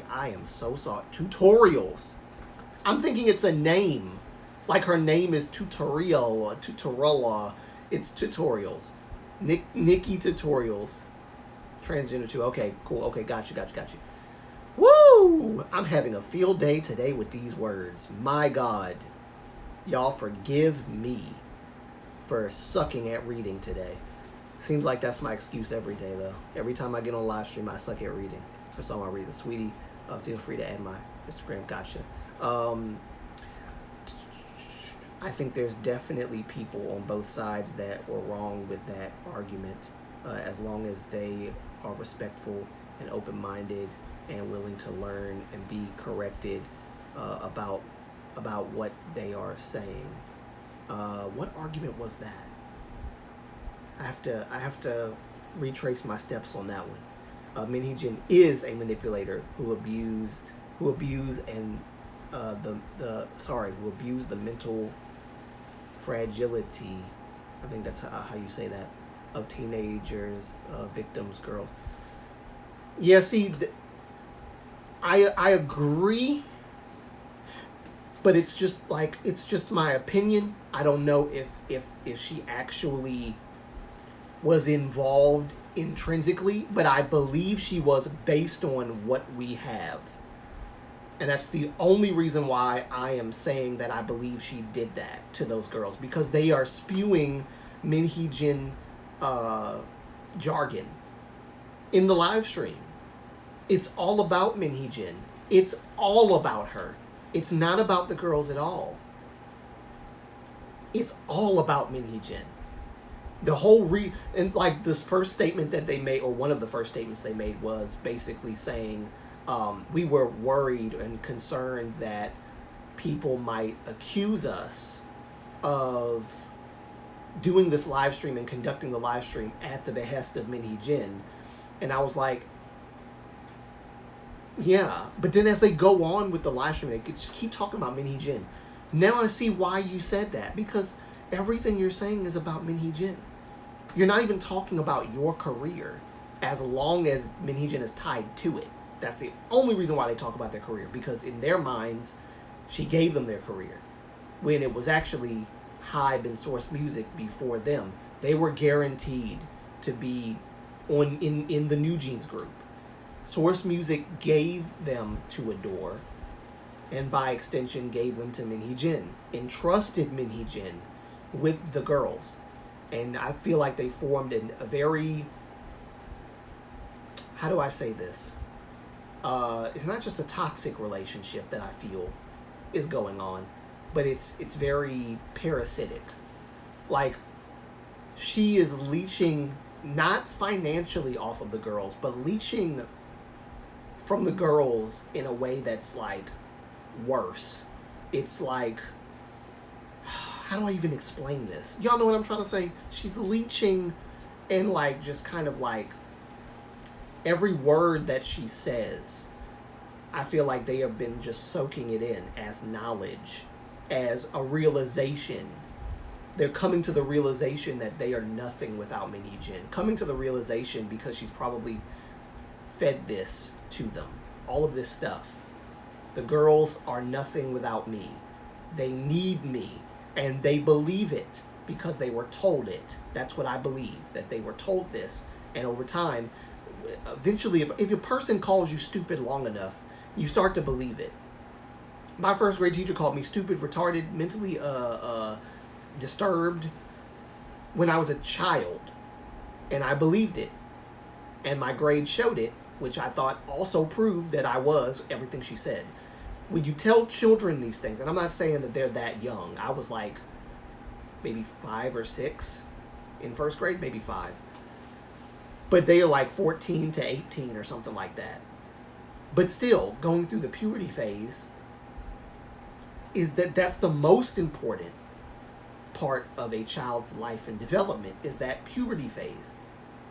I am so sorry. Tutorials. I'm thinking it's a name. Like her name is Tutorial. It's Tutorials. Nikki Tutorials. Transgender 2. Okay, cool. Okay, got you. Woo! I'm having a field day today with these words. My God. Y'all forgive me for sucking at reading today. Seems like that's my excuse every day, though. Every time I get on live stream, I suck at reading for some odd reason. Sweetie, feel free to add my Instagram. Gotcha. I think there's definitely people on both sides that were wrong with that argument, as long as they are respectful and open-minded and willing to learn and be corrected about what they are saying. What argument was that? I have to retrace my steps on that one. Minhee is a manipulator who abused the mental fragility, I think that's how you say that, of teenagers, victims, girls. Yeah, see, I agree, but it's just my opinion. I don't know if she actually was involved intrinsically, but I believe she was based on what we have. And that's the only reason why I am saying that I believe she did that to those girls, because they are spewing Minhee jargon in the live stream. It's all about Minhee. It's all about her. It's not about the girls at all. It's all about Minhee. The whole and like this first statement that they made, or one of the first statements they made, was basically saying, we were worried and concerned that people might accuse us of doing this live stream and conducting the live stream at the behest of Minhee. And I was like, yeah. But then as they go on with the live stream, they just keep talking about Minhee. Now I see why you said that, because everything you're saying is about Minhee. You're not even talking about your career, as long as Minhee is tied to it. That's the only reason why they talk about their career, because in their minds, she gave them their career, when it was actually Hybe and Source Music before them. They were guaranteed to be in the New Jeans group. Source Music gave them to Adore, and by extension gave them to Minhee, entrusted Minhee with the girls. And I feel like they formed a very, how do I say this? It's not just a toxic relationship that I feel is going on, but it's very parasitic. Like, she is leeching not financially off of the girls, but leeching from the girls in a way that's like worse. It's like, how do I even explain this? Y'all know what I'm trying to say? She's leeching and like just kind of like every word that she says, I feel like they have been just soaking it in as knowledge, as a realization. They're coming to the realization that they are nothing without Min Hee-jin. Coming to the realization because she's probably fed this to them. All of this stuff. The girls are nothing without me. They need me. And they believe it because they were told it. That's what I believe. That they were told this. And over time, eventually, if a person calls you stupid long enough, you start to believe it. My first grade teacher called me stupid, retarded, mentally disturbed when I was a child. And I believed it. And my grade showed it, which I thought also proved that I was everything she said. When you tell children these things, and I'm not saying that they're that young. I was like maybe 5 or 6 in first grade, maybe 5. But they are like 14 to 18 or something like that. But still, going through the puberty phase, that's the most important part of a child's life and development, is that puberty phase.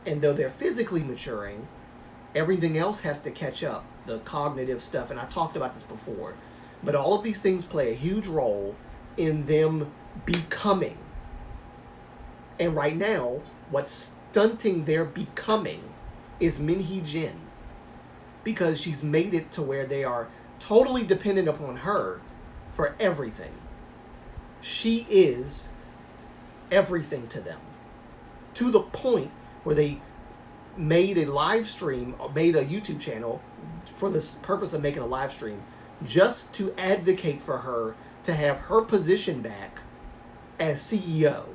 And though they're physically maturing, everything else has to catch up. The cognitive stuff, and I've talked about this before. But all of these things play a huge role in them becoming. And right now, what's stunting their becoming is Min Hee-jin. Because she's made it to where they are totally dependent upon her for everything. She is everything to them. To the point where they made a live stream, or made a YouTube channel for the purpose of making a live stream, just to advocate for her to have her position back as CEO.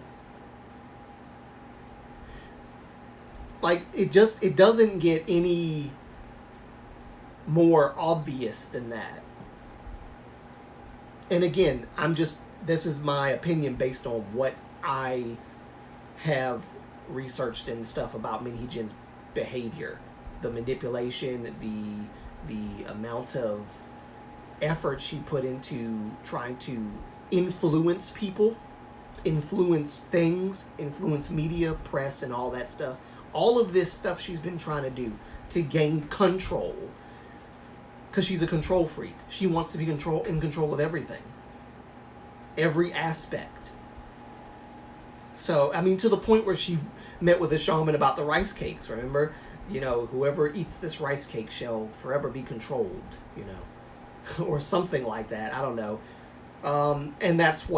Like, it doesn't get any more obvious than that. And again, this is my opinion based on what I have researched and stuff about Min Hee-jin's behavior, the manipulation, the amount of effort she put into trying to influence people, influence things, influence media, press, and all that stuff. All of this stuff she's been trying to do to gain control, because she's a control freak. She wants to be in control of everything, every aspect. So, I mean, to the point where she met with a shaman about the rice cakes, remember? You know, whoever eats this rice cake shall forever be controlled, you know, or something like that. I don't know. And that's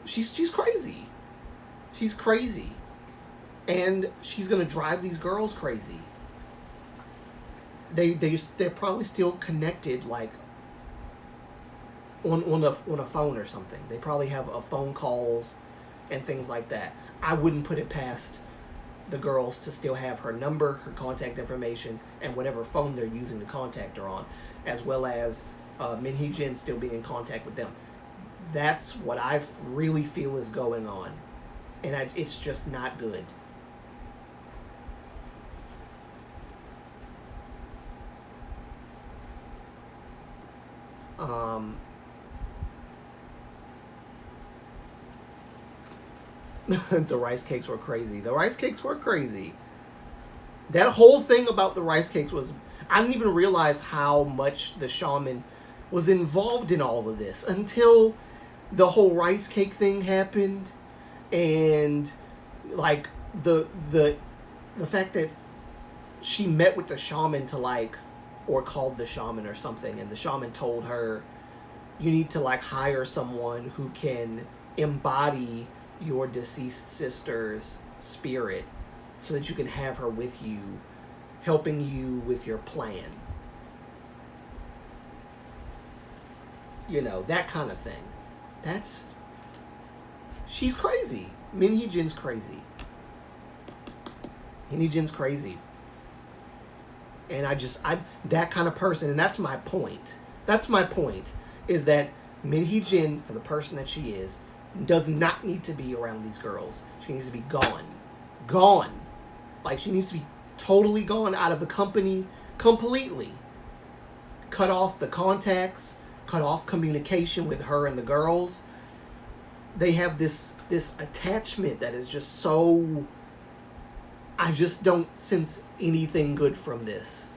she's crazy. She's crazy. And she's going to drive these girls crazy. They're probably still connected, like, on a phone or something. They probably have phone calls and things like that. I wouldn't put it past the girls to still have her number, her contact information, and whatever phone they're using to contact her on, as well as Min Hee-jin still being in contact with them. That's what I really feel is going on. And it's just not good. The rice cakes were crazy. The rice cakes were crazy. That whole thing about the rice cakes was... I didn't even realize how much the shaman was involved in all of this until the whole rice cake thing happened. And, like, the fact that she met with the shaman to, like... or called the shaman or something, and the shaman told her, you need to, like, hire someone who can embody your deceased sister's spirit so that you can have her with you, helping you with your plan. You know, that kind of thing. She's crazy. Min Hee-jin's crazy. Min Hee-jin's crazy. And that kind of person, and that's my point. That's my point, is that Min Hee-jin, for the person that she is does not need to be around these girls. She needs to be gone. Gone. Like, she needs to be totally gone out of the company completely. Cut off the contacts, cut off communication with her and the girls. They have this attachment that is just so... I just don't sense anything good from this.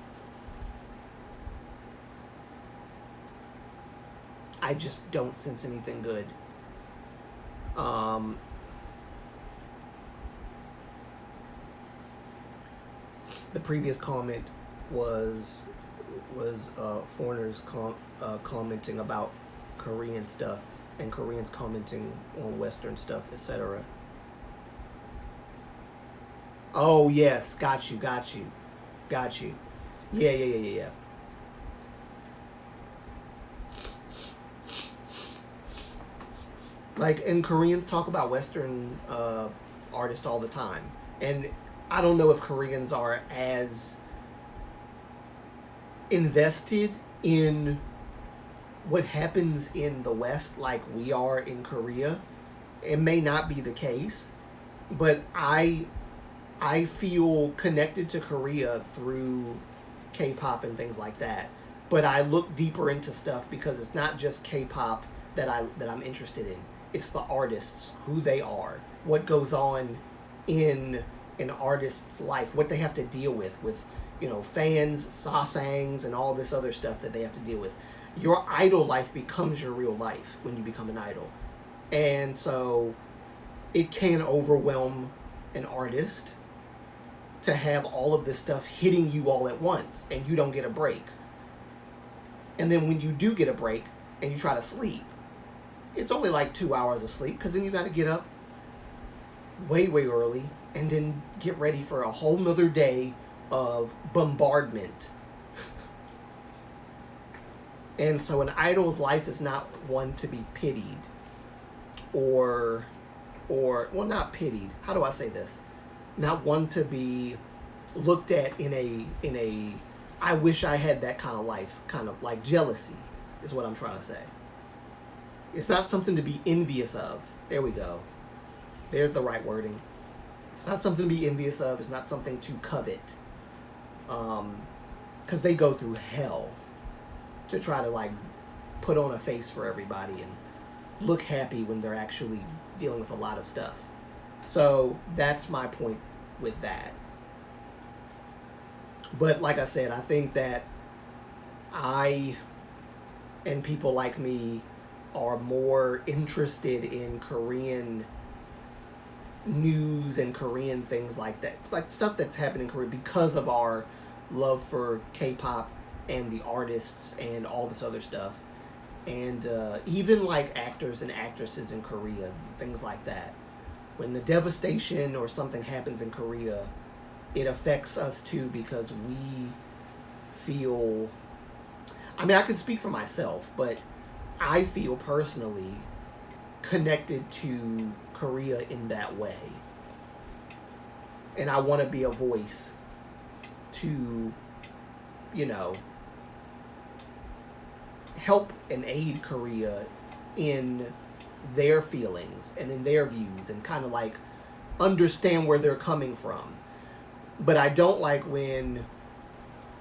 I just don't sense anything good. The previous comment was foreigners commenting about Korean stuff and Koreans commenting on Western stuff, etc. Oh yes, got you. Yeah. Like, and Koreans talk about Western artists all the time, and I don't know if Koreans are as invested in what happens in the West like we are in Korea. It may not be the case, but I feel connected to Korea through K-pop and things like that. But I look deeper into stuff because it's not just K-pop that I'm interested in. It's the artists, who they are, what goes on in an artist's life, what they have to deal with, fans, sasangs, and all this other stuff that they have to deal with. Your idol life becomes your real life when you become an idol. And so it can overwhelm an artist to have all of this stuff hitting you all at once and you don't get a break. And then when you do get a break and you try to sleep, it's only like 2 hours of sleep, because then you got to get up way early and then get ready for a whole nother day of bombardment. And so an idol's life is not one to be pitied or well, not pitied. How do I say this? Not one to be looked at in a I wish I had that kind of life, kind of like jealousy is what I'm trying to say. It's not something to be envious of. There we go. There's the right wording. It's not something to be envious of. It's not something to covet. Because they go through hell to try to, like, put on a face for everybody and look happy when they're actually dealing with a lot of stuff. So that's my point with that. But like I said, I think that I and people like me are more interested in Korean news and Korean things like that. It's like stuff that's happening in Korea because of our love for K-pop and the artists and all this other stuff. And even like actors and actresses in Korea, things like that. When the devastation or something happens in Korea, it affects us too, because we feel... I mean, I can speak for myself, but I feel personally connected to Korea in that way. And I want to be a voice to, help and aid Korea in their feelings and in their views and kind of like understand where they're coming from. But I don't like when,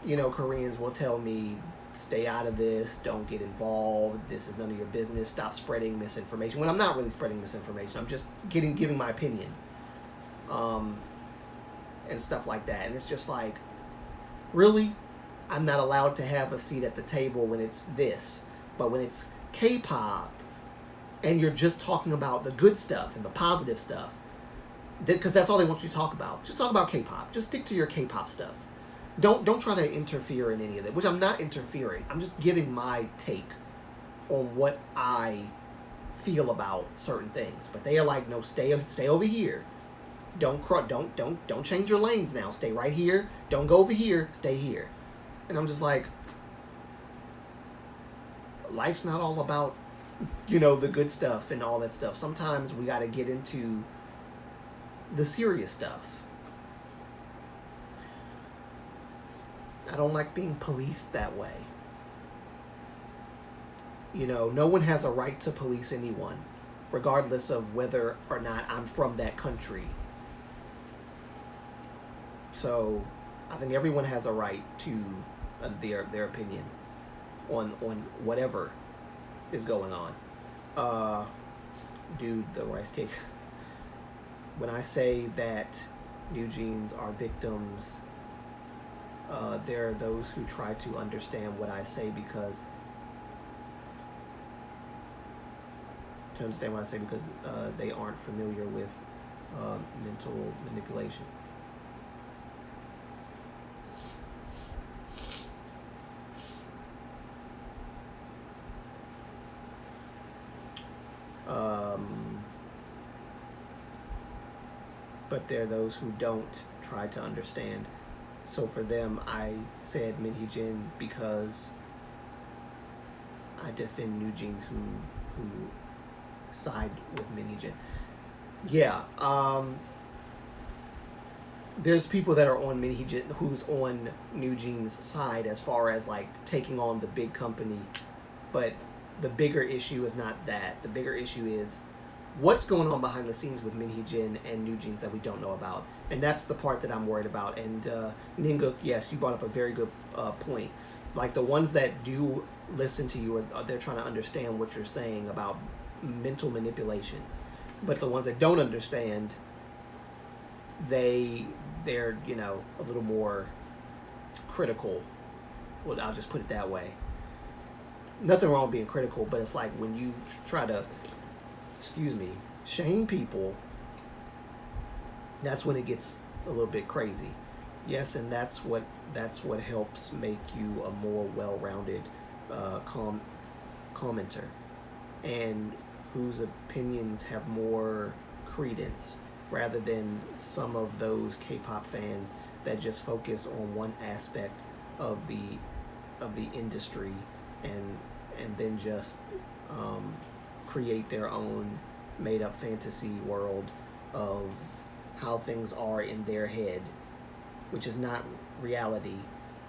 Koreans will tell me, stay out of this, don't get involved, this is none of your business, stop spreading misinformation. When I'm not really spreading misinformation, I'm just giving my opinion. And stuff like that. And it's just like, really? I'm not allowed to have a seat at the table when it's this. But when it's K-pop, and you're just talking about the good stuff and the positive stuff, because that's all they want you to talk about. Just talk about K-pop. Just stick to your K-pop stuff. Don't try to interfere in any of that, which I'm not interfering. I'm just giving my take on what I feel about certain things. But they are like, no, stay over here. Don't change your lanes now. Stay right here. Don't go over here. Stay here. And I'm just like, life's not all about, the good stuff and all that stuff. Sometimes we got to get into the serious stuff. I don't like being policed that way. No one has a right to police anyone. regardless of whether or not I'm from that country. So I think everyone has a right to their opinion on whatever is going on. Dude, the rice cake. When I say that New Jeans are victims, there are those who try to understand what I say because they aren't familiar with mental manipulation. But there are those who don't try to understand. So for them, I said Minhee because I defend New Jeans who side with Minhee. Yeah, there's people that are on Minhee who's on New Jeans' side as far as like taking on the big company, but the bigger issue is not that. The bigger issue is what's going on behind the scenes with Minhee and New Jeans that we don't know about. And that's the part that I'm worried about. And Ninga, yes, you brought up a very good point. Like the ones that do listen to you, they're trying to understand what you're saying about mental manipulation. But the ones that don't understand, they're, you know, a little more critical. Well, I'll just put it that way. Nothing wrong with being critical, but it's like when you try to shame people, that's when it gets a little bit crazy. Yes, and that's what helps make you a more well-rounded commenter, and whose opinions have more credence, rather than some of those K-pop fans that just focus on one aspect of the industry and then just create their own made-up fantasy world of how things are in their head, which is not reality,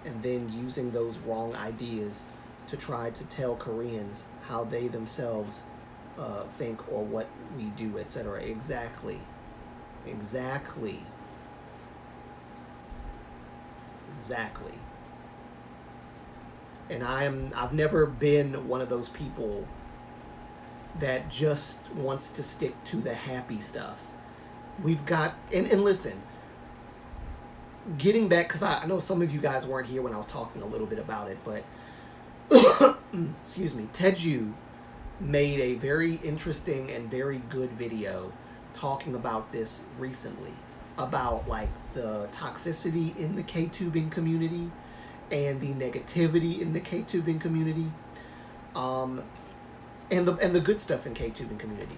and then using those wrong ideas to try to tell Koreans how they themselves think or what we do, etc. Exactly. And I've never been one of those people that just wants to stick to the happy stuff. We've got, and listen, getting back, because I know some of you guys weren't here when I was talking a little bit about it, but excuse me, Teju made a very interesting and very good video talking about this recently, about like the toxicity in the K-tubing community and the negativity in the K-tubing community, and the good stuff in K-tubing community,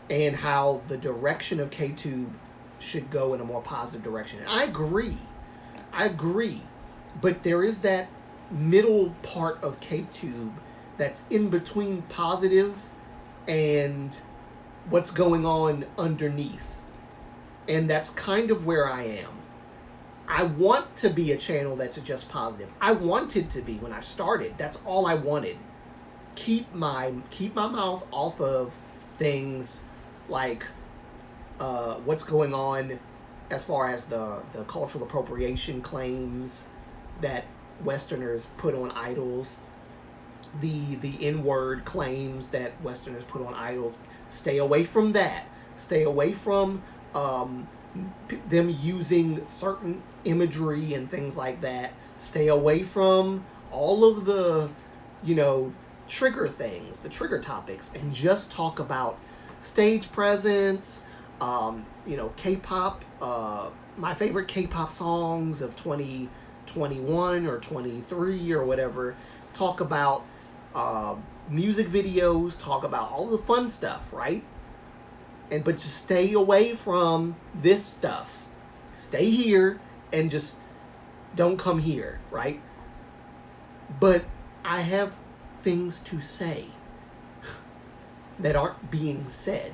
and how the direction of K-tube should go in a more positive direction. And I agree, but there is that middle part of K-tube that's in between positive and what's going on underneath. And that's kind of where I am. I want to be a channel that's just positive. I wanted to be when I started. That's all I wanted. Keep my mouth off of things like what's going on as far as the cultural appropriation claims that Westerners put on idols, the N-word claims that Westerners put on idols. Stay away from that. Stay away from them using certain imagery and things like that. Stay away from all of the, trigger things, the trigger topics, and just talk about stage presence, K-pop, my favorite K-pop songs of 2021 or 23 or whatever. Talk about music videos, talk about all the fun stuff, right? But just stay away from this stuff. Stay here and just don't come here, right? But I have things to say that aren't being said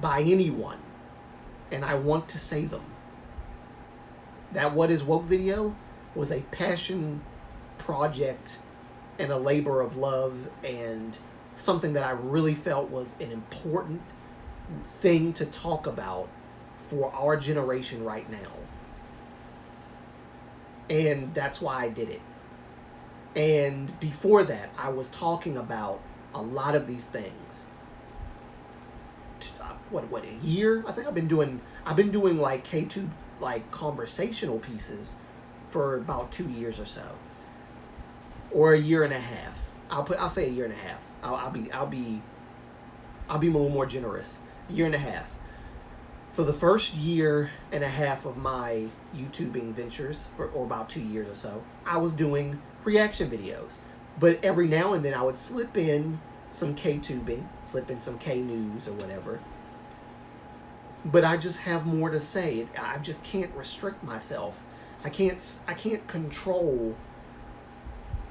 by anyone, and I want to say them. That What Is Woke video was a passion project and a labor of love and something that I really felt was an important thing to talk about for our generation right now. And that's why I did it. And before that, I was talking about a lot of these things. What a year? I think I've been doing like K2 like conversational pieces for about 2 years or so, or a year and a half. I'll say a year and a half. I'll be a little more generous. Year and a half. For the first year and a half of my YouTubing ventures, or about 2 years or so, I was doing reaction videos. But every now and then I would slip in some K-tubing, slip in some K-news or whatever. But I just have more to say. I just can't restrict myself. I can't control.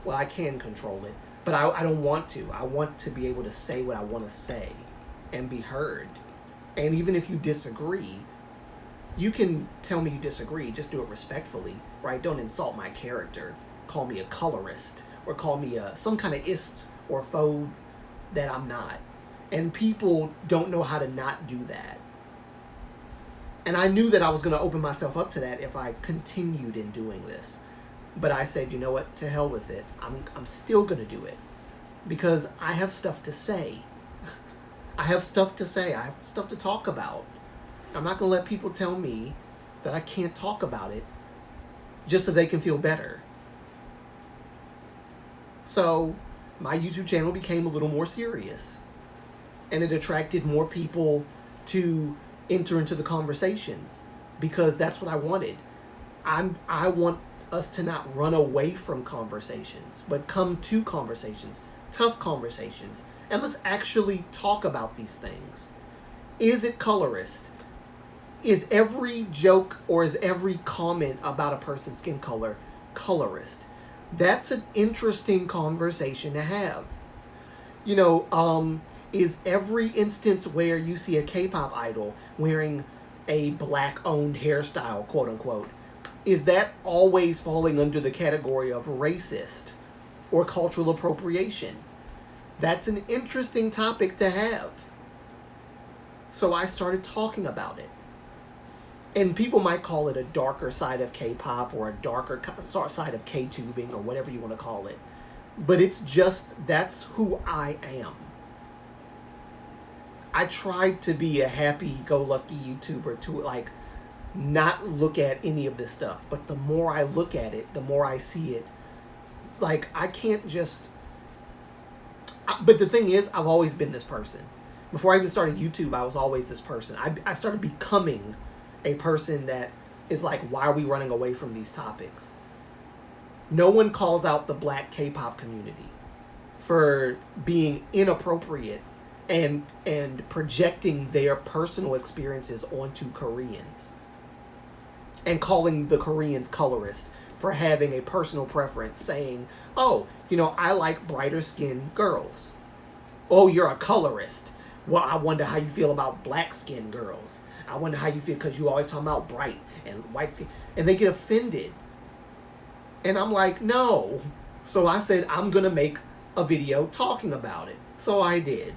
Well, I can control it, but I don't want to. I want to be able to say what I want to say and be heard. And even if you disagree, you can tell me you disagree. Just do it respectfully, right? Don't insult my character. Call me a colorist or call me some kind of ist or phobe that I'm not. And people don't know how to not do that. And I knew that I was going to open myself up to that if I continued in doing this. But I said, you know what? To hell with it. I'm still going to do it. Because I have stuff to say. I have stuff to say. I have stuff to talk about. I'm not going to let people tell me that I can't talk about it just so they can feel better. So my YouTube channel became a little more serious. And it attracted more people to enter into the conversations because that's what I wanted. I want us to not run away from conversations, but come to conversations, tough conversations, and let's actually talk about these things. Is it colorist? Is every joke or is every comment about a person's skin color colorist? That's an interesting conversation to have. You know, is every instance where you see a K-pop idol wearing a black-owned hairstyle, quote-unquote, is that always falling under the category of racist or cultural appropriation? That's an interesting topic to have. So I started talking about it. And people might call it a darker side of K-pop or a darker side of K-tubing or whatever you want to call it. But it's just, that's who I am. I tried to be a happy-go-lucky YouTuber to, like, not look at any of this stuff. But the more I look at it, the more I see it. Like, I can't just... But the thing is, I've always been this person. Before I even started YouTube, I was always this person. I started becoming a person that is like, why are we running away from these topics? No one calls out the black K-pop community for being inappropriate and projecting their personal experiences onto Koreans and calling the Koreans colorist for having a personal preference, saying, oh, you know, I like brighter skinned girls. Oh, you're a colorist. Well, I wonder how you feel about black skinned girls. I wonder how you feel because you always talking about bright and white skin. And they get offended. And I'm like, no. So I said, I'm going to make a video talking about it. So I did.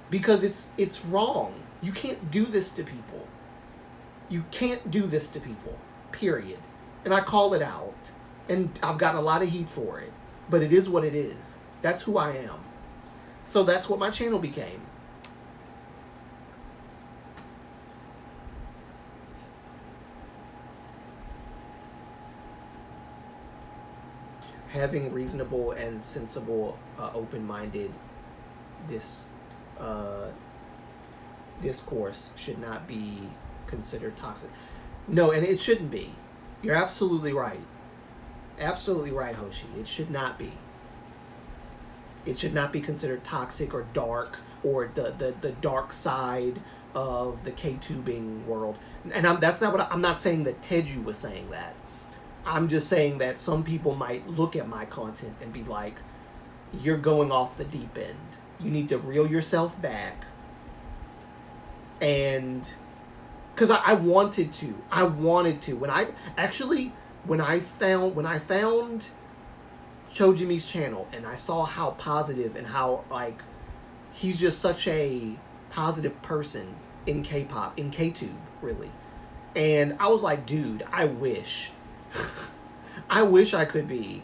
Because it's wrong. You can't do this to people. You can't do this to people. Period. And I call it out. And I've gotten a lot of heat for it. But it is what it is. That's who I am. So that's what my channel became. Having reasonable and sensible, open-minded discourse should not be considered toxic. No, and it shouldn't be. You're absolutely right. Absolutely right, Hoshi. It should not be. It should not be considered toxic or dark or the dark side of the K-tubing world. And that's not what I'm not saying that Teju was saying that. I'm just saying that some people might look at my content and be like, you're going off the deep end. You need to reel yourself back. And because I wanted to. When I found Cho Jimmy's channel and I saw how positive and how like he's just such a positive person in K-pop, in K-tube, really. And I was like, dude, I wish. I wish I could be.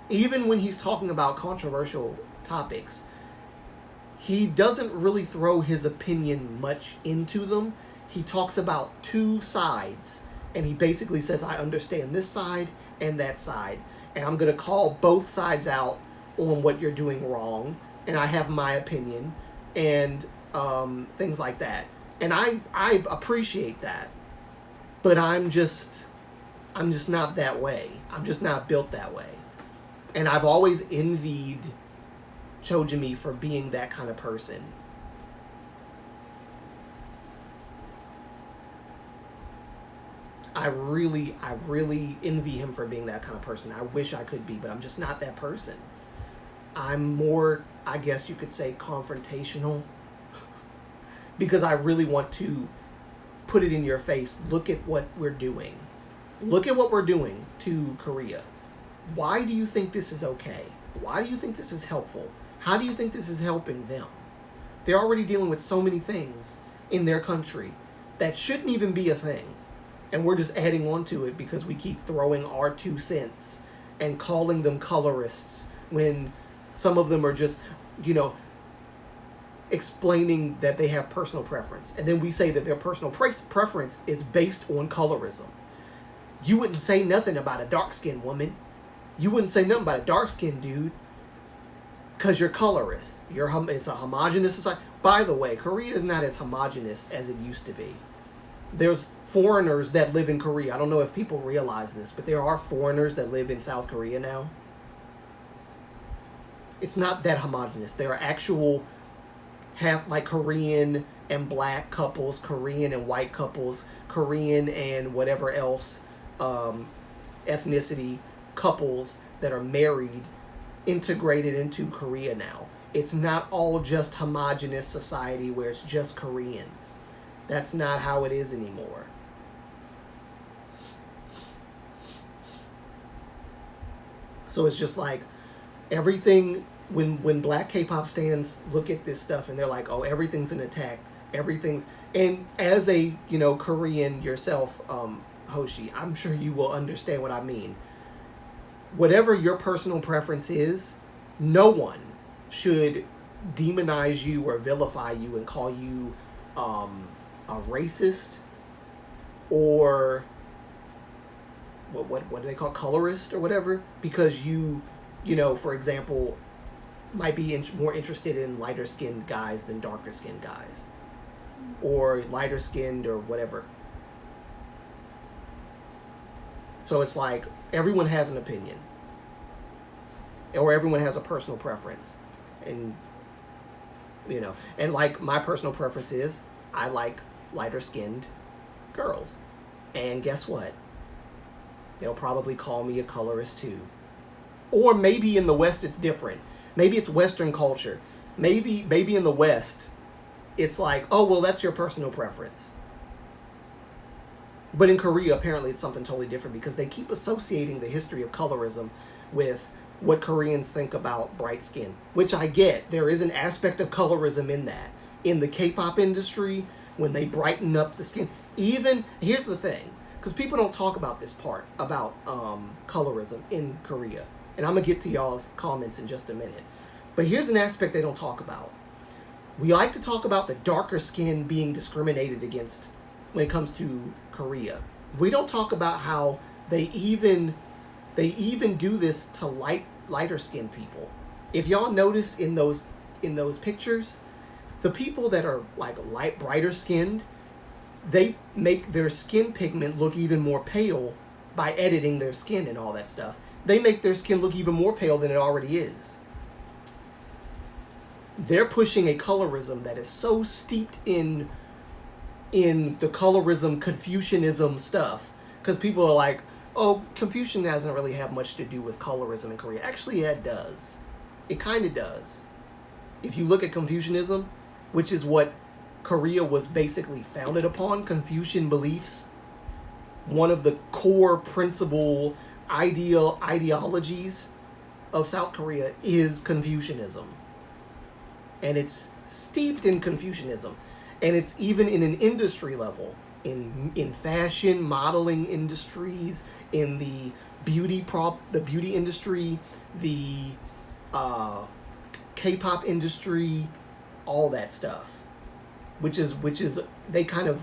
Even when he's talking about controversial topics, he doesn't really throw his opinion much into them. He talks about two sides, and he basically says, I understand this side and that side, and I'm going to call both sides out on what you're doing wrong, and I have my opinion, and things like that. And I appreciate that, but I'm just not that way. I'm just not built that way. And I've always envied Cho Jimmy for being that kind of person. I really envy him for being that kind of person. I wish I could be, but I'm just not that person. I'm more, I guess you could say, confrontational. Because I really want to put it in your face. Look at what we're doing. Look at what we're doing to Korea. Why do you think this is okay? Why do you think this is helpful? How do you think this is helping them? They're already dealing with so many things in their country that shouldn't even be a thing. And we're just adding on to it because we keep throwing our 2 cents and calling them colorists when some of them are just, explaining that they have personal preference. And then we say that their personal preference is based on colorism. You wouldn't say nothing about a dark-skinned woman. You wouldn't say nothing about a dark-skinned dude because you're colorist. It's a homogenous society. By the way, Korea is not as homogenous as it used to be. There's foreigners that live in Korea. I don't know if people realize this, but there are foreigners that live in South Korea now. It's not that homogenous. There are actual like Korean and black couples, Korean and white couples, Korean and whatever else ethnicity couples that are married, integrated into Korea now. It's not all just homogenous society where it's just Koreans. That's not how it is anymore. So it's just like everything, when black K-pop stans look at this stuff and they're like, oh, everything's an attack, and as a, Korean yourself, Hoshi, I'm sure you will understand what I mean. Whatever your personal preference is, no one should demonize you or vilify you and call you a racist or what do they call colorist or whatever, because you for example might be more interested in lighter skinned guys than darker skinned guys, or lighter skinned or whatever. So it's like everyone has an opinion, or everyone has a personal preference, and and like my personal preference is I like lighter skinned girls, and guess what? They'll probably call me a colorist too. Or maybe in the West it's different. Maybe it's Western culture. Maybe in the West it's like, oh, well, that's your personal preference. But in Korea, apparently it's something totally different because they keep associating the history of colorism with what Koreans think about bright skin, which I get. There is an aspect of colorism in that. In the K-pop industry, when they brighten up the skin. Even, here's the thing, because people don't talk about this part, about colorism in Korea. And I'm going to get to y'all's comments in just a minute. But here's an aspect they don't talk about. We like to talk about the darker skin being discriminated against when it comes to Korea. We don't talk about how they even do this to lighter skinned people. If y'all notice in those pictures, the people that are like brighter skinned, they make their skin pigment look even more pale by editing their skin and all that stuff. They make their skin look even more pale than it already is. They're pushing a colorism that is so steeped in the colorism, Confucianism stuff. Because people are like, oh, Confucian doesn't really have much to do with colorism in Korea. Actually, yeah, it does. It kind of does. If you look at Confucianism, which is what Korea was basically founded upon, Confucian beliefs, one of the core principal ideologies of South Korea is Confucianism. And it's steeped in Confucianism. And it's even in an industry level, in fashion, modeling industries, in the beauty industry, the K-pop industry, all that stuff. Which is they kind of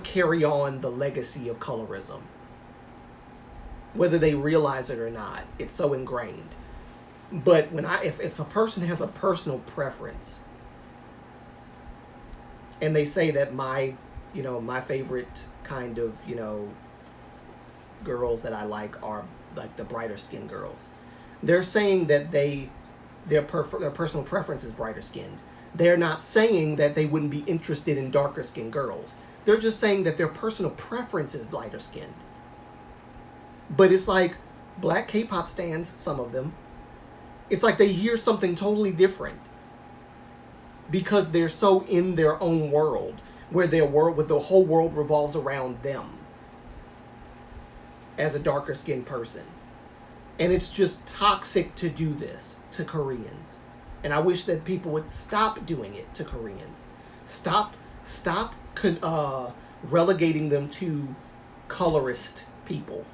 carry on the legacy of colorism. Whether they realize it or not, it's so ingrained. But if a person has a personal preference, and they say that my favorite kind of, girls that I like are like the brighter skinned girls, they're saying that their personal preference is brighter skinned. They're not saying that they wouldn't be interested in darker skinned girls. They're just saying that their personal preference is lighter skinned. But it's like black K-pop stans, some of them, it's like they hear something totally different because they're so in their own world, where the whole world revolves around them as a darker skinned person. And it's just toxic to do this to Koreans. And I wish that people would stop doing it to Koreans. Stop relegating them to colorist people.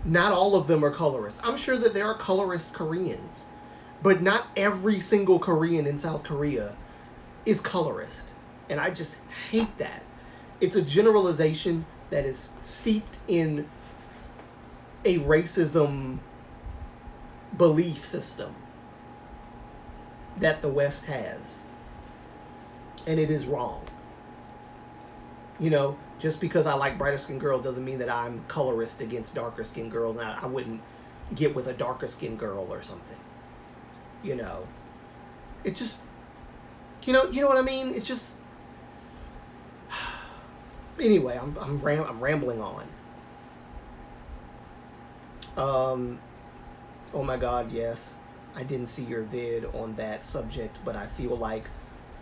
Not all of them are colorist. I'm sure that there are colorist Koreans, but not every single Korean in South Korea is colorist. And I just hate that. It's a generalization that is steeped in a racism belief system that the West has. And it is wrong. Just because I like brighter skinned girls doesn't mean that I'm colorist against darker skinned girls, and I wouldn't get with a darker skinned girl or something. It just, you know what I mean? It's just, anyway, I'm rambling on. Oh my God, yes, I didn't see your vid on that subject, but I feel like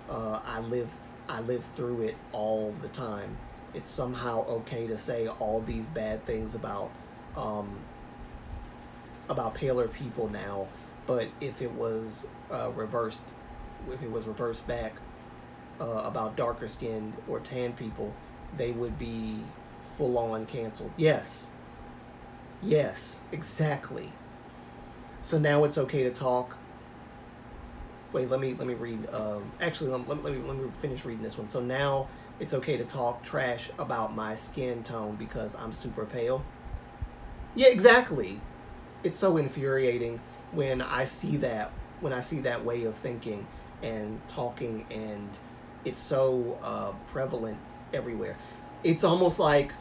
I live through it all the time. It's somehow okay to say all these bad things about paler people now, but if it was reversed back about darker skinned or tan people, they would be full on canceled. Yes, exactly. So now it's okay to talk. Wait, let me read. Actually, let me finish reading this one. So now it's okay to talk trash about my skin tone because I'm super pale. Yeah, exactly. It's so infuriating when I see that way of thinking and talking, and it's so prevalent everywhere. It's almost like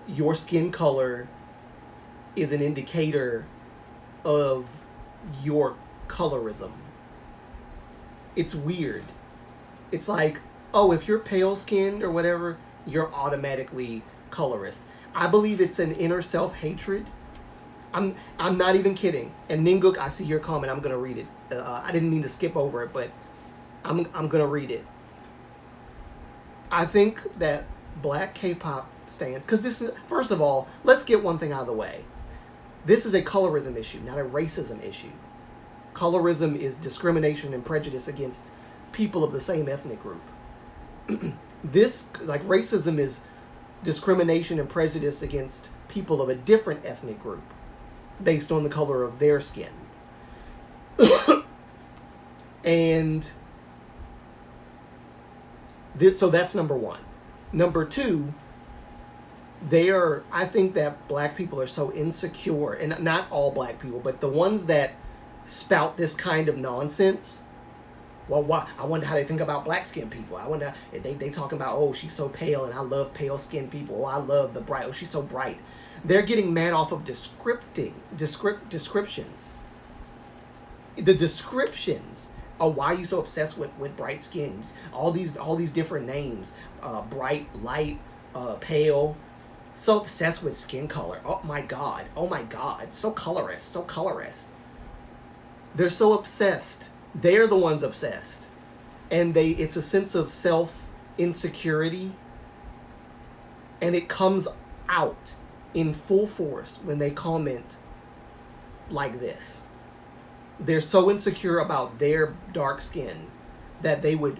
your skin color is an indicator of your colorism. It's weird. It's like, oh, if you're pale skinned or whatever, you're automatically colorist. I believe it's an inner self-hatred. I'm not even kidding. And Ninguk, I see your comment. I'm gonna read it. I didn't mean to skip over it, but I'm gonna read it. I think that black K-pop stans, because this is, first of all, let's get one thing out of the way. This is a colorism issue, not a racism issue. Colorism is discrimination and prejudice against people of the same ethnic group. Racism is discrimination and prejudice against people of a different ethnic group based on the color of their skin. And so that's number one. Number two, I think that black people are so insecure, and not all black people, but the ones that spout this kind of nonsense. Well, I wonder how they think about black skinned people. I wonder, they talking about, oh, she's so pale and I love pale skinned people. Oh, I love the bright. Oh, she's so bright. They're getting mad off of descriptions. The descriptions. Oh, why are you so obsessed with bright skin? All these different names. Bright, light, pale. So obsessed with skin color. Oh my God. So colorist. They're so obsessed. They're the ones obsessed. And it's a sense of self-insecurity. And it comes out. in full force when they comment like this. They're so insecure about their dark skin that they would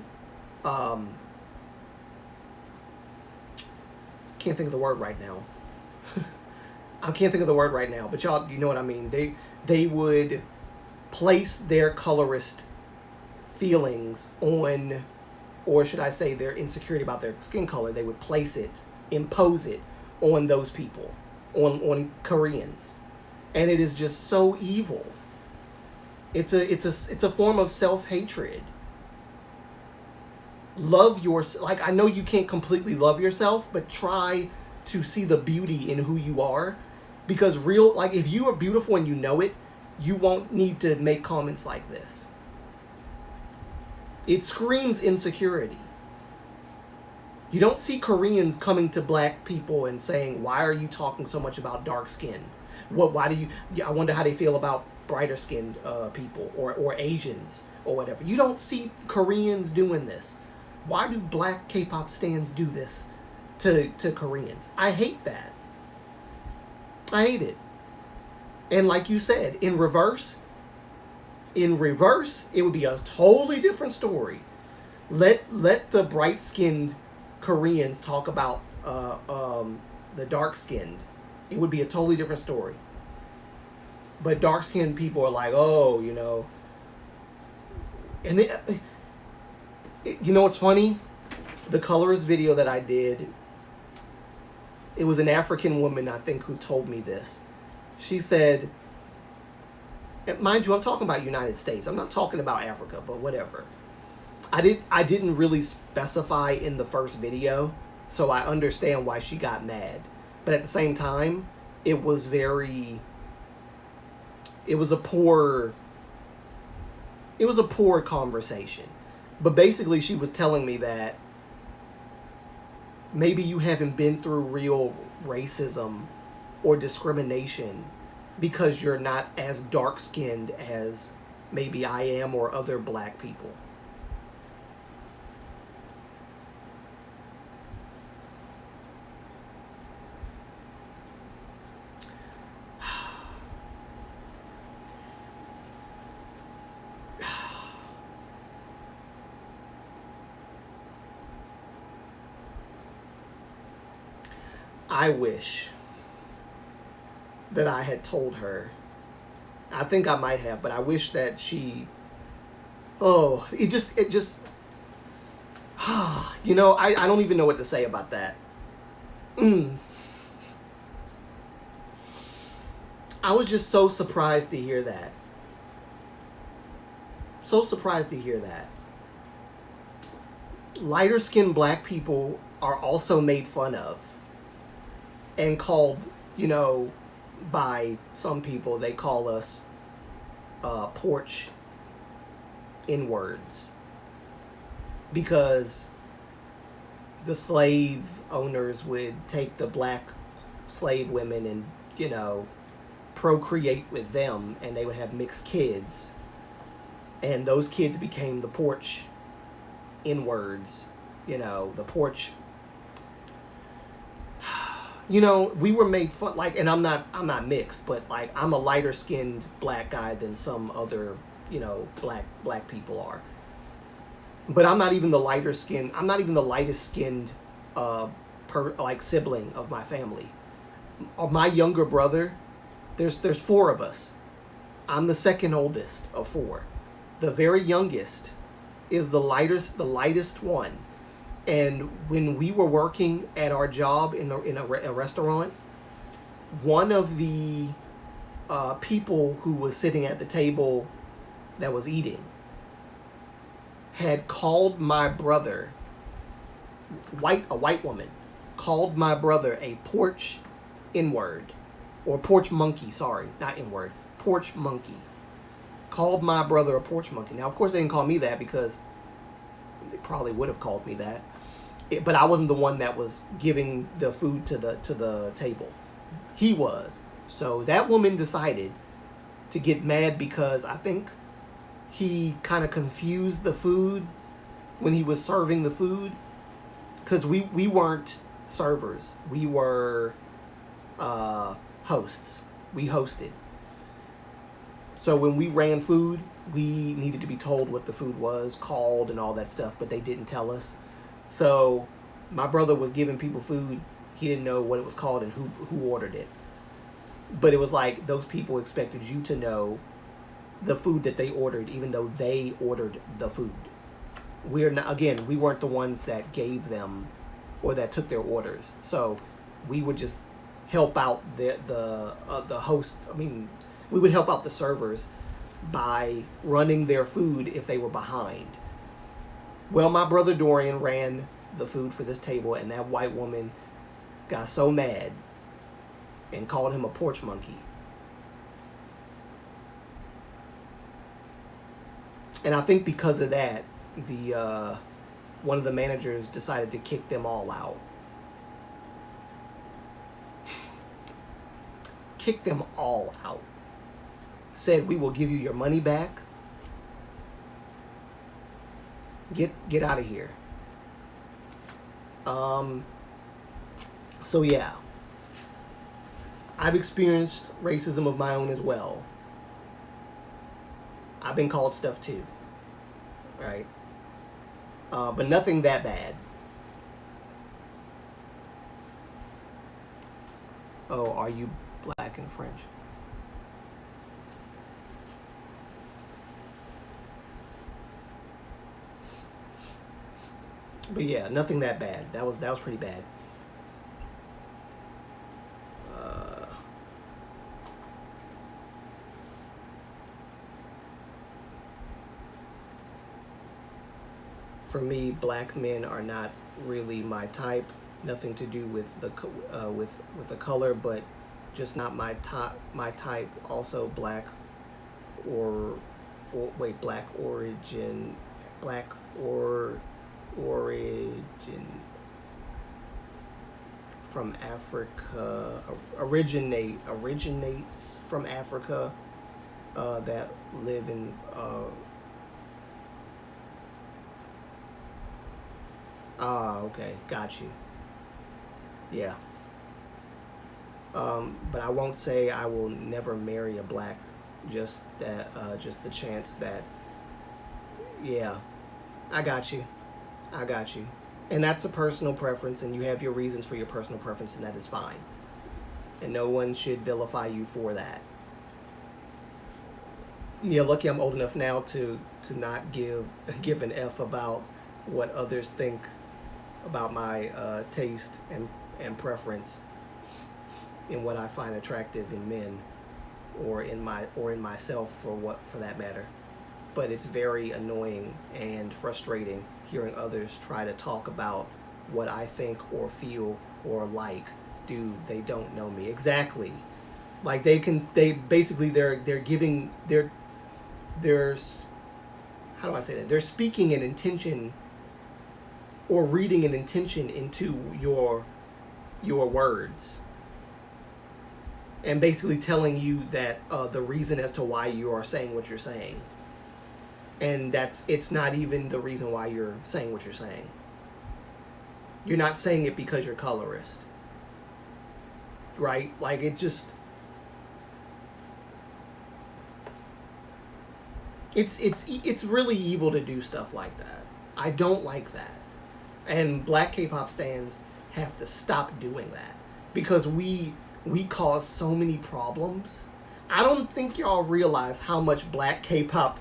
can't think of the word right now. I can't think of the word right now, but y'all, you know what I mean. They would place their colorist feelings on, or should I say their insecurity about their skin color, they would place it, impose it on those people, on Koreans. And it is just so evil. It's a form of self-hatred. Love yourself. Like, I know you can't completely love yourself, but try to see the beauty in who you are. Because if you are beautiful and you know it, you won't need to make comments like this. It screams insecurity. You don't see Koreans coming to black people and saying, why are you talking so much about dark skin? I wonder how they feel about brighter skinned people or Asians or whatever. You don't see Koreans doing this. Why do black K-pop stans do this to Koreans? I hate that. I hate it. And like you said, in reverse, it would be a totally different story. Let the bright-skinned Koreans talk about the dark-skinned. It would be a totally different story. But dark-skinned people are like, oh, you know. And you know what's funny? The colorist video that I did, it was an African woman, I think, who told me this. She said, and mind you, I'm talking about United States. I'm not talking about Africa, but whatever. I didn't really specify in the first video, so I understand why she got mad. But at the same time, it was a poor conversation. But basically she was telling me that maybe you haven't been through real racism or discrimination because you're not as dark-skinned as maybe I am or other black people. I wish that I had told her. I think I might have, but I wish that she... Oh, it just... You know, I don't even know what to say about that. I was just so surprised to hear that. So surprised to hear that. Lighter-skinned black people are also made fun of. And called, you know, by some people, they call us porch N-words. Because the slave owners would take the black slave women and, you know, procreate with them, and they would have mixed kids. And those kids became the porch N-words, you know, the porch. You know, we were made fun, like, and I'm not mixed, but like I'm a lighter skinned black guy than some other, you know, black people are. But I'm not even the lightest skinned sibling of my family. My younger brother, there's four of us. I'm the second oldest of four. The very youngest is the lightest one. And when we were working at our job in a restaurant, one of the people who was sitting at the table that was eating had called my brother, a white woman, called my brother a porch N-word, or porch monkey, sorry, not N-word, porch monkey. Called my brother a porch monkey. Now, of course, they didn't call me that because they probably would have called me that. But I wasn't the one that was giving the food to the table. He was. So that woman decided to get mad because I think he kind of confused the food when he was serving the food. Because we weren't servers. We were hosts. We hosted. So when we ran food, we needed to be told what the food was, called, and all that stuff, but they didn't tell us. So my brother was giving people food. He didn't know what it was called and who ordered it. But it was like those people expected you to know the food that they ordered, even though they ordered the food. We're not, again, we weren't the ones that gave them or that took their orders. So we would just help out the host. I mean, we would help out the servers by running their food if they were behind. Well, my brother Dorian ran the food for this table, and that white woman got so mad and called him a porch monkey. And I think because of that, the one of the managers decided to kick them all out. Kick them all out. Said, we will give you your money back. Get out of here. So yeah. I've experienced racism of my own as well. I've been called stuff too. Right? But nothing that bad. Oh, are you black and French? But yeah, nothing that bad. That was pretty bad. For me, black men are not really my type. Nothing to do with the with the color, but just not my type. Also, black black origin, origin from Africa, originates from Africa, that live in okay, got you. Yeah. But I won't say I will never marry a black. Just that, just the chance that. Yeah, I got you. And that's a personal preference, and you have your reasons for your personal preference, and that is fine. And no one should vilify you for that. Yeah, lucky I'm old enough now to not give an F about what others think about my taste and preference in what I find attractive in men, or in myself, for that matter. But it's very annoying and frustrating hearing others try to talk about what I think or feel or like. Dude, they don't know me. Exactly. Like they're giving how do I say that? They're speaking an intention or reading an intention into your words. And basically telling you that the reason as to why you are saying what you're saying. And it's not even the reason why you're saying what you're saying. You're not saying it because you're colorist. Right? Like it just... It's really evil to do stuff like that. I don't like that. And black K-pop stans have to stop doing that. Because we cause so many problems. I don't think y'all realize how much black K-pop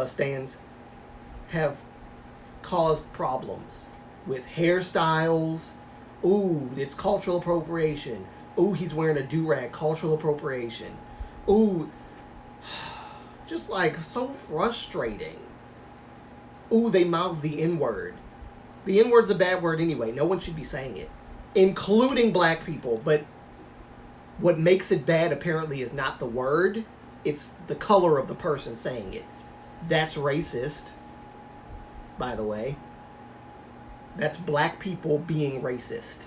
stans have caused problems with hairstyles. Ooh, it's cultural appropriation. Ooh, he's wearing a do-rag, cultural appropriation. Ooh, just like so frustrating. Ooh, they mouth the N-word. The N-word's a bad word anyway. No one should be saying it, including black people. But what makes it bad apparently is not the word, it's the color of the person saying it. That's racist, by the way. That's black people being racist.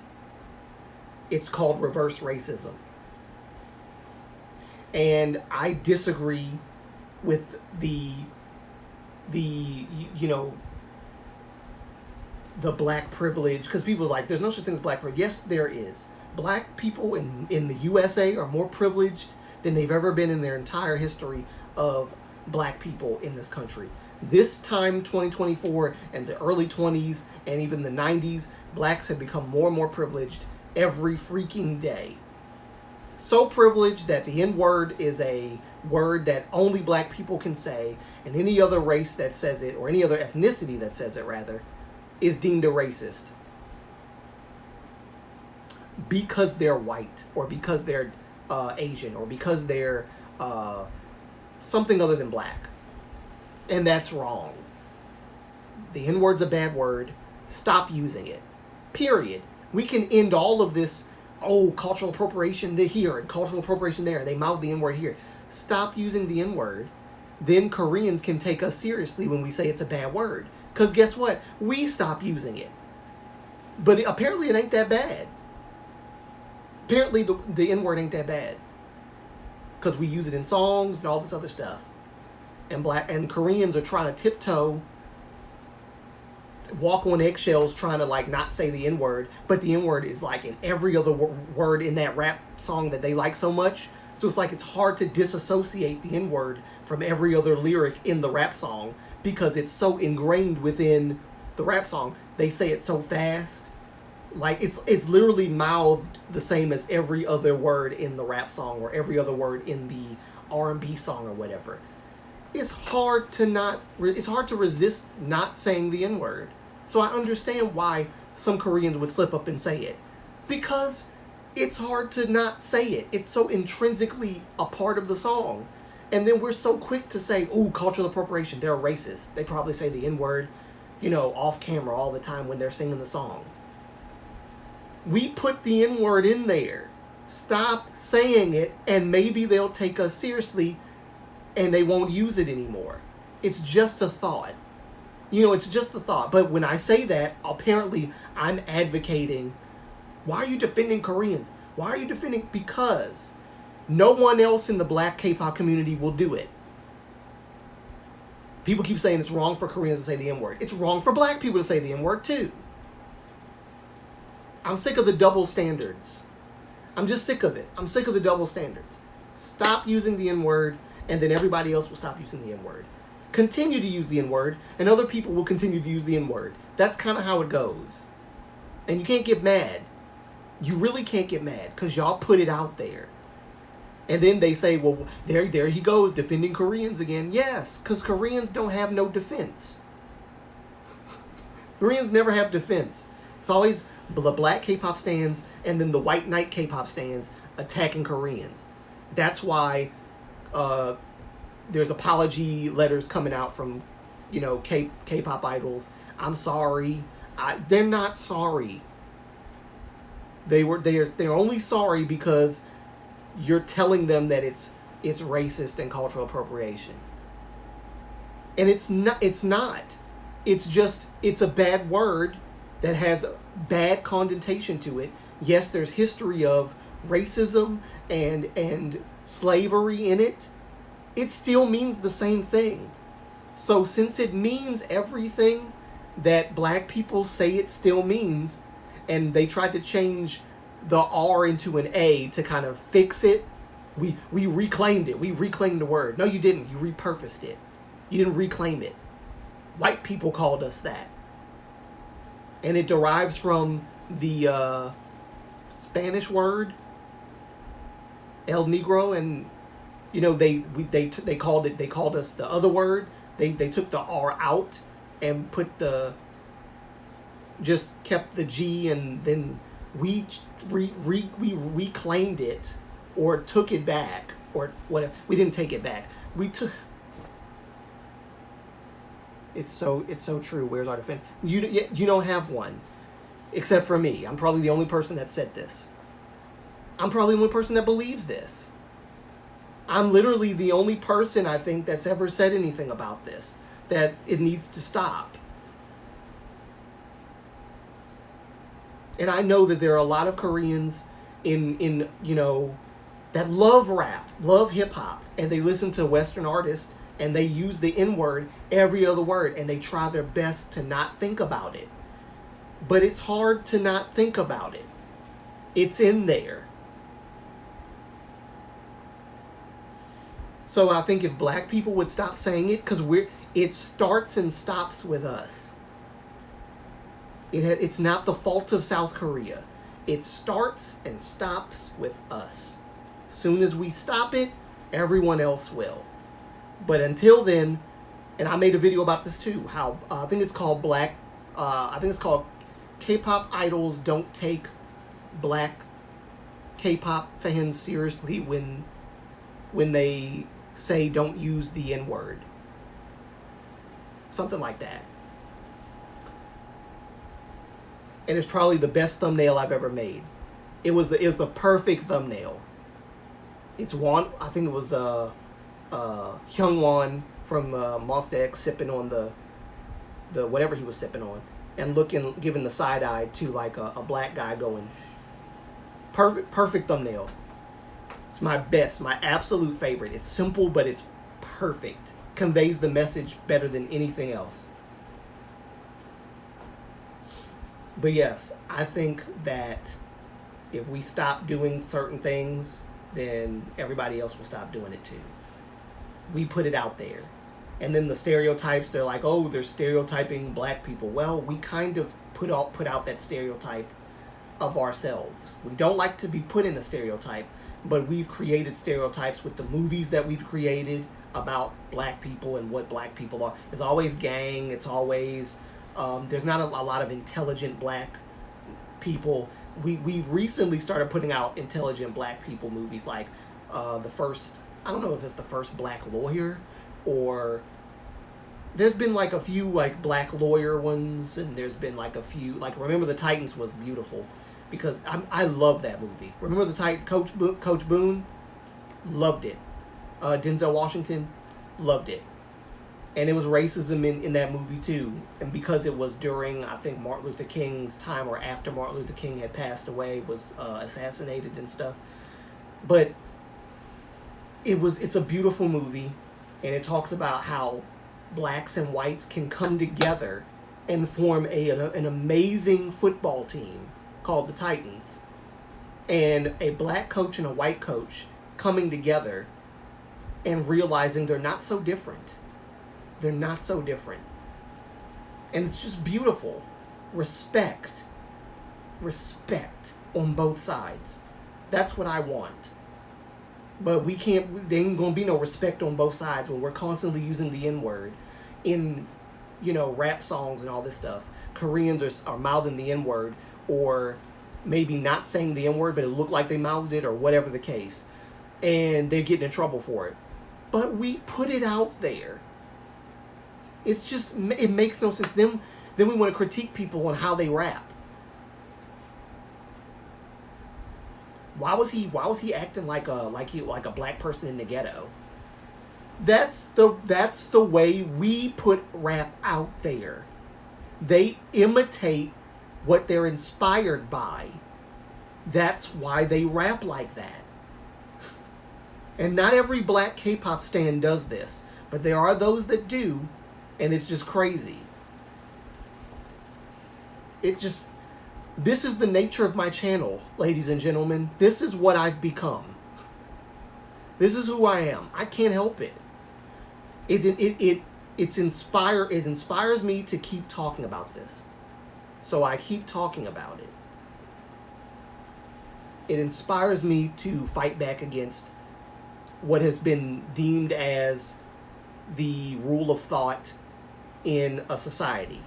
It's called reverse racism. And I disagree with the black privilege, because people are like, there's no such thing as black privilege. Yes, there is. black people in the USA are more privileged than they've ever been in their entire history of black people in this country. This time, 2024, and the early 20s, and even the 90s, blacks have become more and more privileged every freaking day. So privileged that the N-word is a word that only black people can say, and any other race that says it, or any other ethnicity that says it, rather, is deemed a racist. Because they're white, or because they're Asian, or because they're something other than black. And that's wrong. The N-word's a bad word. Stop using it. Period. We can end all of this, cultural appropriation here and cultural appropriation there. They mouth the N-word here. Stop using the N-word. Then Koreans can take us seriously when we say it's a bad word. Because guess what? We stop using it. But apparently it ain't that bad. Apparently the N-word ain't that bad. Because we use it in songs and all this other stuff. And Koreans are trying to tiptoe, walk on eggshells, trying to not say the N-word, but the N-word is in every other word in that rap song that they like so much. So it's hard to disassociate the N-word from every other lyric in the rap song because it's so ingrained within the rap song. They say it so fast. It's literally mouthed the same as every other word in the rap song or every other word in the R&B song or whatever. It's hard to resist not saying the N-word. So I understand why some Koreans would slip up and say it. Because it's hard to not say it. It's so intrinsically a part of the song. And then we're so quick to say, cultural appropriation, they're racist. They probably say the N-word, off camera all the time when they're singing the song. We put the N-word in there. Stop saying it, and maybe they'll take us seriously and they won't use it anymore. It's just a thought. It's just a thought. But when I say that, apparently I'm advocating, why are you defending Koreans? Why are you defending? Because no one else in the black K-pop community will do it. People keep saying it's wrong for Koreans to say the N-word. It's wrong for black people to say the N-word too. I'm sick of the double standards. I'm just sick of it. I'm sick of the double standards. Stop using the N-word, and then everybody else will stop using the N-word. Continue to use the N-word, and other people will continue to use the N-word. That's kind of how it goes. And you can't get mad. You really can't get mad, because y'all put it out there. And then they say, well, there he goes, defending Koreans again. Yes, because Koreans don't have no defense. Koreans never have defense. It's always the black K-pop stans and then the white knight K-pop stans attacking Koreans. That's why there's apology letters coming out from, K-pop idols. I'm sorry. They're not sorry. They're only sorry because you're telling them that it's racist and cultural appropriation. And it's not. It's just, it's a bad word that has bad connotation to it. Yes, there's history of racism and slavery in it. It still means the same thing. So since it means everything that black people say it still means, and they tried to change the R into an A to kind of fix it, we reclaimed it. We reclaimed the word. No, you didn't. You repurposed it. You didn't reclaim it. White people called us that. And it derives from the Spanish word El Negro, and they called us the other word. They took the R out and just kept the G, and then we reclaimed it or took it back or whatever. We didn't take it back. We took. It's so true. Where's our defense? You don't have one, except for me. I'm probably the only person that said this. I'm probably the only person that believes this. I'm literally the only person, I think, that's ever said anything about this, that it needs to stop. And I know that there are a lot of Koreans in that love rap, love hip hop, and they listen to Western artists and they use the N-word every other word, and they try their best to not think about it. But it's hard to not think about it. It's in there. So I think if black people would stop saying it, because it starts and stops with us. It's not the fault of South Korea. It starts and stops with us. Soon as we stop it, everyone else will. But until then, and I made a video about this too, how I think it's called K-pop idols don't take black K-pop fans seriously when they say don't use the N-word. Something like that. And it's probably the best thumbnail I've ever made. It was the perfect thumbnail. It's Won, I think it was Hyungwon from Monsta X sipping on the whatever he was sipping on, and giving the side eye to like a black guy going. Perfect thumbnail. It's my best, my absolute favorite. It's simple, but it's perfect. Conveys the message better than anything else. But yes, I think that if we stop doing certain things, then everybody else will stop doing it too. We put it out there. And then the stereotypes, they're like, oh, they're stereotyping black people. Well, we kind of put out that stereotype of ourselves. We don't like to be put in a stereotype, but we've created stereotypes with the movies that we've created about black people and what black people are. It's always gang. It's always, there's not a lot of intelligent black people. We recently started putting out intelligent black people movies, like the first, I don't know if it's the first black lawyer, or there's been like a few like black lawyer ones, and there's been like a few, like Remember the Titans was beautiful because I love that movie. Remember the Titan, Coach Boone, loved it. Denzel Washington, loved it. And it was racism in that movie too. And because it was during, I think, Martin Luther King's time, or after Martin Luther King had passed away, was assassinated and stuff. But it's a beautiful movie, and it talks about how blacks and whites can come together and form an amazing football team called the Titans. And a black coach and a white coach coming together and realizing they're not so different. They're not so different. And it's just beautiful. Respect. Respect on both sides. That's what I want. But there ain't gonna be no respect on both sides when we're constantly using the N-word in, rap songs and all this stuff. Koreans are mouthing the N-word, or maybe not saying the N-word, but it looked like they mouthed it, or whatever the case. And they're getting in trouble for it. But we put it out there. It's just, it makes no sense. Then we want to critique people on how they rap. Why was he acting like a black person in the ghetto? That's the way we put rap out there. They imitate what they're inspired by. That's why they rap like that. And not every black K-pop stan does this, but there are those that do, and it's just crazy. This is the nature of my channel, ladies and gentlemen. This is what I've become. This is who I am. I can't help it. It inspires me to keep talking about this. So I keep talking about it. It inspires me to fight back against what has been deemed as the rule of thought in a society.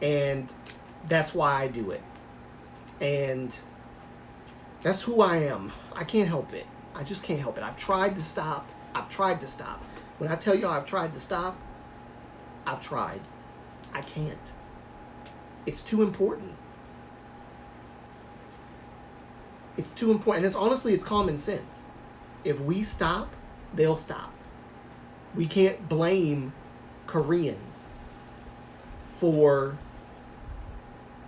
And that's why I do it. And that's who I am. I can't help it. I just can't help it. I've tried to stop. When I tell y'all I've tried to stop, I've tried. I can't. It's too important. It's too important. And it's common sense. If we stop, they'll stop. We can't blame Koreans for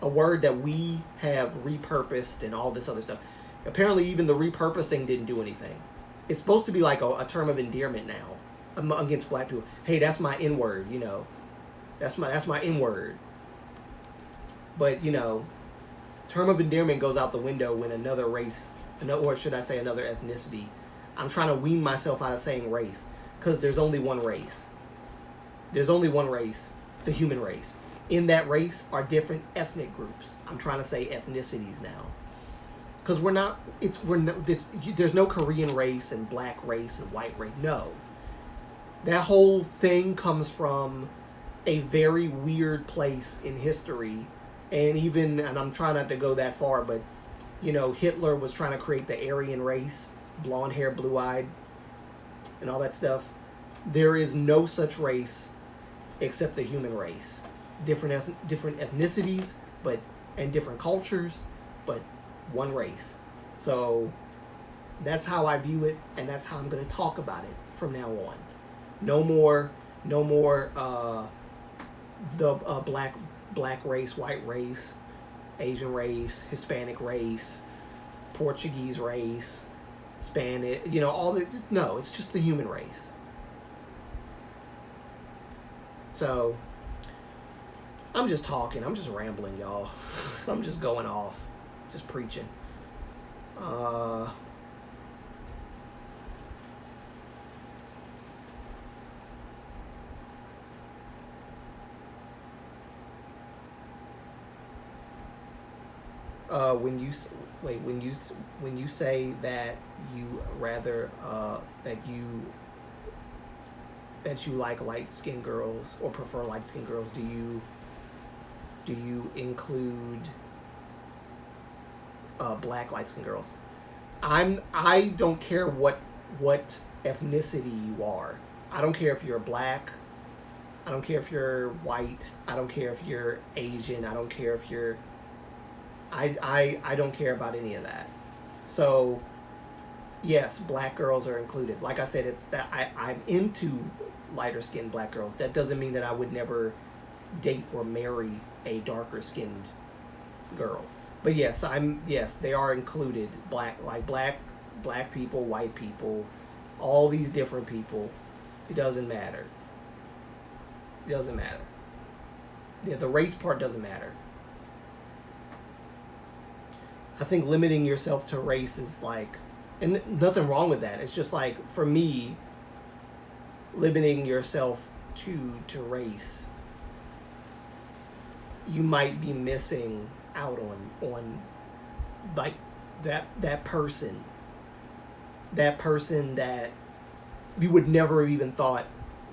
a word that we have repurposed and all this other stuff. Apparently, even the repurposing didn't do anything. It's supposed to be like a term of endearment now against black people. Hey, that's my N-word, That's my N-word. But, term of endearment goes out the window when another race, or should I say another ethnicity. I'm trying to wean myself out of saying race, because there's only one race. There's only one race, the human race. In that race are different ethnic groups. I'm trying to say ethnicities now, because there's no Korean race and black race and white race. No, that whole thing comes from a very weird place in history, and I'm trying not to go that far, but Hitler was trying to create the Aryan race, blonde hair, blue eyed, and all that stuff. There is no such race except the human race. Different ethnicities, and different cultures, but one race. So that's how I view it, and that's how I'm going to talk about it from now on. No more the black race, white race, Asian race, Hispanic race, Portuguese race, Spanish, all that. No, it's just the human race. So I'm just talking. I'm just rambling, y'all. I'm just going off. Just preaching. When you say that you rather that you like light-skinned girls or prefer light-skinned girls, do you include black light-skinned girls? I don't care what ethnicity you are. I don't care if you're black. I don't care if you're white. I don't care if you're Asian. I don't care if you're I don't care about any of that. So yes, black girls are included. Like I said, it's that I'm into lighter skinned black girls. That doesn't mean that I would never date or marry a darker skinned girl. But yes, they are included. Black people, white people, all these different people. It doesn't matter. It doesn't matter. Yeah, the race part doesn't matter. I think limiting yourself to race is and nothing wrong with that. It's just for me, limiting yourself to race, you might be missing out on that person that you would never have even thought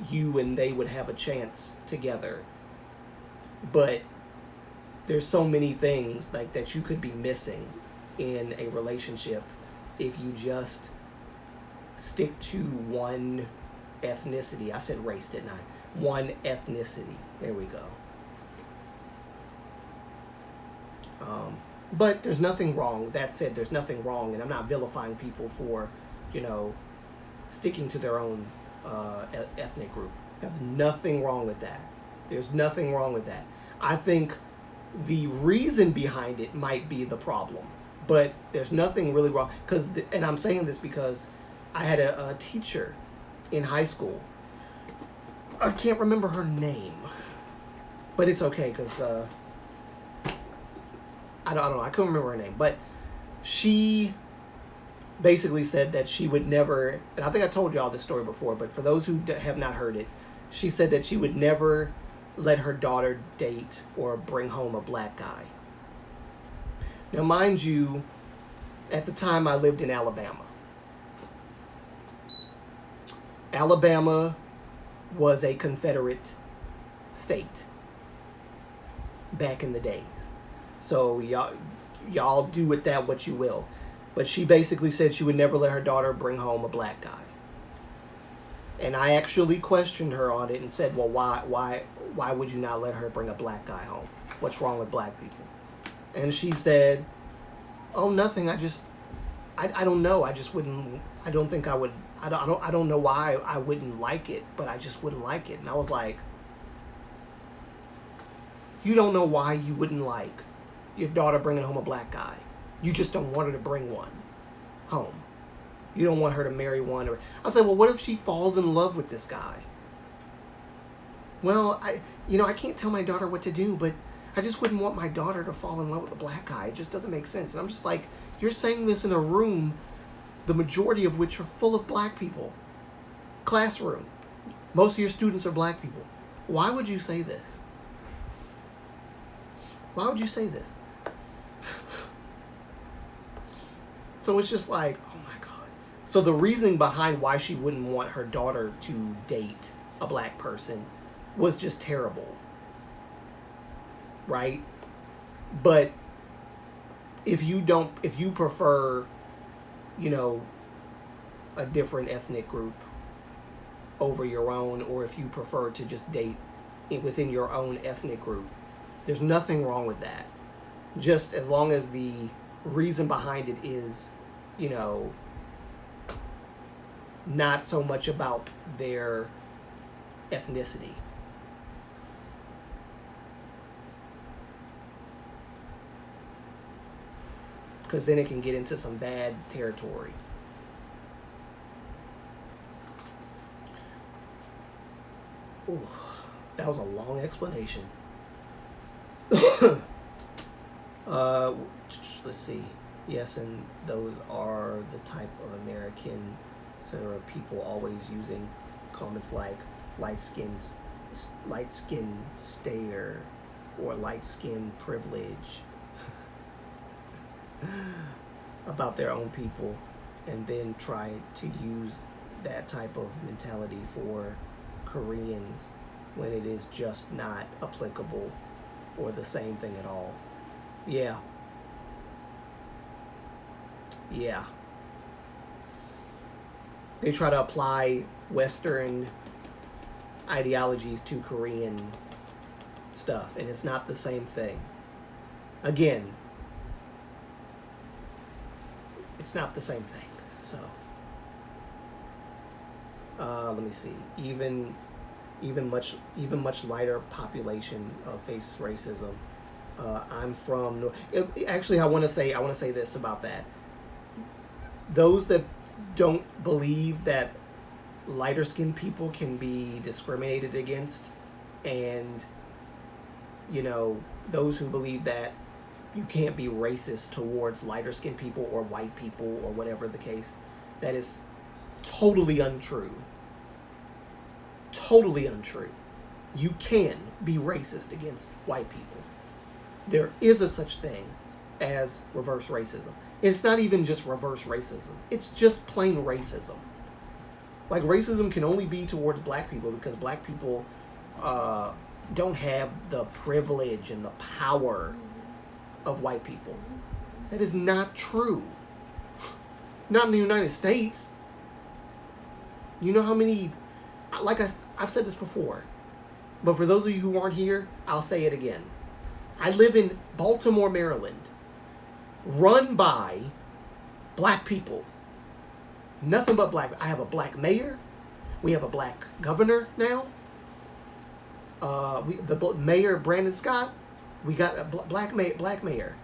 you and they would have a chance together. But there's so many things that you could be missing in a relationship if you just stick to one ethnicity. I said race, didn't I? One ethnicity. There we go. But there's nothing wrong. That said, there's nothing wrong, and I'm not vilifying people for, sticking to their own ethnic group. Have nothing wrong with that. There's nothing wrong with that. I think the reason behind it might be the problem, but there's nothing really wrong. And I'm saying this because I had a teacher in high school. I can't remember her name, but it's okay because I don't know. I couldn't remember her name, but she basically said that she would never, and I think I told y'all this story before, but for those who have not heard it, she said that she would never let her daughter date or bring home a black guy. Now, mind you, at the time I lived in Alabama. Alabama was a Confederate state back in the days. So y'all do with that what you will. But she basically said she would never let her daughter bring home a black guy. And I actually questioned her on it and said, well, why would you not let her bring a black guy home? What's wrong with black people? And she said, oh, nothing. I don't know. I just wouldn't, I don't think I would, I don't know why I wouldn't like it, but I just wouldn't like it. And I was like, you don't know why you wouldn't like your daughter bringing home a black guy. You just don't want her to bring one home. You don't want her to marry one. I said, well, what if she falls in love with this guy? Well, I can't tell my daughter what to do, but I just wouldn't want my daughter to fall in love with a black guy. It just doesn't make sense. And I'm just like, you're saying this in a room, the majority of which are full of black people. Classroom. Most of your students are black people. Why would you say this? Why would you say this? So it's just like, oh my God. So the reasoning behind why she wouldn't want her daughter to date a black person was just terrible. Right? But if you prefer, you know, a different ethnic group over your own, or if you prefer to just date within your own ethnic group, there's nothing wrong with that. Just as long as the reason behind it is, you know, not so much about their ethnicity. Because then it can get into some bad territory. Ooh, that was a long explanation. Let's see. Yes, and those are the type of American sort of people always using comments like light skin stare or light skin privilege about their own people, and then try to use that type of mentality for Koreans when it is just not applicable or the same thing at all. Yeah. They try to apply Western ideologies to Korean stuff, and it's not the same thing. Again, it's not the same thing. So, let me see. Even much lighter population faces racism. I'm from. Actually, I want to say this about that. Those that don't believe that lighter skinned people can be discriminated against, and you know, those who believe that you can't be racist towards lighter skinned people or white people or whatever the case, that is totally untrue. Totally untrue. You can be racist against white people. There is a such thing as reverse racism. It's not even just reverse racism. It's just plain racism. Like, racism can only be towards black people because black people don't have the privilege and the power of white people. That is not true. Not in the United States. You know how many, like I've said this before, but for those of you who aren't here, I'll say it again. I live in Baltimore, Maryland, run by black people. Nothing but black. I have a black mayor. We have a black governor now. The mayor, Brandon Scott. We got a black mayor.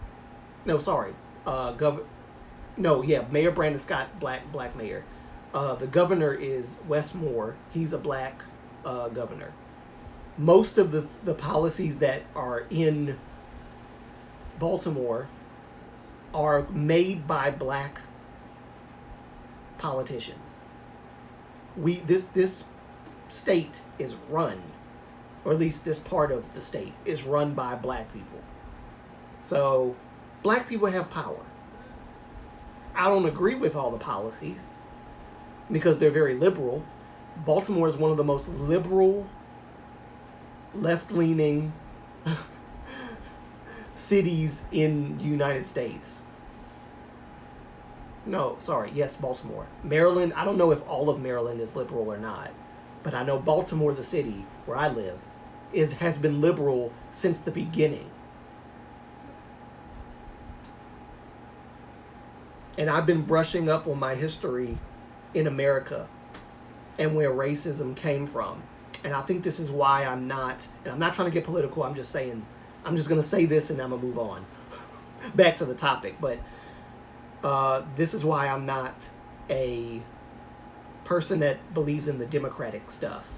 No, sorry. Mayor Brandon Scott, black mayor. The governor is Wes Moore. He's a black governor. Most of the policies that are in Baltimore are made by black politicians. This state is run, or at least this part of the state is run by black people. So black people have power. I don't agree with all the policies because they're very liberal. Baltimore is one of the most liberal, left-leaning cities in the United States. No, sorry. Yes, Baltimore. Maryland, I don't know if all of Maryland is liberal or not, but I know Baltimore, the city where I live, has been liberal since the beginning. And I've been brushing up on my history in America and where racism came from. And I think this is why I'm not trying to get political, I'm just saying, I'm just going to say this and I'm going to move on back to the topic. But this is why I'm not a person that believes in the democratic stuff.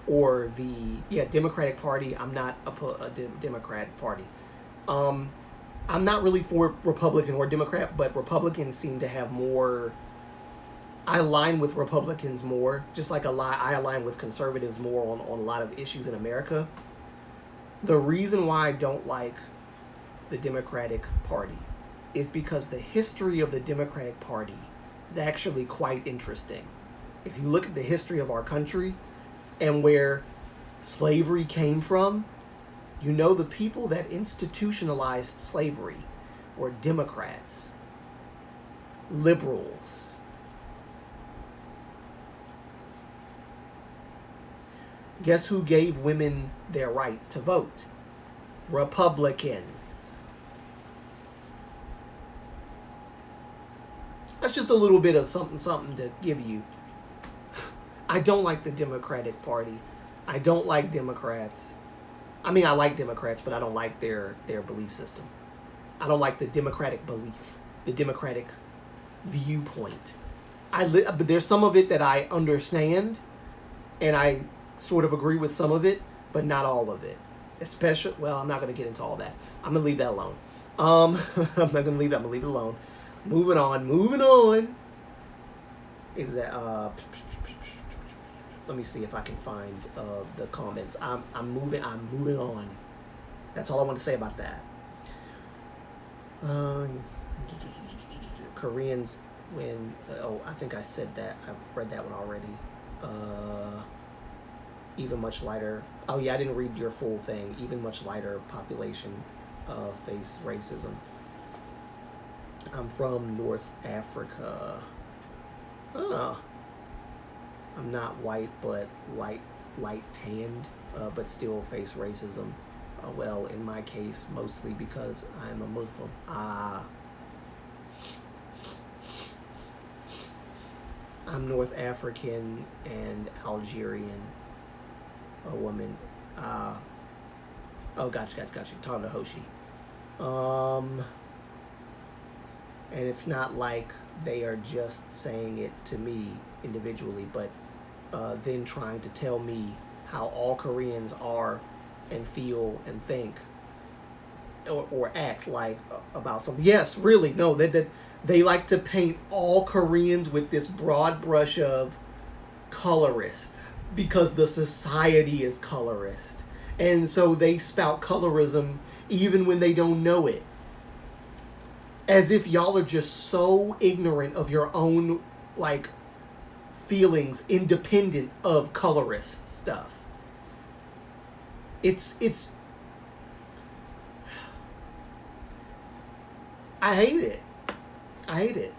or the Democratic Party. I'm not a Democrat Party. I'm not really for Republican or Democrat, but Republicans seem to have more. I align with Republicans more, just like I align with conservatives more on a lot of issues in America. The reason why I don't like the Democratic Party is because the history of the Democratic Party is actually quite interesting. If you look at the history of our country and where slavery came from, you know the people that institutionalized slavery were Democrats, liberals. Guess who gave women their right to vote? Republicans. That's just a little bit of something to give you. I don't like the Democratic Party. I don't like Democrats. I mean, I like Democrats, but I don't like their belief system. I don't like the Democratic belief, the Democratic viewpoint. But there's some of it that I understand, and I sort of agree with some of it, but not all of it. Especially, well, I'm not going to get into all that. I'm going to leave that alone. I'm not going to leave that. I'm going to leave it alone. Moving on. Let me see if I can find the comments. I'm moving on. That's all I want to say about that. Koreans when I think I said that. I've read that one already. Even much lighter. Oh yeah, I didn't read your full thing. Even much lighter population face racism. I'm from North Africa. Oh. I'm not white, but light tanned, but still face racism. Well, in my case, mostly because I'm a Muslim. I'm North African and Algerian. A woman. Gotcha. Talking to Hoshi. And it's not like they are just saying it to me individually, but then trying to tell me how all Koreans are and feel and think or act like about something. Yes, really, no, that they like to paint all Koreans with this broad brush of colorist because the society is colorist. And so they spout colorism even when they don't know it. As if y'all are just so ignorant of your own, like, feelings independent of colorist stuff. It's I hate it.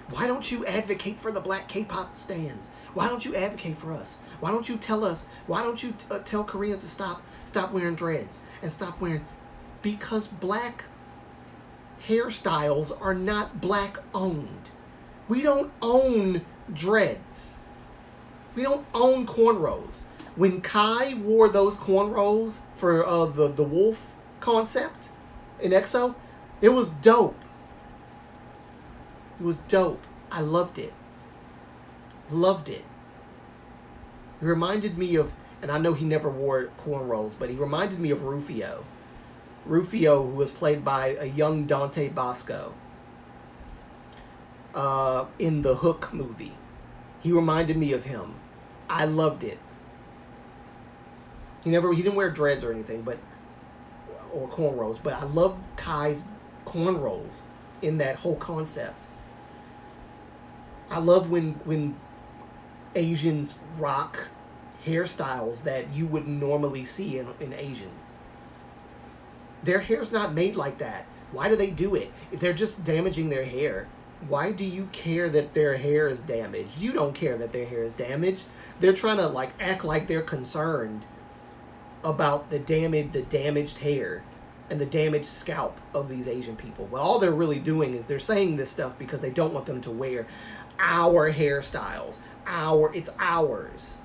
Why don't you advocate for the black K-pop stands? Why don't you advocate for us? Why don't you tell us? Why don't you tell Koreans to stop wearing dreads and stop wearing? Because black hairstyles are not black owned. We don't own dreads. We don't own cornrows. When Kai wore those cornrows for the wolf concept in EXO, it was dope. It was dope. I loved it. It reminded me of, and I know he never wore cornrows, but he reminded me of Rufio. Rufio, who was played by a young Dante Bosco in the Hook movie. He reminded me of him. I loved it. He didn't wear dreads or anything, or cornrows, but I love Kai's cornrows in that whole concept. I love when Asians rock hairstyles that you wouldn't normally see in Asians. Their hair's not made like that. Why do they do it? If they're just damaging their hair, why do you care that their hair is damaged? You don't care that their hair is damaged. They're trying to act like they're concerned about the damaged hair and the damaged scalp of these Asian people. Well, all they're really doing is they're saying this stuff because they don't want them to wear our hairstyles. It's ours.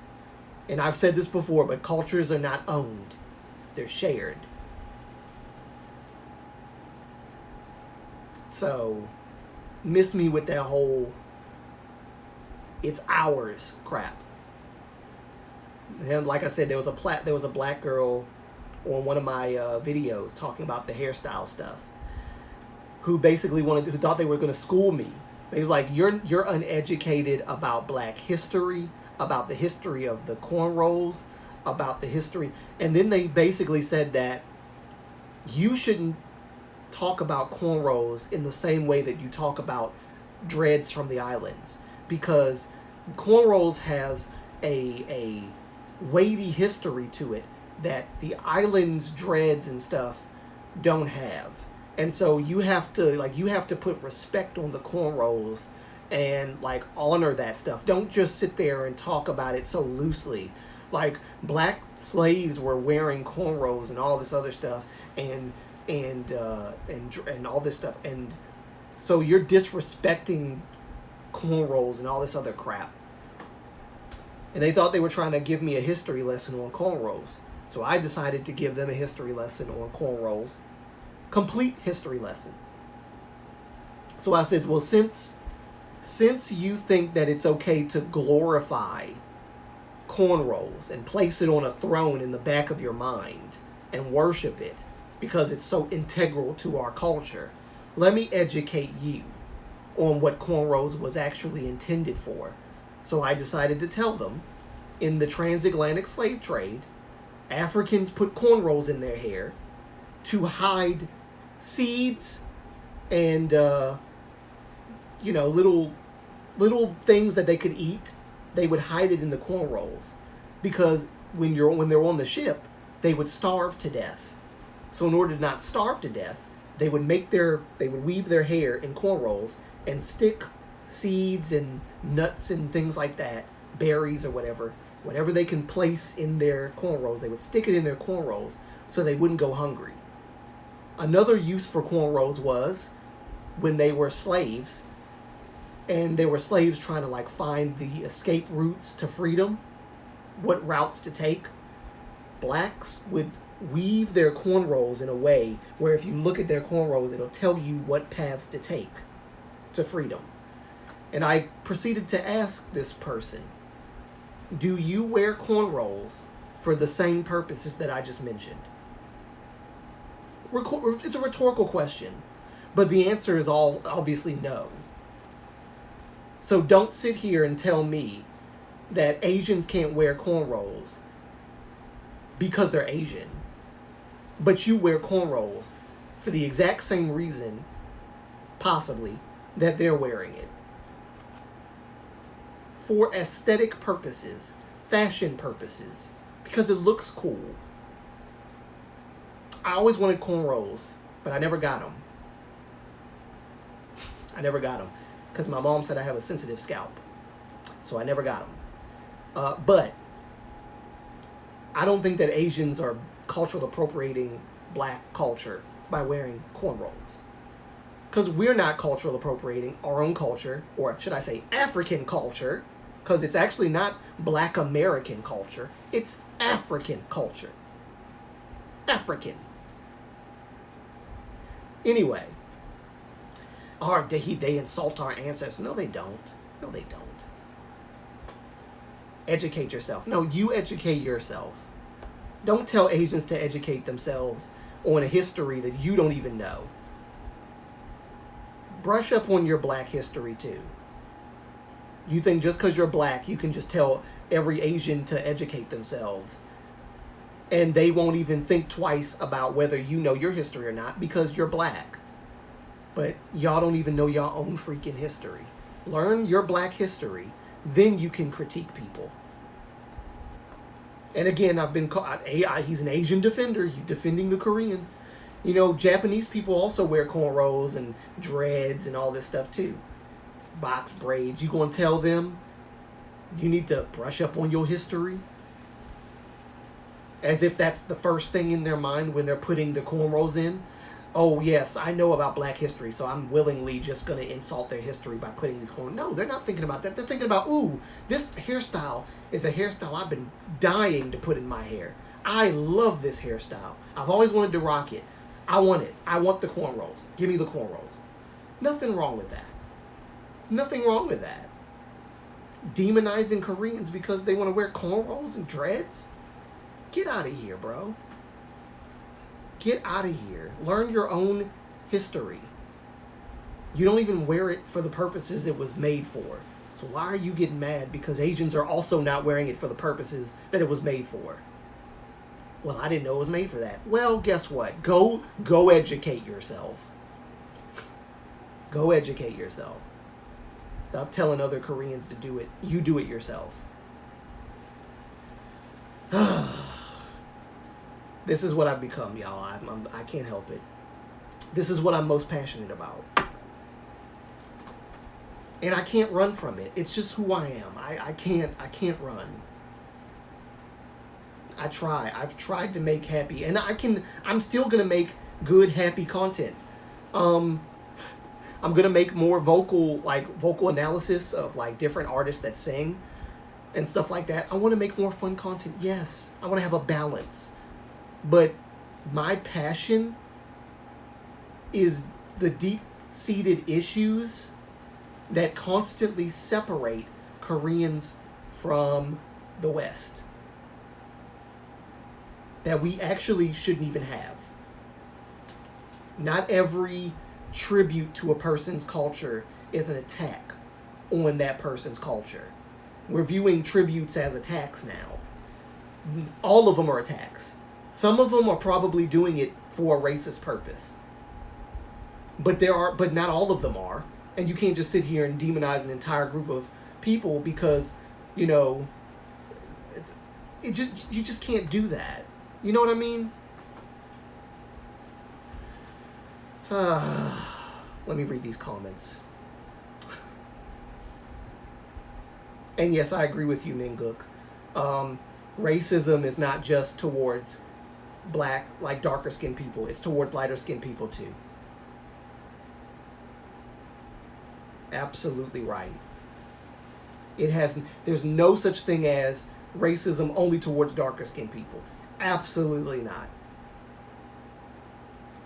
And I've said this before, but cultures are not owned. They're shared. So, miss me with that whole it's ours crap. And like I said, there was a black girl on one of my videos talking about the hairstyle stuff, who basically who thought they were going to school me. They was like, you're uneducated about black history, about the history of the cornrows, about the history. And then they basically said that you shouldn't talk about cornrows in the same way that you talk about dreads from the islands, because cornrows has a weighty history to it that the islands dreads and stuff don't have. And so you have to put respect on the cornrows and like honor that stuff. Don't just sit there and talk about it so loosely. Like, black slaves were wearing cornrows and all this other stuff, and all this stuff, and so you're disrespecting cornrows and all this other crap. And they thought they were trying to give me a history lesson on cornrows. So I decided to give them a history lesson on cornrows. Complete history lesson. So I said, well, since you think that it's okay to glorify cornrows and place it on a throne in the back of your mind and worship it because it's so integral to our culture, let me educate you on what cornrows was actually intended for. So I decided to tell them, in the transatlantic slave trade, Africans put cornrows in their hair to hide seeds and little things that they could eat. They would hide it in the cornrows because when they're on the ship, they would starve to death. So in order to not starve to death, they would weave their hair in cornrows and stick seeds and nuts and things like that, berries or whatever they can place in their cornrows. They would stick it in their cornrows so they wouldn't go hungry. Another use for cornrows was when they were slaves, and they were slaves trying to like find the escape routes to freedom, what routes to take. Blacks would weave their cornrows in a way where if you look at their cornrows, it'll tell you what paths to take to freedom. And I proceeded to ask this person, do you wear cornrows for the same purposes that I just mentioned? It's a rhetorical question, but the answer is all obviously no. So don't sit here and tell me that Asians can't wear cornrows because they're Asian, but you wear cornrows for the exact same reason, possibly, that they're wearing it. For aesthetic purposes, fashion purposes, because it looks cool. I always wanted cornrows, but I never got them. Because my mom said I have a sensitive scalp. So I never got them. But I don't think that Asians are cultural appropriating black culture by wearing cornrows. Because we're not cultural appropriating our own culture, or should I say African culture, because it's actually not black American culture, it's African culture. African. Anyway, they insult our ancestors. No, they don't. Educate yourself. No, you educate yourself. Don't tell Asians to educate themselves on a history that you don't even know. Brush up on your black history too. You think just because you're black, you can just tell every Asian to educate themselves, and they won't even think twice about whether you know your history or not because you're black. But y'all don't even know your own freaking history. Learn your black history, then you can critique people. And again, I've been called, he's an Asian defender. He's defending the Koreans. You know, Japanese people also wear cornrows and dreads and all this stuff too. Box braids. You gonna tell them you need to brush up on your history? As if that's the first thing in their mind when they're putting the cornrows in. Oh yes, I know about black history, so I'm willingly just gonna insult their history by putting these cornrows. No, they're not thinking about that. They're thinking about, ooh, this hairstyle is a hairstyle I've been dying to put in my hair. I love this hairstyle. I've always wanted to rock it. I want it. I want the cornrows. Give me the cornrows. Nothing wrong with that. Nothing wrong with that. demonizing Koreans because they want to wear cornrows and dreads. Get out of here, bro. Get out of here. Learn your own history. You don't even wear it for the purposes it was made for. So why are you getting mad because Asians are also not wearing it for the purposes that it was made for? Well, I didn't know it was made for that. Well, guess what? Go educate yourself. Go educate yourself. Stop telling other Koreans to do it. You do it yourself. This is what I've become, y'all. I can't help it. This is what I'm most passionate about. And I can't run from it. It's just who I am. I can't run. I try. I've tried to make happy, and I'm still gonna make good, happy content. I'm gonna make more vocal analysis of like different artists that sing and stuff like that. I want to make more fun content. Yes, I want to have a balance, but my passion is the deep-seated issues that constantly separate Koreans from the West, that we actually shouldn't even have. Not every tribute to a person's culture is an attack on that person's culture. We're viewing tributes as attacks now. All of them are attacks. Some of them are probably doing it for a racist purpose. But not all of them are. And you can't just sit here and demonize an entire group of people because, you just can't do that. You know what I mean? Let me read these comments. And yes, I agree with you, Ninguk. Racism is not just towards black, like darker skinned people. It's towards lighter skinned people too. Absolutely right. There's no such thing as racism only towards darker skinned people. Absolutely not.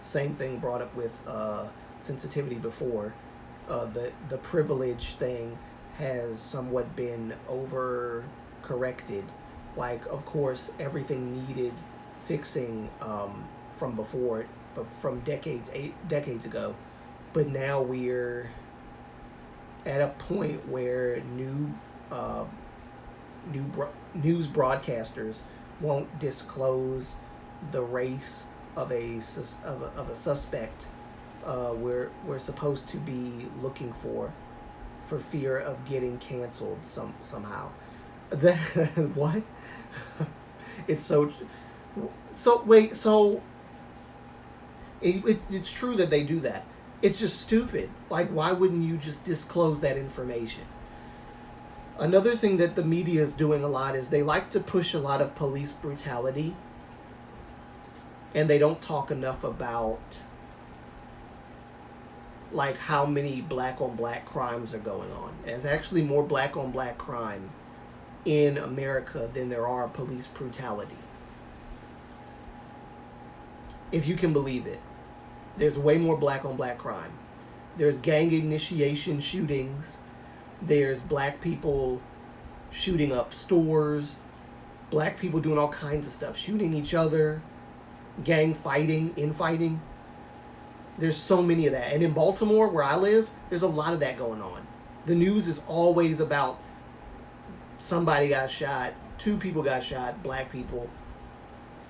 Same thing brought up with sensitivity before. The privilege thing has somewhat been over corrected. Like, of course, everything needed fixing from before, but from decades ago. But now we're at a point where news broadcasters won't disclose the race of a suspect we're supposed to be looking for fear of getting canceled somehow. That what? It's so wait, so it's true that they do that. It's just stupid. Like, why wouldn't you just disclose that information? Another thing that the media is doing a lot is they like to push a lot of police brutality, and they don't talk enough about like how many black on black crimes are going on. There's actually more black on black crime in America than there are police brutality. If you can believe it. There's way more black on black crime. There's gang initiation shootings. There's black people shooting up stores. Black people doing all kinds of stuff. Shooting each other. Gang fighting, infighting. There's so many of that. And in Baltimore, where I live, there's a lot of that going on. The news is always about somebody got shot, 2 people got shot, black people.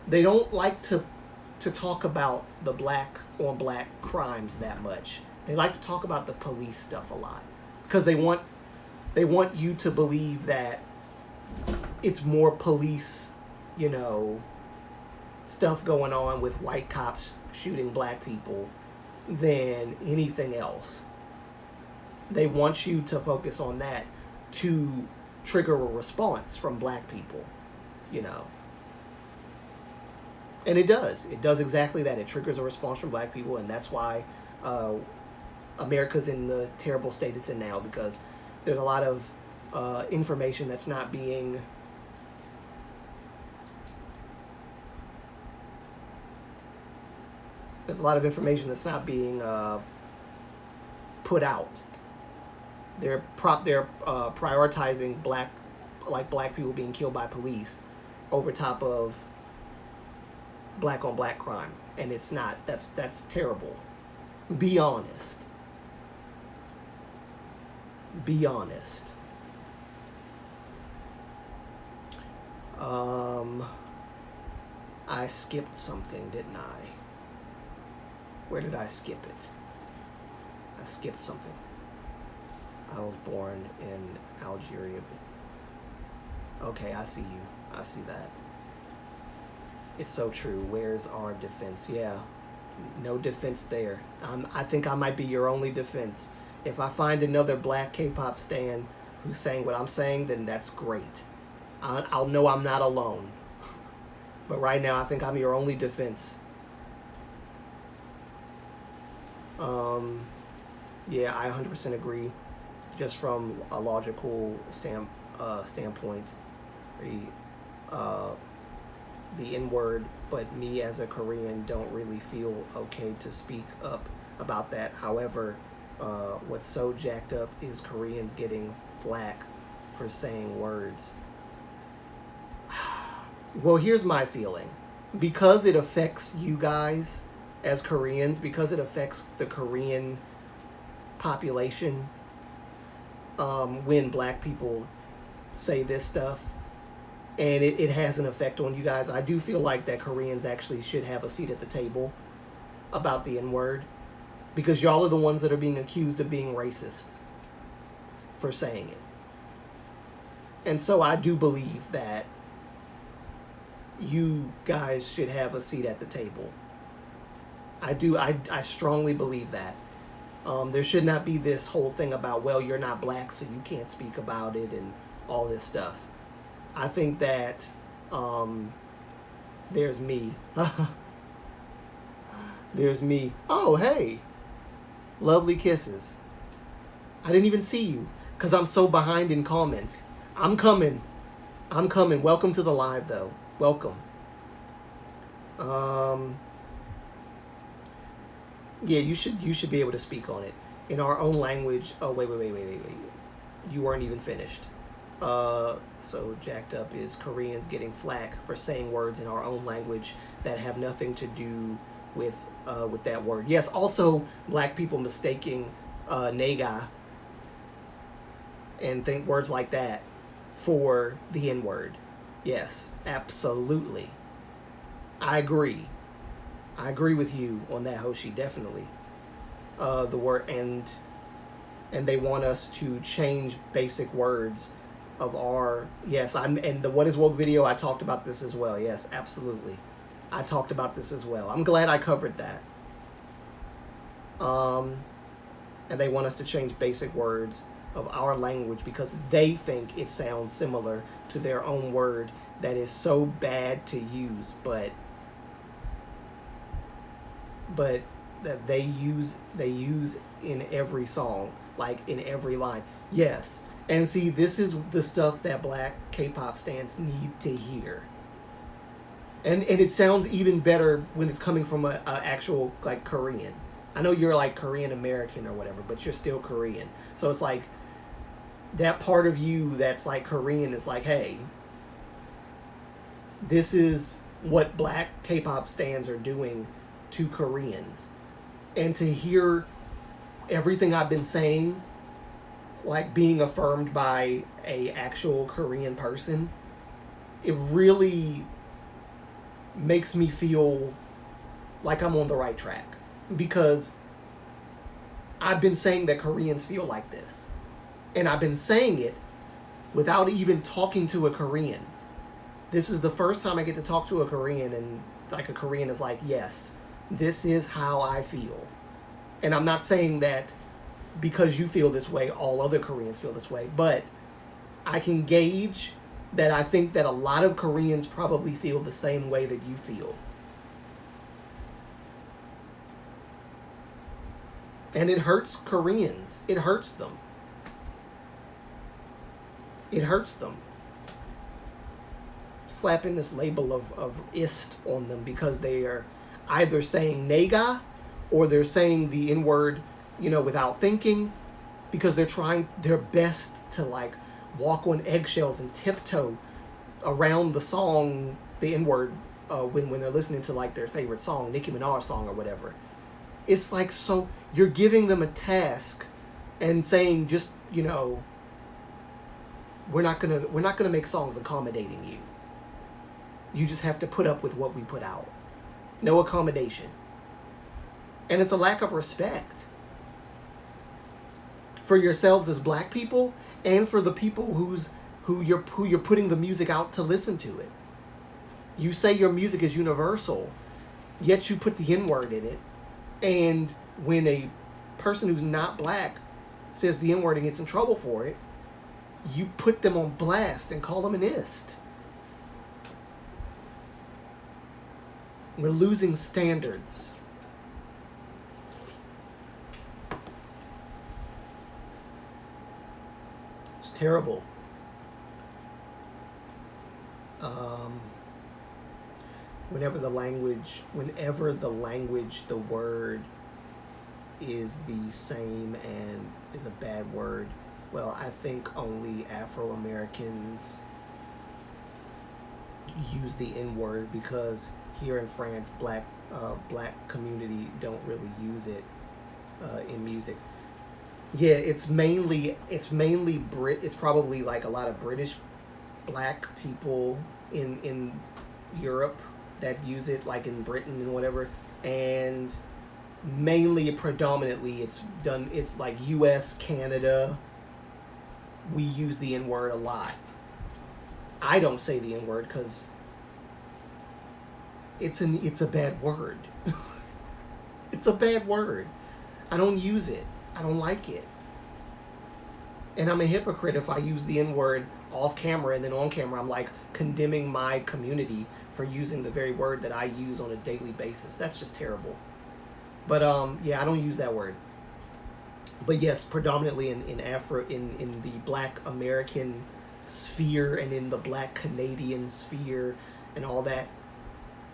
They don't like to talk about the black on black crimes that much. They like to talk about the police stuff a lot because they want you to believe that it's more police, stuff going on with white cops shooting black people than anything else. They want you to focus on that to trigger a response from black people, And it does. It does exactly that. It triggers a response from black people, and that's why America's in the terrible state it's in now, because there's a lot of information that's not being put out They're prioritizing black people being killed by police over top of black on black crime, and it's not. That's terrible. Be honest. Be honest. I skipped something, didn't I? Where did I skip it? I skipped something. I was born in Algeria, but okay, I see you. I see that. It's so true. Where's our defense? Yeah, no defense there. I think I might be your only defense. If I find another black K-pop stan who's saying what I'm saying, then that's great. I'll know I'm not alone. But right now, I think I'm your only defense. Yeah, I 100% agree. Just from a logical standpoint, the N-word, but me as a Korean don't really feel okay to speak up about that. However, what's so jacked up is Koreans getting flack for saying words. Well, here's my feeling. Because it affects you guys as Koreans, because it affects the Korean population, when black people say this stuff, and it has an effect on you guys, I do feel like that Koreans actually should have a seat at the table about the N-word, because y'all are the ones that are being accused of being racist for saying it. And so I do believe that you guys should have a seat at the table. I strongly believe that. There should not be this whole thing about, well, you're not black, so you can't speak about it and all this stuff. I think that there's me. There's me. Oh, hey. Lovely kisses. I didn't even see you because I'm so behind in comments. I'm coming. Welcome to the live, though. Welcome. Yeah, you should be able to speak on it in our own language. Oh, wait. You weren't even finished. So jacked up is Koreans getting flack for saying words in our own language that have nothing to do with that word. Yes, also black people mistaking nega and think words like that for the N-word. Yes, absolutely. I agree with you on that, Hoshi, definitely. The word and they want us to change basic words of our, yes, and the What Is Woke video, I talked about this as well. Yes, absolutely. I talked about this as well. I'm glad I covered that. And they want us to change basic words of our language because they think it sounds similar to their own word that is so bad to use, but that they use in every song, like in every line. Yes. And see, this is the stuff that black K-pop stans need to hear. And it sounds even better when it's coming from a actual, like, Korean. I know you're, like, Korean American or whatever, but you're still Korean. So it's like, that part of you that's, like, Korean is like, hey, this is what black K-pop stans are doing to Koreans. And to hear everything I've been saying, like, being affirmed by a actual Korean person, it really makes me feel like I'm on the right track, because I've been saying that Koreans feel like this, and I've been saying it without even talking to a Korean. This is the first time I get to talk to a Korean, and like a Korean is like, yes, this is how I feel. And I'm not saying that because you feel this way, all other Koreans feel this way, but I can gauge that I think that a lot of Koreans probably feel the same way that you feel. And it hurts Koreans. It hurts them. It hurts them. Slapping this label of ist on them because they are either saying nega or they're saying the N-word, without thinking. because they're trying their best to like walk on eggshells and tiptoe around the song, the N-word, when they're listening to like their favorite song, Nicki Minaj song or whatever. It's like, so you're giving them a task and saying, just, you know, we're not gonna make songs accommodating you. You just have to put up with what we put out. No accommodation. And it's a lack of respect for yourselves as black people and for the people who you're putting the music out to listen to it. You say your music is universal, yet you put the N-word in it. And when a person who's not black says the N-word and gets in trouble for it, you put them on blast and call them an ist. We're losing standards. It's terrible. Whenever the language, the word is the same and is a bad word, well, I think only Afro-Americans use the N-word, because here in France, black community don't really use it in music. Yeah, it's probably like a lot of British black people in Europe that use it, like in Britain and whatever, and predominantly it's like US, Canada. We use the N-word a lot. I don't say the N-word because it's a bad word. It's a bad word. I don't use it. I don't like it. And I'm a hypocrite if I use the N-word off camera and then on camera I'm like condemning my community for using the very word that I use on a daily basis. That's just terrible. But yeah, I don't use that word. But yes, predominantly in the black American sphere and in the black Canadian sphere and all that,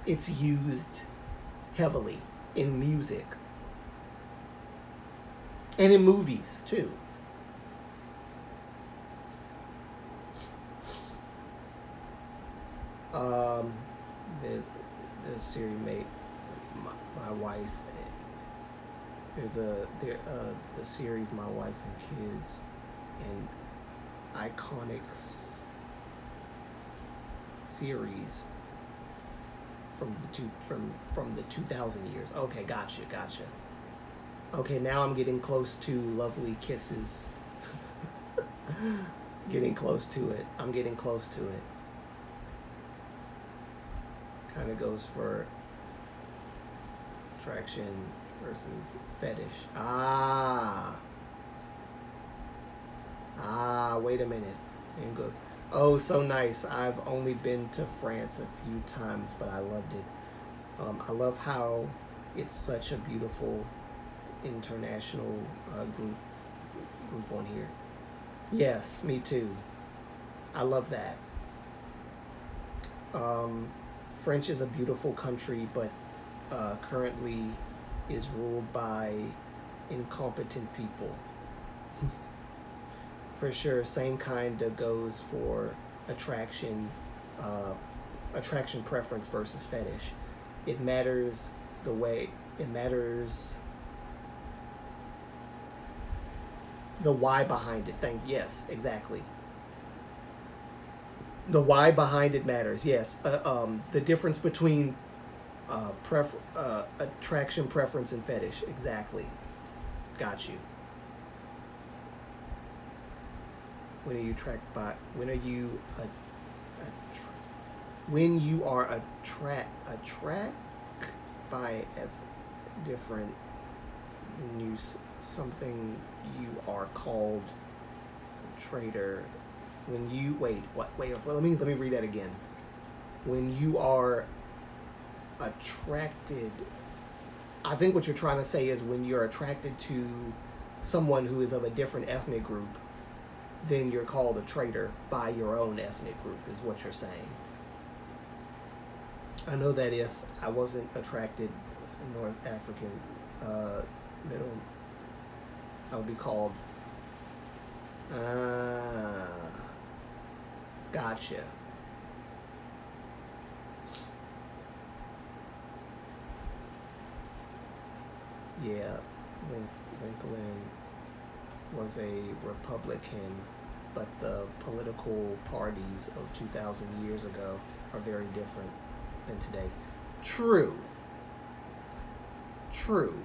it's used heavily in music. And in movies too. The series mate, my wife. There's the series My Wife and Kids, and iconic series from the 2000 years. Okay, gotcha. Okay, now I'm getting close to Lovely Kisses. Getting close to it. I'm getting close to it. Kind of goes for attraction versus fetish. Wait a minute. And go. Oh, so nice. I've only been to France a few times, but I loved it. I love how it's such a beautiful international group on here. Yes, me too. I love that. French is a beautiful country, but currently is ruled by incompetent people. For sure, same kind of goes for attraction preference versus fetish. It matters the why behind it. Yes, exactly. The why behind it matters. Yes. The difference between attraction, preference, and fetish. Exactly. Got you. When are you attracted by? When you are attract by different when you something you are called a traitor. When you wait, let me read that again. When you are attracted, I think what you're trying to say is when you're attracted to someone who is of a different ethnic group, then you're called a traitor by your own ethnic group, is what you're saying. I know that if I wasn't attracted North African, middle, I would be called Gotcha. Yeah, Lincoln was a Republican, but the political parties of 2,000 years ago are very different than today's. True. True.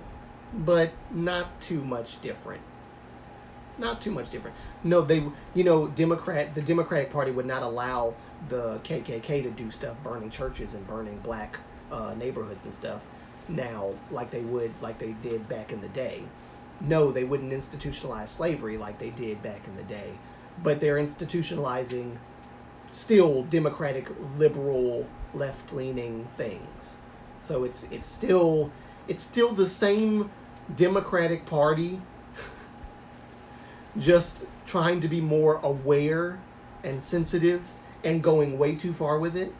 But not too much different. Not too much different. No, the Democratic Party would not allow the KKK to do stuff, burning churches and burning black neighborhoods and stuff now like they did back in the day. No, they wouldn't institutionalize slavery like they did back in the day, but they're institutionalizing still democratic, liberal, left-leaning things. So it's still the same Democratic Party, just trying to be more aware and sensitive and going way too far with it.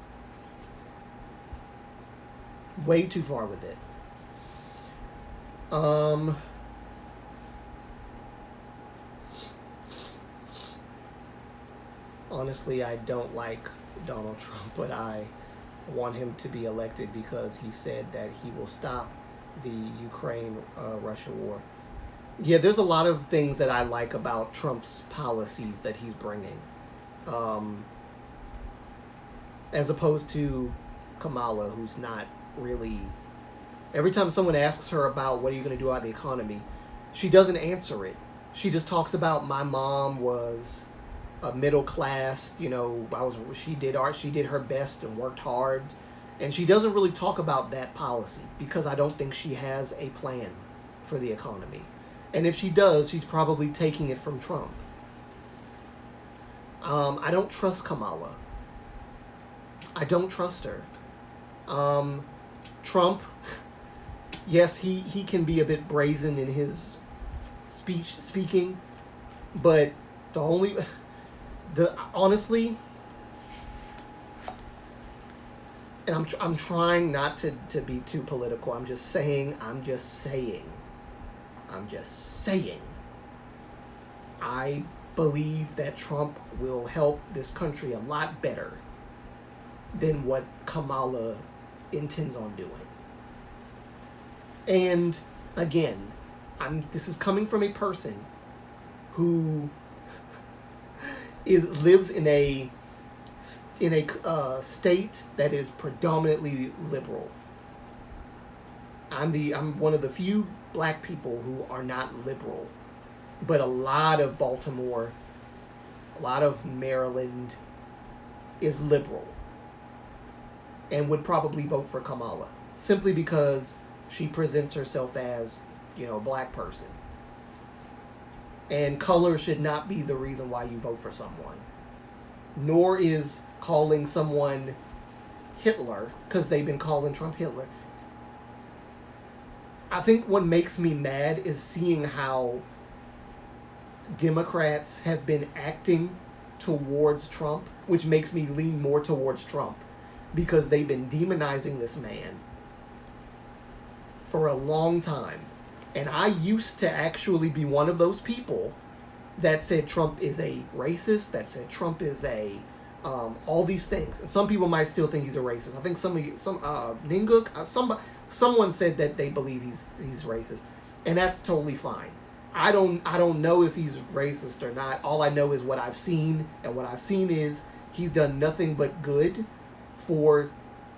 Way too far with it. Honestly, I don't like Donald Trump, but I want him to be elected because he said that he will stop the Ukraine-Russia war. Yeah, there's a lot of things that I like about Trump's policies that he's bringing. As opposed to Kamala, who's not really... Every time someone asks her about what are you going to do about the economy, she doesn't answer it. She just talks about my mom was a middle class, she did her best and worked hard. And she doesn't really talk about that policy because I don't think she has a plan for the economy. And if she does, she's probably taking it from Trump. I don't trust Kamala. I don't trust her. Trump, yes, he can be a bit brazen in his speaking, but honestly, and I'm trying not to be too political. I'm just saying. I believe that Trump will help this country a lot better than what Kamala intends on doing. And again, this is coming from a person who lives in a state that is predominantly liberal. I'm one of the few black people who are not liberal, but a lot of Baltimore, a lot of Maryland is liberal and would probably vote for Kamala simply because she presents herself as, a black person. And color should not be the reason why you vote for someone. Nor is calling someone Hitler, because they've been calling Trump Hitler. I think what makes me mad is seeing how Democrats have been acting towards Trump, which makes me lean more towards Trump, because they've been demonizing this man for a long time. And I used to actually be one of those people that said Trump is a racist, that said Trump is a all these things. And some people might still think he's a racist. I think someone said that they believe he's racist, and that's totally fine. I don't know if he's racist or not. All I know is what I've seen, and what I've seen is he's done nothing but good for,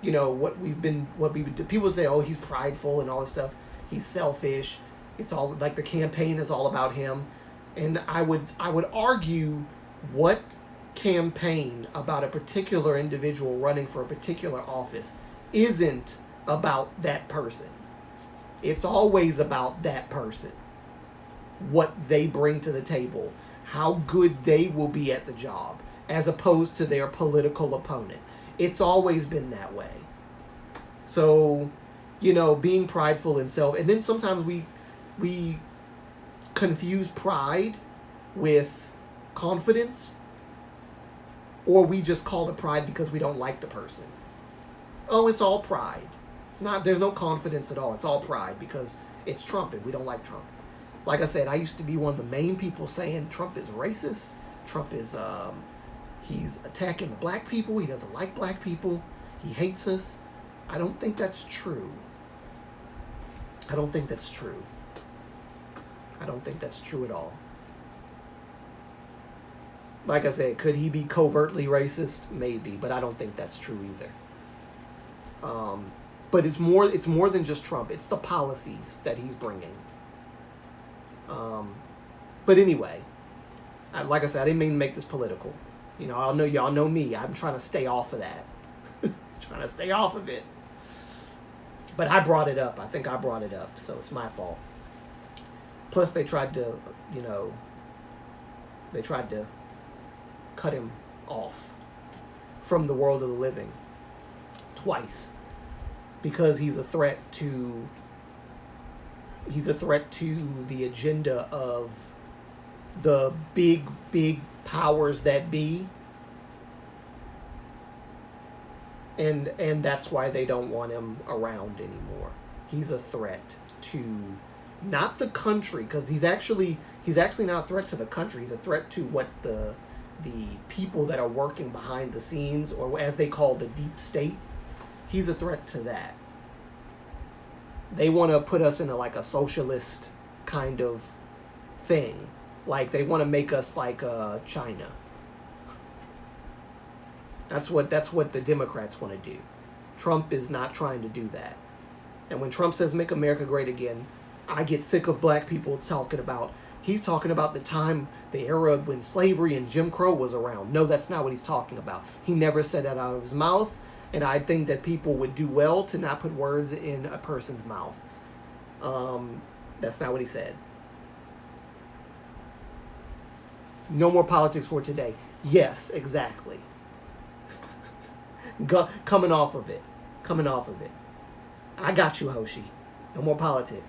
people say, oh, he's prideful and all this stuff. He's selfish. It's all like the campaign is all about him. And I would argue, what campaign about a particular individual running for a particular office isn't about that person? It's always about that person, what they bring to the table, how good they will be at the job, as opposed to their political opponent. It's always been that way. So, being prideful and and then sometimes we confuse pride with confidence, or we just call it pride because we don't like the person. Oh, it's all pride. There's no confidence at all. It's all pride because it's Trump and we don't like Trump. Like I said, I used to be one of the main people saying Trump is racist. Trump is he's attacking the black people. He doesn't like black people. He hates us. I don't think that's true. I don't think that's true. I don't think that's true at all. Like I said, could he be covertly racist? Maybe, but I don't think that's true either. But it's more than just Trump. It's the policies that he's bringing. But anyway, like I said, I didn't mean to make this political. You know, y'all know me. I'm trying to stay off of that. Trying to stay off of it. But I brought it up. I think I brought it up, so it's my fault. Plus, they tried to, cut him off from the world of the living twice because he's a threat to the agenda of the big powers that be, and that's why they don't want him around anymore. He's a threat to not the country, because he's actually not a threat to the country. He's a threat to what the people that are working behind the scenes, or as they call the deep state. He's a threat to that. They want to put us in a socialist kind of thing. Like they want to make us like China. That's what the Democrats want to do. Trump is not trying to do that. And when Trump says "Make America Great Again," I get sick of black people he's talking about the time, the era when slavery and Jim Crow was around. No, that's not what he's talking about. He never said that out of his mouth, and I think that people would do well to not put words in a person's mouth. That's not what he said. No more politics for today. Yes, exactly. Coming off of it. I got you, Hoshi. No more politics.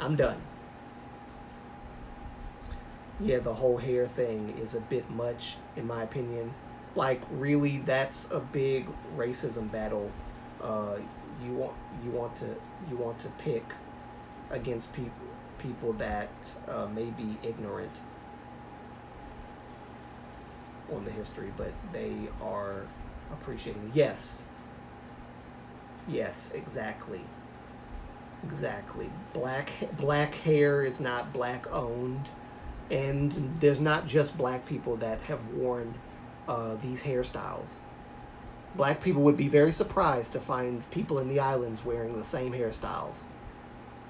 I'm done. Yeah, the whole hair thing is a bit much, in my opinion. Like, really, that's a big racism battle. You want to pick against people that may be ignorant on the history, but they are appreciating it. Yes, exactly. Black hair is not black owned, and there's not just black people that have worn these hairstyles. Black people would be very surprised to find people in the islands wearing the same hairstyles.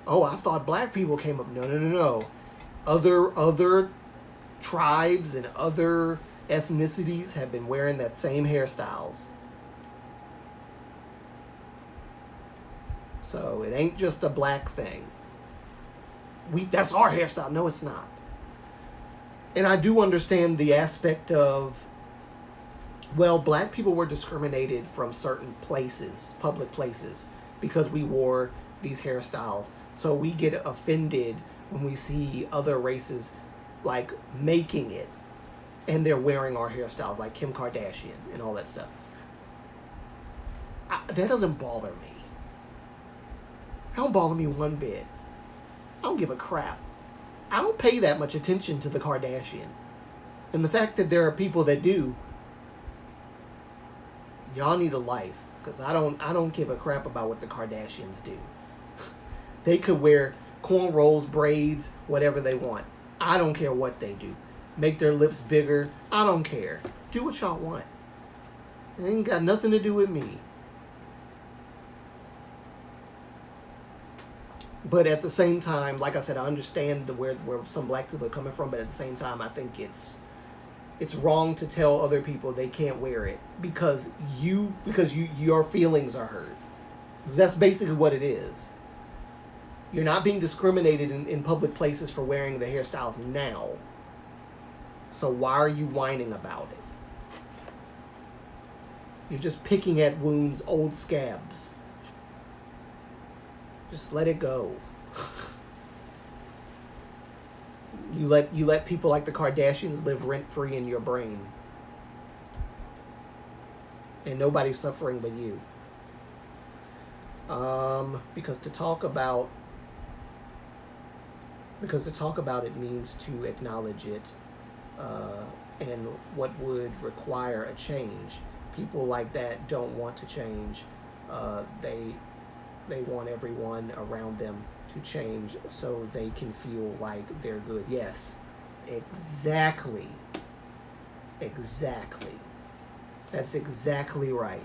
Oh, I thought black people came up. No. Other tribes and other ethnicities have been wearing that same hairstyles. So it ain't just a black thing. That's our hairstyle. No, it's not. And I do understand the aspect of, well, black people were discriminated from certain places, public places, because we wore these hairstyles. So we get offended when we see other races like making it and they're wearing our hairstyles, like Kim Kardashian and all that stuff. That doesn't bother me. It don't bother me one bit. I don't give a crap. I don't pay that much attention to the Kardashians. And the fact that there are people that do, y'all need a life. Because I don't give a crap about what the Kardashians do. They could wear cornrows, braids, whatever they want. I don't care what they do. Make their lips bigger. I don't care. Do what y'all want. It ain't got nothing to do with me. But at the same time, like I said, I understand where some black people are coming from, but at the same time, I think it's wrong to tell other people they can't wear it because your feelings are hurt. 'Cause that's basically what it is. You're not being discriminated in public places for wearing the hairstyles now. So why are you whining about it? You're just picking at wounds, old scabs. Just let it go. You let people like the Kardashians live rent-free in your brain. And nobody's suffering but you. Because to talk about because to talk about it means to acknowledge it, and what would require a change. People like that don't want to change. They want everyone around them to change so they can feel like they're good. Yes, exactly. Exactly. That's exactly right.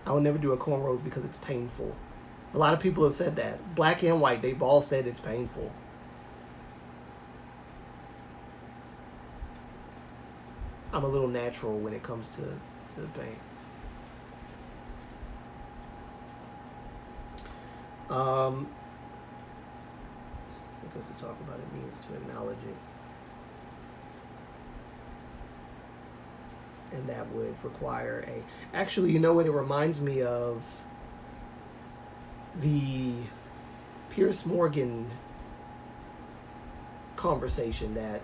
I would never do a cornrows because it's painful. A lot of people have said that. Black and white, they've all said it's painful. I'm a little natural when it comes to the pain. Because to talk about it means to acknowledge it. And that would require a... Actually, you know what it reminds me of? The Piers Morgan conversation that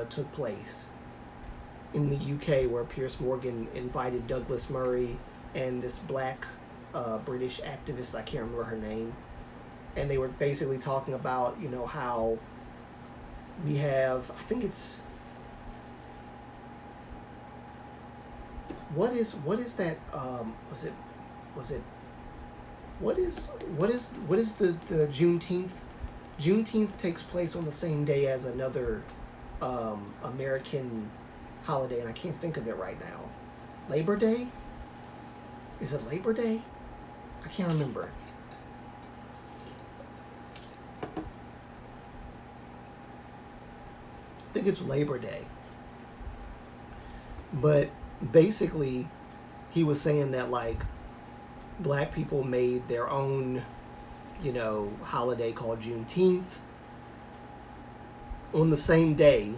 took place in the UK, where Piers Morgan invited Douglas Murray and this black British activist, I can't remember her name, and they were basically talking about, you know, how we have, I think it's, what is that, what is the Juneteenth? Juneteenth takes place on the same day as another American holiday, and I can't think of it right now. Labor Day? Is it Labor Day? I can't remember. I think it's Labor Day. But basically, he was saying that, like, black people made their own, you know, holiday called Juneteenth on the same day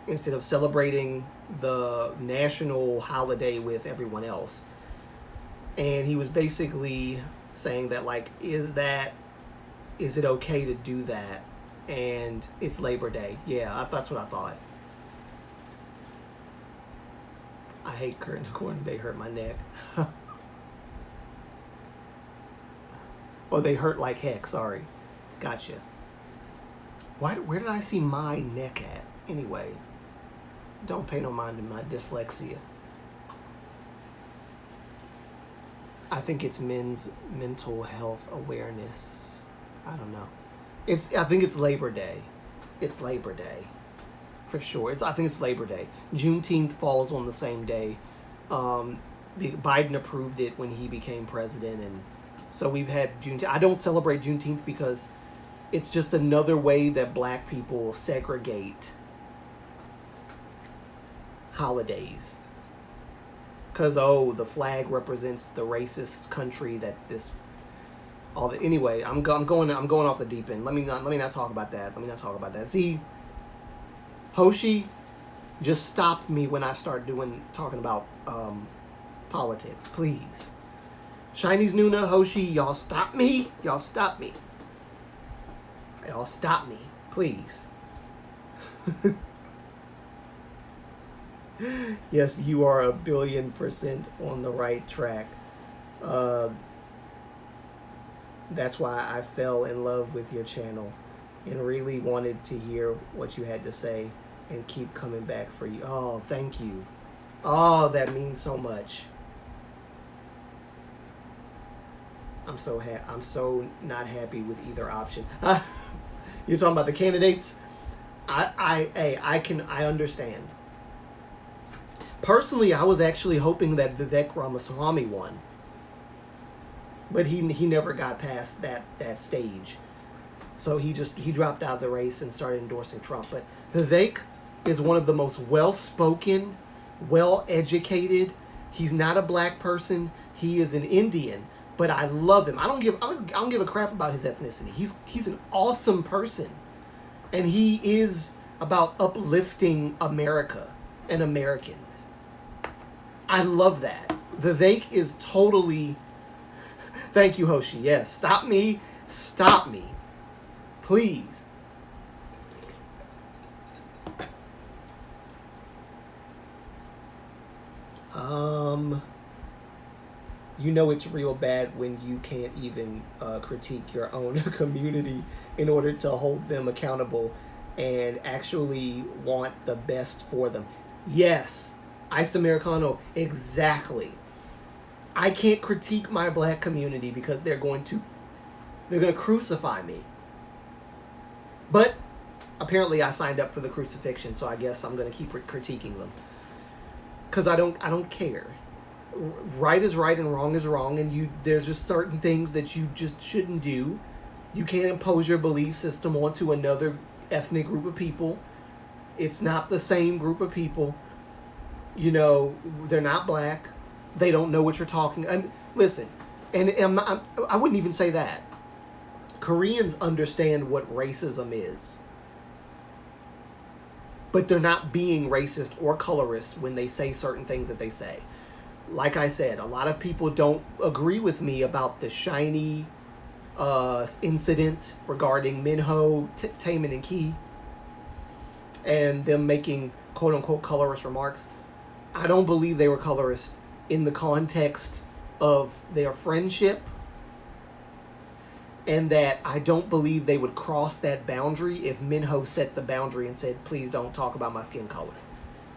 instead of celebrating the national holiday with everyone else. And he was basically saying that, like, is it okay to do that? And it's Labor Day. Yeah, that's what I thought. I hate curtain corn. They hurt my neck. Oh, they hurt like heck. Sorry. Gotcha. Where did I see my neck at? Anyway, don't pay no mind to my dyslexia. I think it's men's mental health awareness. I don't know. I think it's Labor Day. It's Labor Day. For sure. I think it's Labor Day. Juneteenth falls on the same day. Biden approved it when he became president, and so we've had Juneteenth. I don't celebrate Juneteenth because it's just another way that black people segregate holidays. Because, the flag represents the racist country that this... Anyway, I'm going off the deep end. Let me not talk about that. See, Hoshi, just stop me when I start talking about politics, please. Chinese Nuna, Hoshi, y'all stop me. Y'all stop me, please. Yes, you are 1,000,000,000% on the right track. That's why I fell in love with your channel and really wanted to hear what you had to say and keep coming back for you. Oh, thank you. Oh, that means so much. I'm so not happy with either option. You're talking about the candidates? I understand. Personally, I was actually hoping that Vivek Ramaswamy won. But he never got past that stage. So he dropped out of the race and started endorsing Trump. But Vivek is one of the most well-spoken, well-educated. He's not a black person. He is an Indian, but I love him. I don't give a crap about his ethnicity. He's an awesome person. And he is about uplifting America and Americans. I love that. Vivek is totally... Thank you, Hoshi. Yes, stop me. Please. you know it's real bad when you can't even critique your own community in order to hold them accountable and actually want the best for them. Yes, Ice Americano, exactly. I can't critique my black community because they're going to crucify me. But apparently I signed up for the crucifixion, so I guess I'm going to keep critiquing them. Cuz I don't care. Right is right and wrong is wrong, and there's just certain things that you just shouldn't do. You can't impose your belief system onto another ethnic group of people. It's not the same group of people. You know, they're not black. They don't know what you're talking. And listen, and I wouldn't even say that. Koreans understand what racism is. But they're not being racist or colorist when they say certain things that they say. Like I said, a lot of people don't agree with me about the SHINee incident regarding Minho, Taemin, and Key, and them making quote-unquote colorist remarks. I don't believe they were colorist in the context of their friendship, and that I don't believe they would cross that boundary if Minho set the boundary and said, please don't talk about my skin color.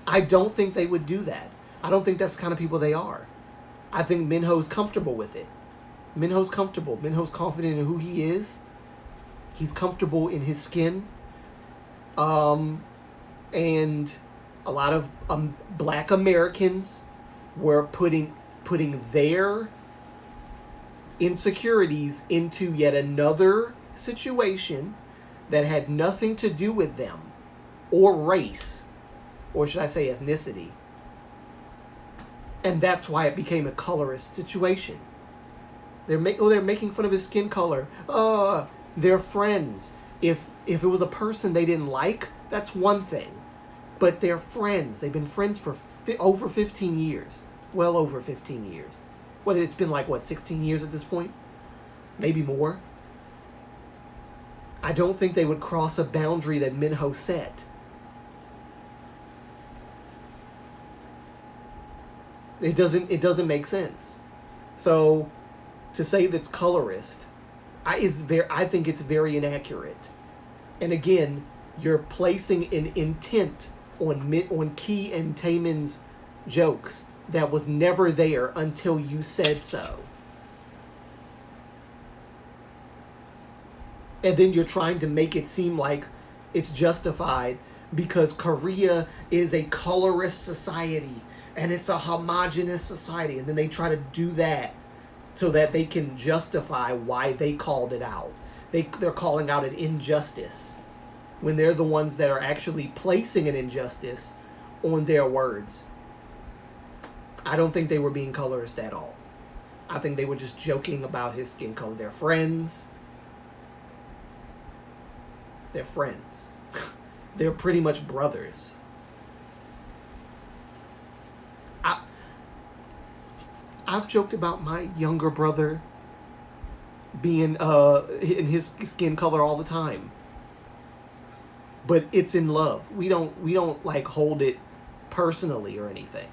I don't think they would do that. I don't think that's the kind of people they are. I think Minho's comfortable with it. Minho's comfortable. Minho's confident in who he is. He's comfortable in his skin. And a lot of black Americans were putting their insecurities into yet another situation that had nothing to do with them or race, or should I say ethnicity. And that's why it became a colorist situation. They're making fun of his skin color. They're friends. If it was a person they didn't like, that's one thing. But they're friends. They've been friends for over 15 years. Well over 15 years. It's been 16 years at this point? Maybe more. I don't think they would cross a boundary that Minho set. It doesn't make sense. So to say that's colorist, I think it's very inaccurate. And again, you're placing an intent on Key and Taemin's jokes that was never there until you said so. And then you're trying to make it seem like it's justified because Korea is a colorist society and it's a homogenous society. And then they try to do that so that they can justify why they called it out. They're calling out an injustice when they're the ones that are actually placing an injustice on their words. I don't think they were being colorist at all. I think they were just joking about his skin color. They're friends. They're friends. They're pretty much brothers. I've joked about my younger brother being in his skin color all the time. But it's in love. We don't hold it personally or anything.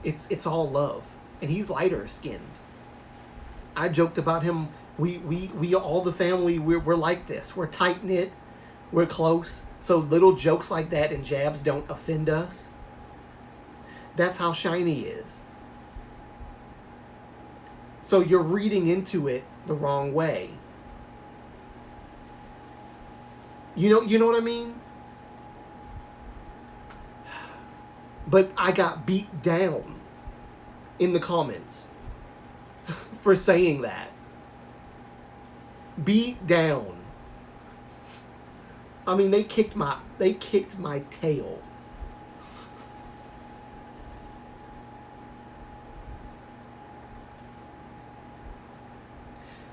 It's all love. And he's lighter skinned. I joked about him. We all the family, we're like this. We're tight knit. We're close. So little jokes like that and jabs don't offend us. That's how SHINee is. So you're reading into it the wrong way. You know what I mean? But I got beat down in the comments for saying that. Beat down. I mean, they kicked my tail.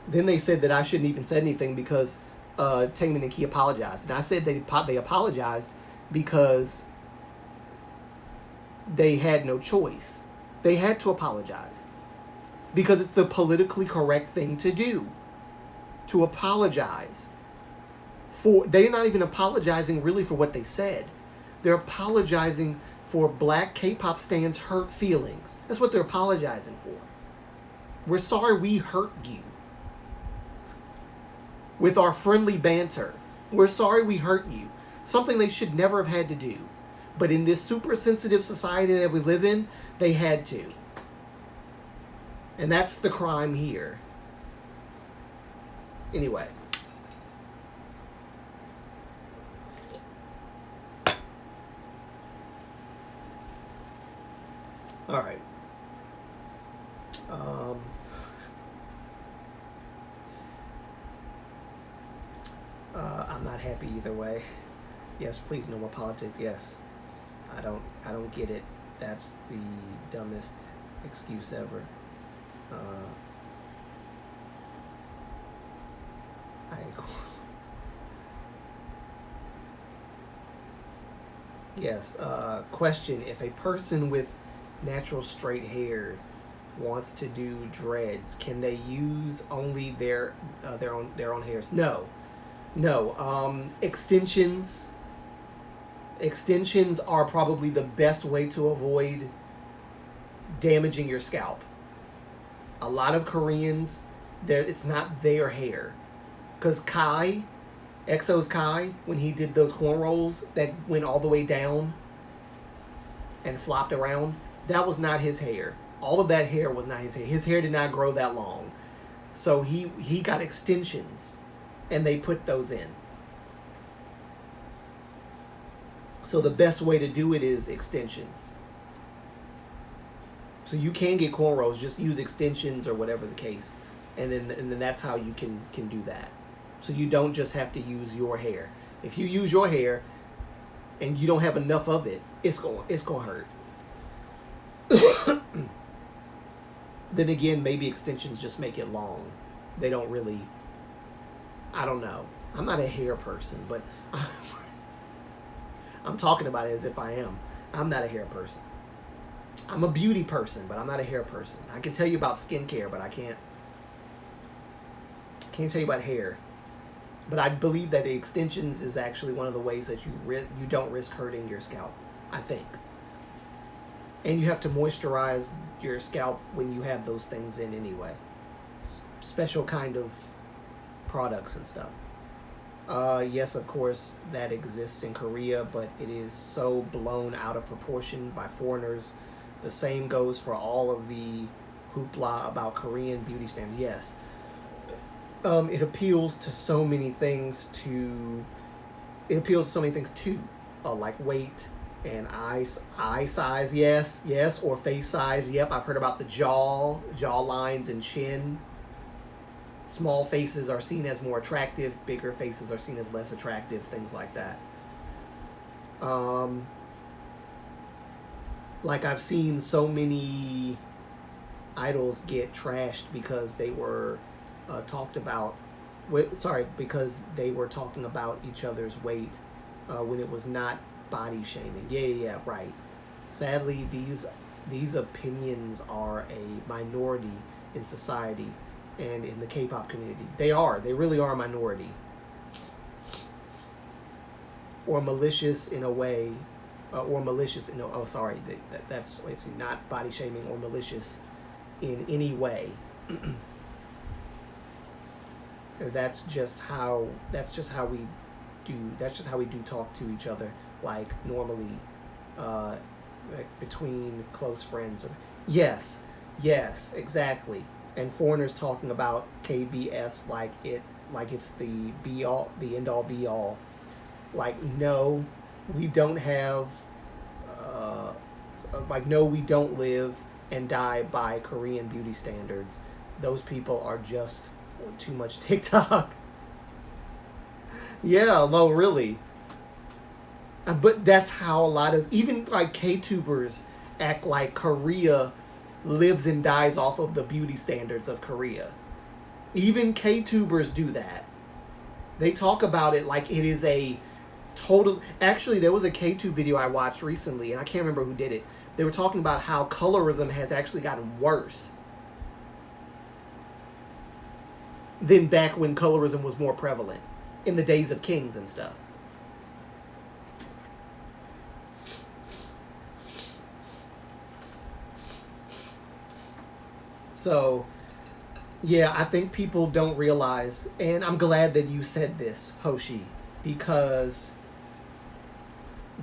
Then they said that I shouldn't even say anything because Taemin and Key apologized. And I said they apologized because they had no choice. They had to apologize. Because it's the politically correct thing to do. To apologize. They're not even apologizing really for what they said. They're apologizing for black K-pop stans' hurt feelings. That's what they're apologizing for. We're sorry we hurt you with our friendly banter. We're sorry we hurt you. Something they should never have had to do. But in this super sensitive society that we live in, they had to. And that's the crime here. Anyway. All right. I'm not happy either way. Yes, please, no more politics. Yes. I don't get it. That's the dumbest excuse ever. Yes. Question: if a person with natural straight hair wants to do dreads, can they use only their own hairs? No. Extensions are probably the best way to avoid damaging your scalp. A lot of Koreans, it's not their hair. Because EXO's Kai, when he did those cornrows that went all the way down and flopped around, that was not his hair. All of that hair was not his hair. His hair did not grow that long. So he got extensions, and they put those in. So the best way to do it is extensions. So you can get cornrows, just use extensions or whatever the case, and then that's how you can do that. So you don't just have to use your hair. If you use your hair and you don't have enough of it, it's gonna hurt. Then again, maybe extensions just make it long. They don't really. I don't know. I'm not a hair person, but I'm talking about it as if I am. I'm not a hair person. I'm a beauty person, but I'm not a hair person. I can tell you about skincare, but I can't tell you about hair. But I believe that the extensions is actually one of the ways that you don't risk hurting your scalp, I think. And you have to moisturize your scalp when you have those things in anyway. Special kind of products and stuff. Yes, of course, that exists in Korea, but it is so blown out of proportion by foreigners. The same goes for all of the hoopla about Korean beauty standards. Yes. It appeals to so many things too, like weight and eye size, yes, or face size. Yep, I've heard about the jaw lines and chin. Small faces are seen as more attractive, bigger faces are seen as less attractive, things like that. Like I've seen so many idols get trashed because they were because they were talking about each other's weight when it was not body shaming. Yeah, right. Sadly, these opinions are a minority in society and in the K-pop community. They really are a minority. Or malicious in a way, that's basically not body shaming or malicious in any way. That's just how we do talk to each other, like normally, like between close friends. Yes, exactly. And foreigners talking about KBS like it's the end all be all. Like, no, we don't have. No, we don't live and die by Korean beauty standards. Those people are just too much TikTok. Yeah, no, really. But that's how a lot of, even like K-tubers act like Korea lives and dies off of the beauty standards of Korea. Even K-tubers do that. They talk about it like it is a total. Actually, there was a K-tube video I watched recently, and I can't remember who did it. They were talking about how colorism has actually gotten worse than back when colorism was more prevalent, in the days of kings and stuff. So, Yeah, I think people don't realize, and I'm glad that you said this, Hoshi, because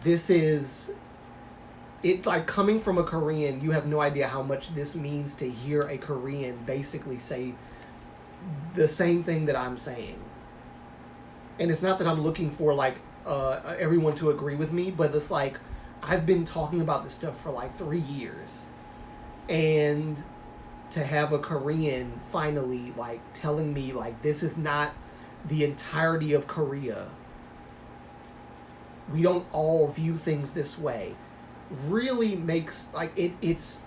this is, it's like coming from a Korean, you have no idea how much this means to hear a Korean basically say the same thing that I'm saying. And it's not that I'm looking for like everyone to agree with me, but it's like I've been talking about this stuff for like 3 years. And to have a Korean finally like telling me like this is not the entirety of Korea. We don't all view things this way. Really makes like it's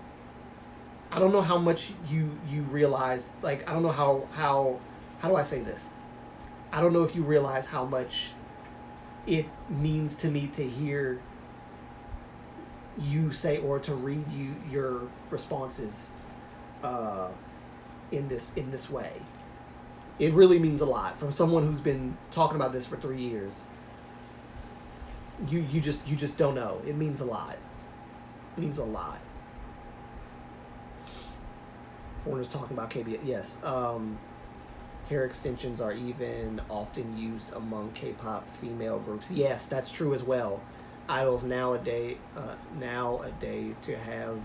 I don't know how much you realize, like I don't know how do I say this? I don't know if you realize how much it means to me to hear you say or to read your responses in this way. It really means a lot from someone who's been talking about this for 3 years. You just don't know. It means a lot. It means a lot. Foreigners talking about KBS. Yes. Hair extensions are even often used among K-pop female groups. Yes, that's true as well. Idols nowadays to have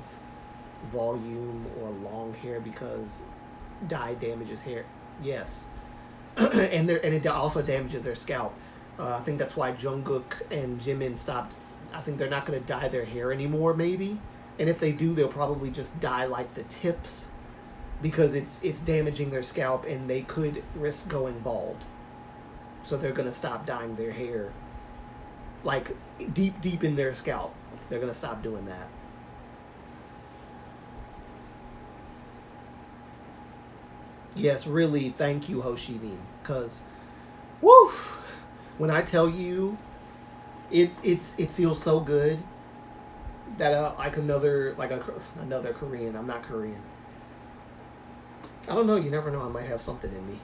volume or long hair because dye damages hair. Yes, and it also damages their scalp. I think that's why Jungkook and Jimin stopped. I think they're not going to dye their hair anymore, maybe. And if they do, they'll probably just dye like the tips because it's damaging their scalp and they could risk going bald. So they're going to stop dyeing their hair like deep in their scalp. They're going to stop doing that. Yes, really, thank you, Hoshinin, because, woo, when I tell you, it feels so good that like another Korean. I'm not Korean. I don't know. You never know. I might have something in me.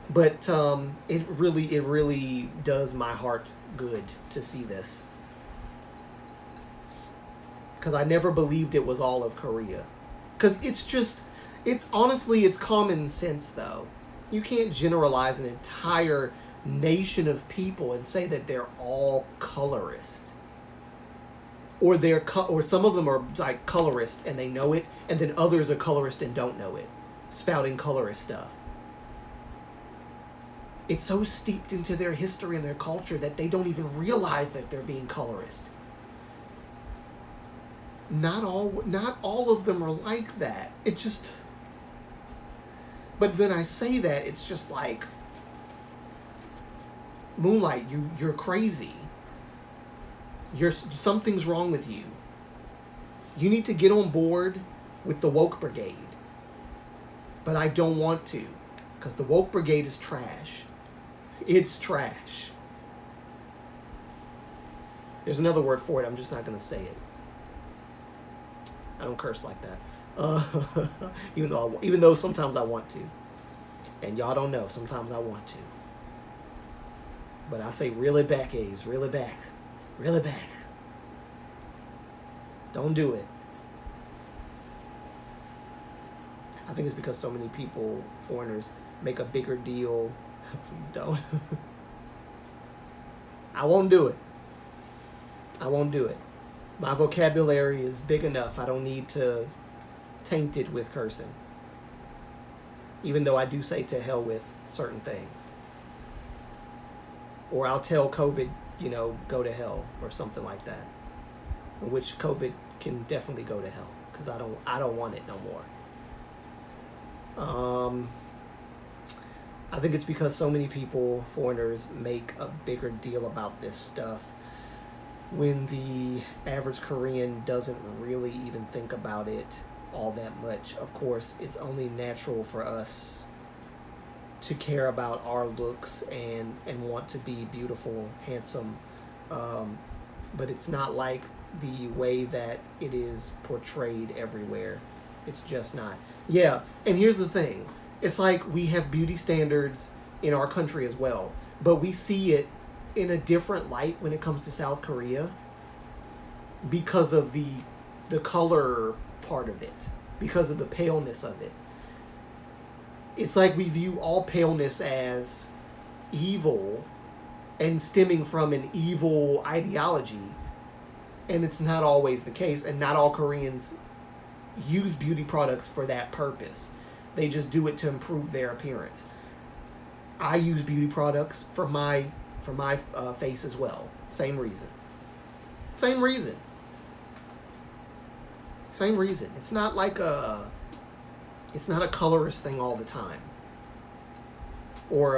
But it really does my heart good to see this. Because I never believed it was all of Korea. Because it's honestly, it's common sense though. You can't generalize an entire nation of people and say that they're all colorist. Or some of them are like colorist and they know it, and then others are colorist and don't know it, spouting colorist stuff. It's so steeped into their history and their culture that they don't even realize that they're being colorist. Not all of them are like that. It just... But when I say that, it's just like, Moonlight, you're crazy. Something's wrong with you. You need to get on board with the woke brigade. But I don't want to, because the woke brigade is trash. It's trash. There's another word for it. I'm just not going to say it. I don't curse like that. Even though sometimes I want to. And y'all don't know. Sometimes I want to. But I say reel it back, A's. Reel it back. Reel it back. Don't do it. I think it's because so many people, foreigners, make a bigger deal. Please don't. I won't do it. I won't do it. My vocabulary is big enough. I don't need to taint it with cursing. Even though I do say to hell with certain things. Or I'll tell COVID, go to hell or something like that. Which COVID can definitely go to hell because I don't want it no more. I think it's because so many people, foreigners, make a bigger deal about this stuff when the average Korean doesn't really even think about it all that much. Of course, it's only natural for us to care about our looks and want to be beautiful, handsome, but it's not like the way that it is portrayed everywhere. It's just not. Yeah, and here's the thing. It's like we have beauty standards in our country as well, but we see it in a different light when it comes to South Korea because of the the color part of it, because of the paleness of it. It's like we view all paleness as evil and stemming from an evil ideology, and it's not always the case, and not all Koreans use beauty products for that purpose. They just do it to improve their appearance. I use beauty products for my face as well. Same reason. Same reason. Same reason. It's not like it's not a colorist thing all the time, or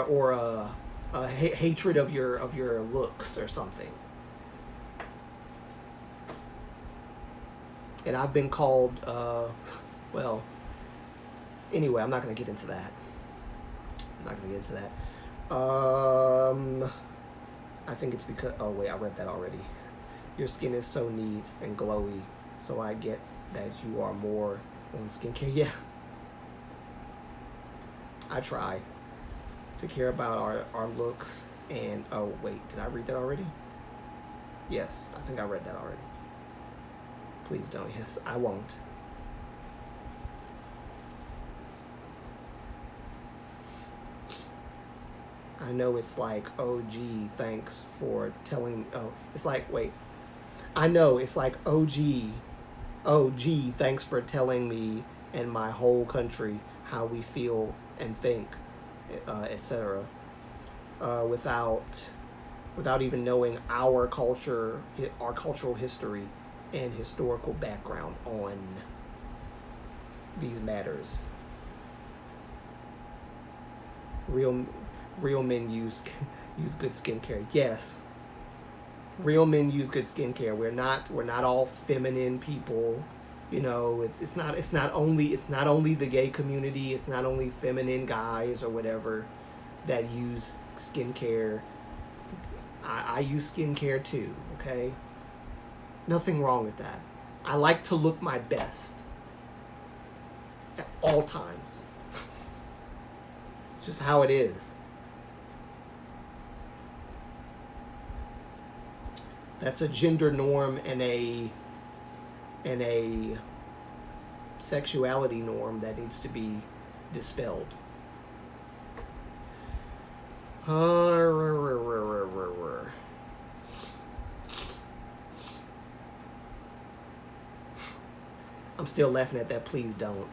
a hatred of your looks or something. And I've been called, well, anyway, I'm not going to get into that. I think it's because, oh wait, I read that already. Your skin is so neat and glowy, so I get that you are more on skincare. Yeah. I try to care about our looks, and, oh wait, did I read that already? Yes, I think I read that already. Please don't. Yes, I won't. I know it's like, oh, gee, thanks for telling. Oh, it's like, wait. I know it's like, oh, gee, thanks for telling me and my whole country how we feel and think, etc. Without even knowing our culture, our cultural history, and historical background on these matters. Real men use good skincare. Yes. Real men use good skincare. We're not all feminine people. You know, it's not only the gay community, it's not only feminine guys or whatever that use skincare. I use skincare too, okay? Nothing wrong with that. I like to look my best at all times. It's just how it is. That's a gender norm and a sexuality norm that needs to be dispelled. I'm still laughing at that. Please don't.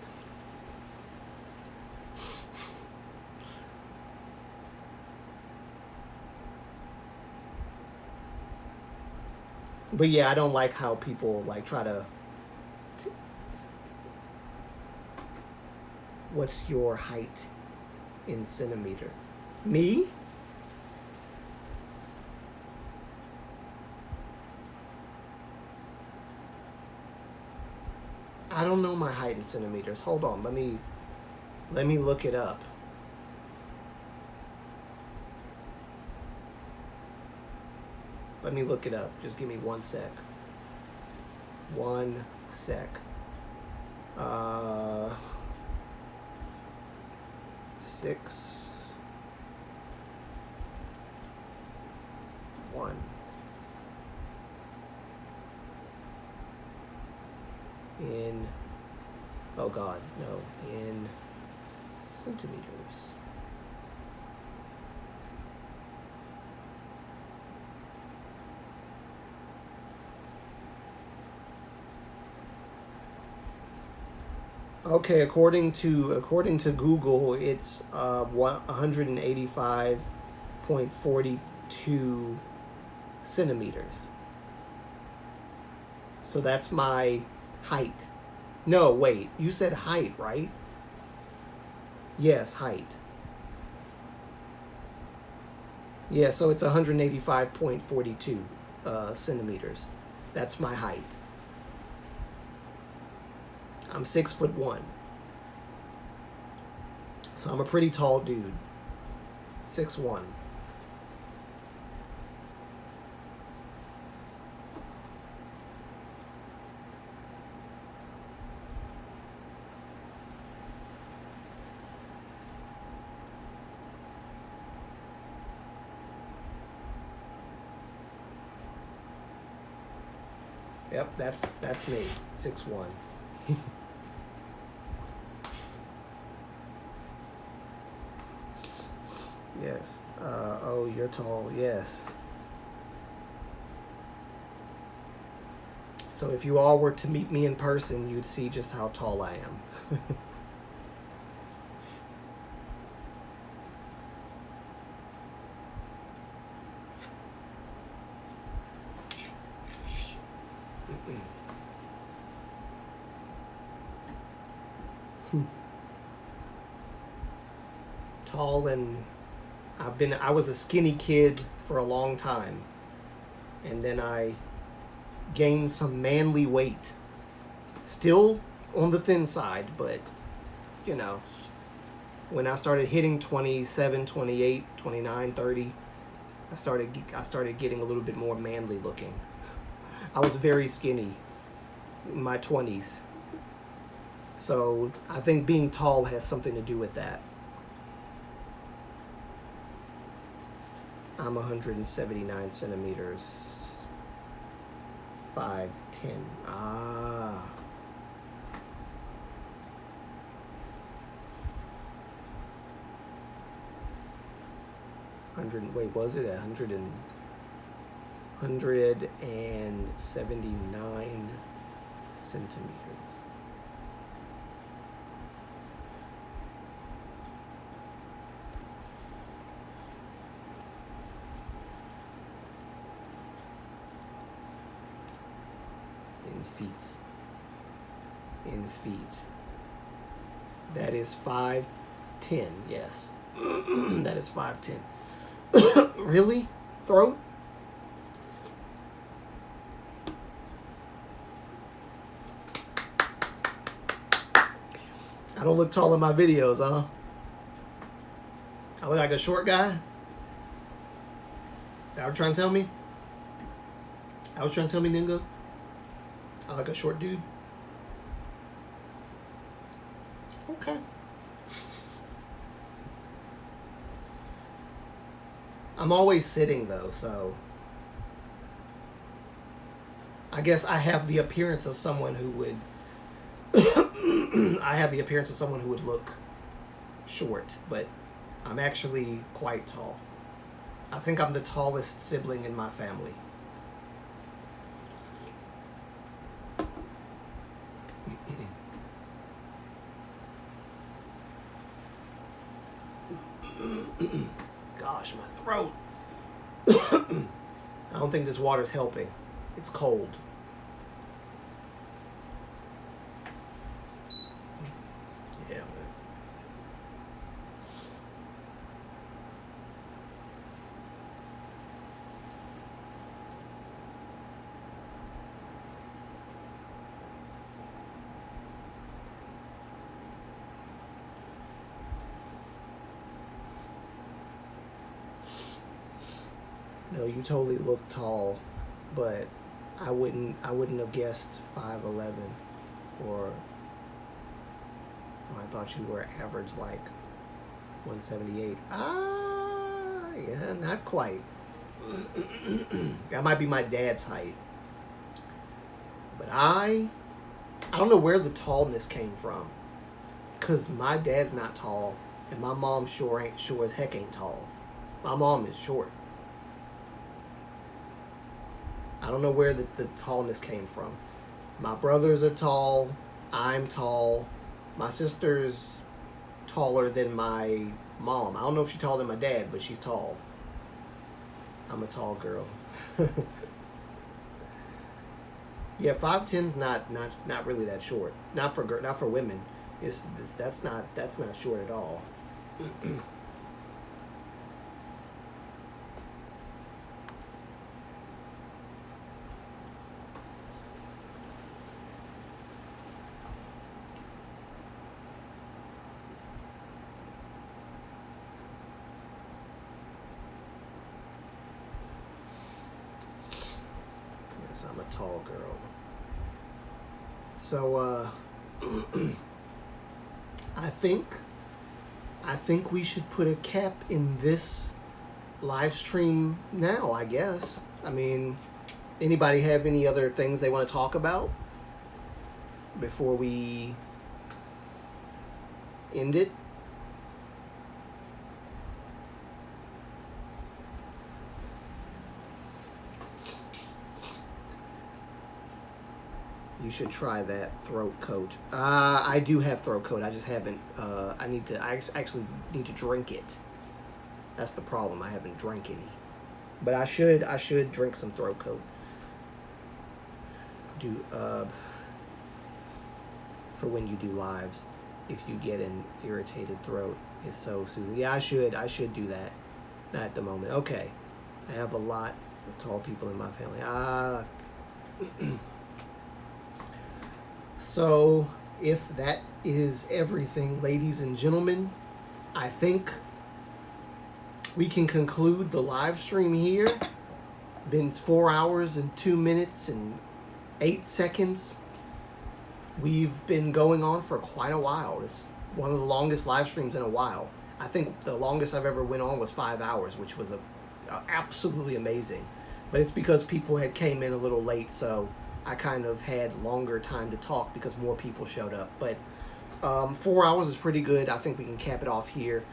But yeah, I don't like how people like try to. What's your height in centimeter? Me? I don't know my height in centimeters. Hold on, let me look it up. Let me look it up. Just give me 1 sec. 1 sec. 6 1. In, oh God, no, in centimeters. Okay, according to Google, it's 185.42 centimeters. So that's my height. No, wait, you said height, right? Yes, height. Yeah, so it's 185.42 centimeters. That's my height. I'm 6'1". So I'm a pretty tall dude. 6'1". Yep, that's me. 6'1". Yes. Oh, you're tall. Yes. So if you all were to meet me in person, you'd see just how tall I am. Tall, and I was a skinny kid for a long time. And then I gained some manly weight. Still on the thin side, but you know, when I started hitting 27, 28, 29, 30, I started getting a little bit more manly looking. I was very skinny in my 20s. So, I think being tall has something to do with that. I'm 179 centimeters, 5'10". Ah. Wait, was it 179 centimeters? In feet. That is 5'10", yes. That is 5'10". Really? Throat? I don't look tall in my videos, huh? I look like a short guy? That was trying to tell me? Ningo? I like a short dude? Okay. I'm always sitting though, so I guess I have the appearance of someone who would look short, but I'm actually quite tall. I think I'm the tallest sibling in my family. Gosh, my throat. I don't think this water's helping. It's cold. Yeah. No, you totally look tall, but I wouldn't have guessed 5'11", or I thought you were average like 178. Yeah, not quite. That might be my dad's height. But I don't know where the tallness came from, cause my dad's not tall, and my mom sure as heck ain't tall. My mom is short. I don't know where the tallness came from. My brothers are tall. I'm tall. My sister's taller than my mom. I don't know if she's taller than my dad, but she's tall. I'm a tall girl. Yeah, 5'10's not really that short. Not for women. That's not short at all. I'm a tall girl. So, I think we should put a cap in this live stream now, I guess. I mean, Anybody have any other things they want to talk about before we end it? You should try that throat coat. I do have throat coat. I just haven't. I actually need to drink it. That's the problem. I haven't drank any. But I should drink some throat coat. For when you do lives, if you get an irritated throat, it's so soothing. Yeah, I should do that. Not at the moment. Okay. I have a lot of tall people in my family. So, if that is everything, ladies and gentlemen, I think we can conclude the live stream here. Been 4 hours and 2 minutes and 8 seconds. We've been going on for quite a while. It's one of the longest live streams in a while. I think the longest I've ever went on was 5 hours, which was absolutely amazing. But it's because people had came in a little late, so I kind of had longer time to talk because more people showed up. But 4 hours is pretty good. I think we can cap it off here.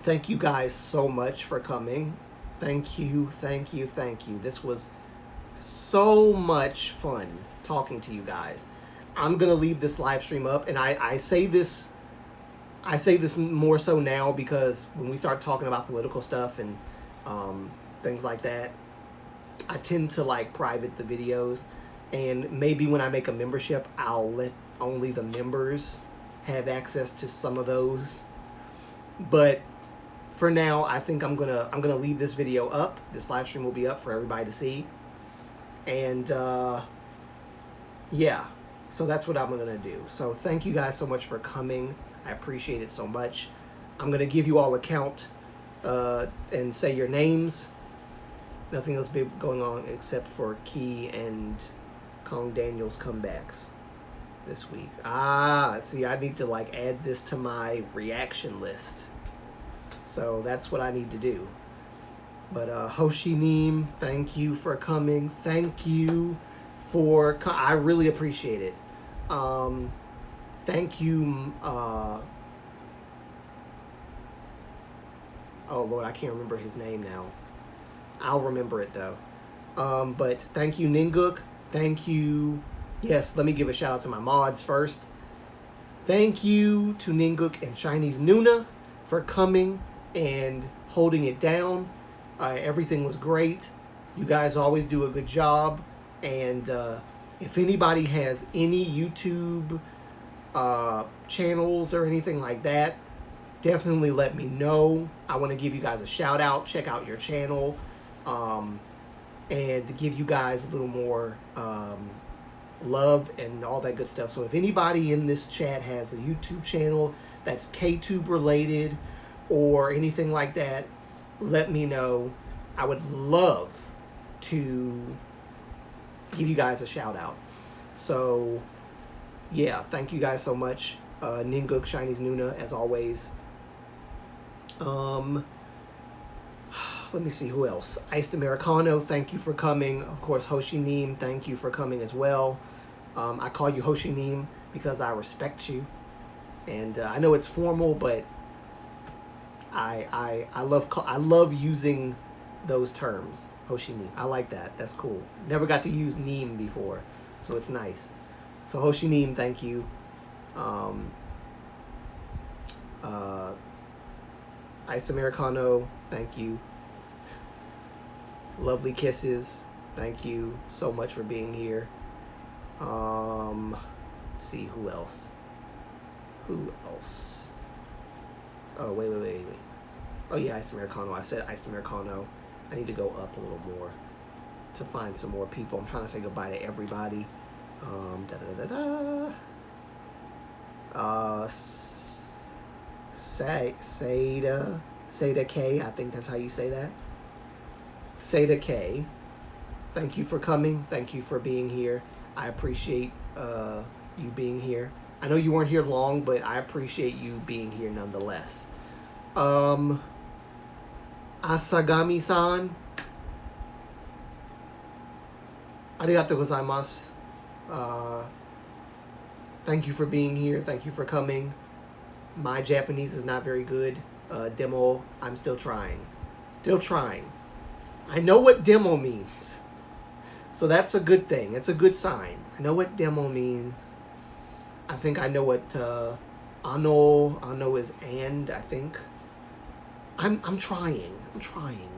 Thank you guys so much for coming. Thank you. This was so much fun talking to you guys. I'm going to leave this live stream up, and I say this more so now because when we start talking about political stuff and things like that, I tend to like private the videos, and maybe when I make a membership, I'll let only the members have access to some of those. But for now, I think I'm gonna leave this video up. This live stream will be up for everybody to see, and yeah, so that's what I'm gonna do. So thank you guys so much for coming. I appreciate it so much. I'm gonna give you all a count and say your names. Nothing else big going on except for Key and Kong Daniels comebacks this week. See, I need to like add this to my reaction list. So that's what I need to do. But Hoshi Neem, thank you for coming. Thank you for I really appreciate it. Thank you. Oh Lord, I can't remember his name now. I'll remember it though. But thank you, Ninguk. Thank you. Yes, let me give a shout out to my mods first. Thank you to Ninguk and Chinese Nuna for coming and holding it down. Everything was great. You guys always do a good job. And if anybody has any YouTube channels or anything like that, definitely let me know. I want to give you guys a shout out. Check out your channel. And to give you guys a little more love and all that good stuff. So if anybody in this chat has a YouTube channel that's KTube related or anything like that, let me know. I would love to give you guys a shout out. So yeah, thank you guys so much. Ninguk, Chinese Nuna, as always. Let me see who else. Iced Americano, thank you for coming. Of course, Hoshi Neem, thank you for coming as well. I call you Hoshi Neem because I respect you, and I know it's formal, but I love using those terms. Hoshi Neem, I like that. That's cool. Never got to use Neem before, so it's nice. So Hoshi Neem, thank you. Ice Americano, thank you. Lovely Kisses, thank you so much for being here. Let's see, who else? Oh, wait. Oh yeah, Ice Americano. I said Ice Americano. I need to go up a little more to find some more people. I'm trying to say goodbye to everybody. Seda K, I think that's how you say that. Seda K, thank you for coming. Thank you for being here. I appreciate you being here. I know you weren't here long, but I appreciate you being here nonetheless. Asagami-san, Arigatou gozaimasu. Thank you for being here. Thank you for coming. My Japanese is not very good. Demo, I'm still trying. Still trying. I know what demo means. So that's a good thing. It's a good sign. I know what demo means. I think I know what ano is and, I think. I'm trying. I'm trying.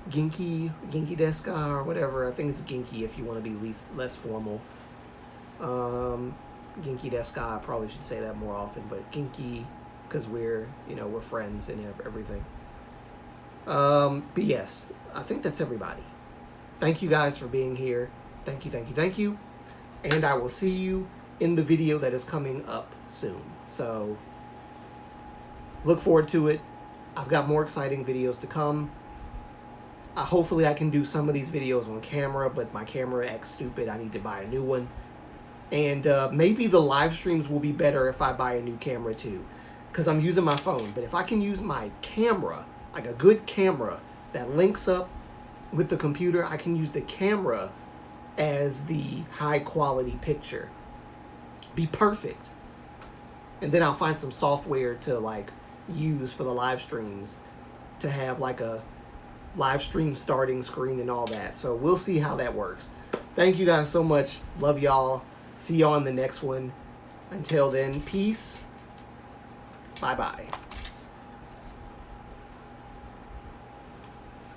Genki desu ka or whatever. I think it's Genki if you want to be less formal. Genki desu ka, I probably should say that more often, but Genki, because we're friends and everything. But yes, I think that's everybody. Thank you guys for being here. Thank you. And I will see you in the video that is coming up soon. So look forward to it. I've got more exciting videos to come. Hopefully I can do some of these videos on camera, but my camera acts stupid. I need to buy a new one. And maybe the live streams will be better if I buy a new camera too, because I'm using my phone. But if I can use my camera, like a good camera that links up with the computer, I can use the camera as the high quality picture. Be perfect. And then I'll find some software to like use for the live streams to have like a live stream starting screen and all that. So we'll see how that works. Thank you guys so much. Love y'all. See y'all on the next one. Until then, peace. Bye-bye.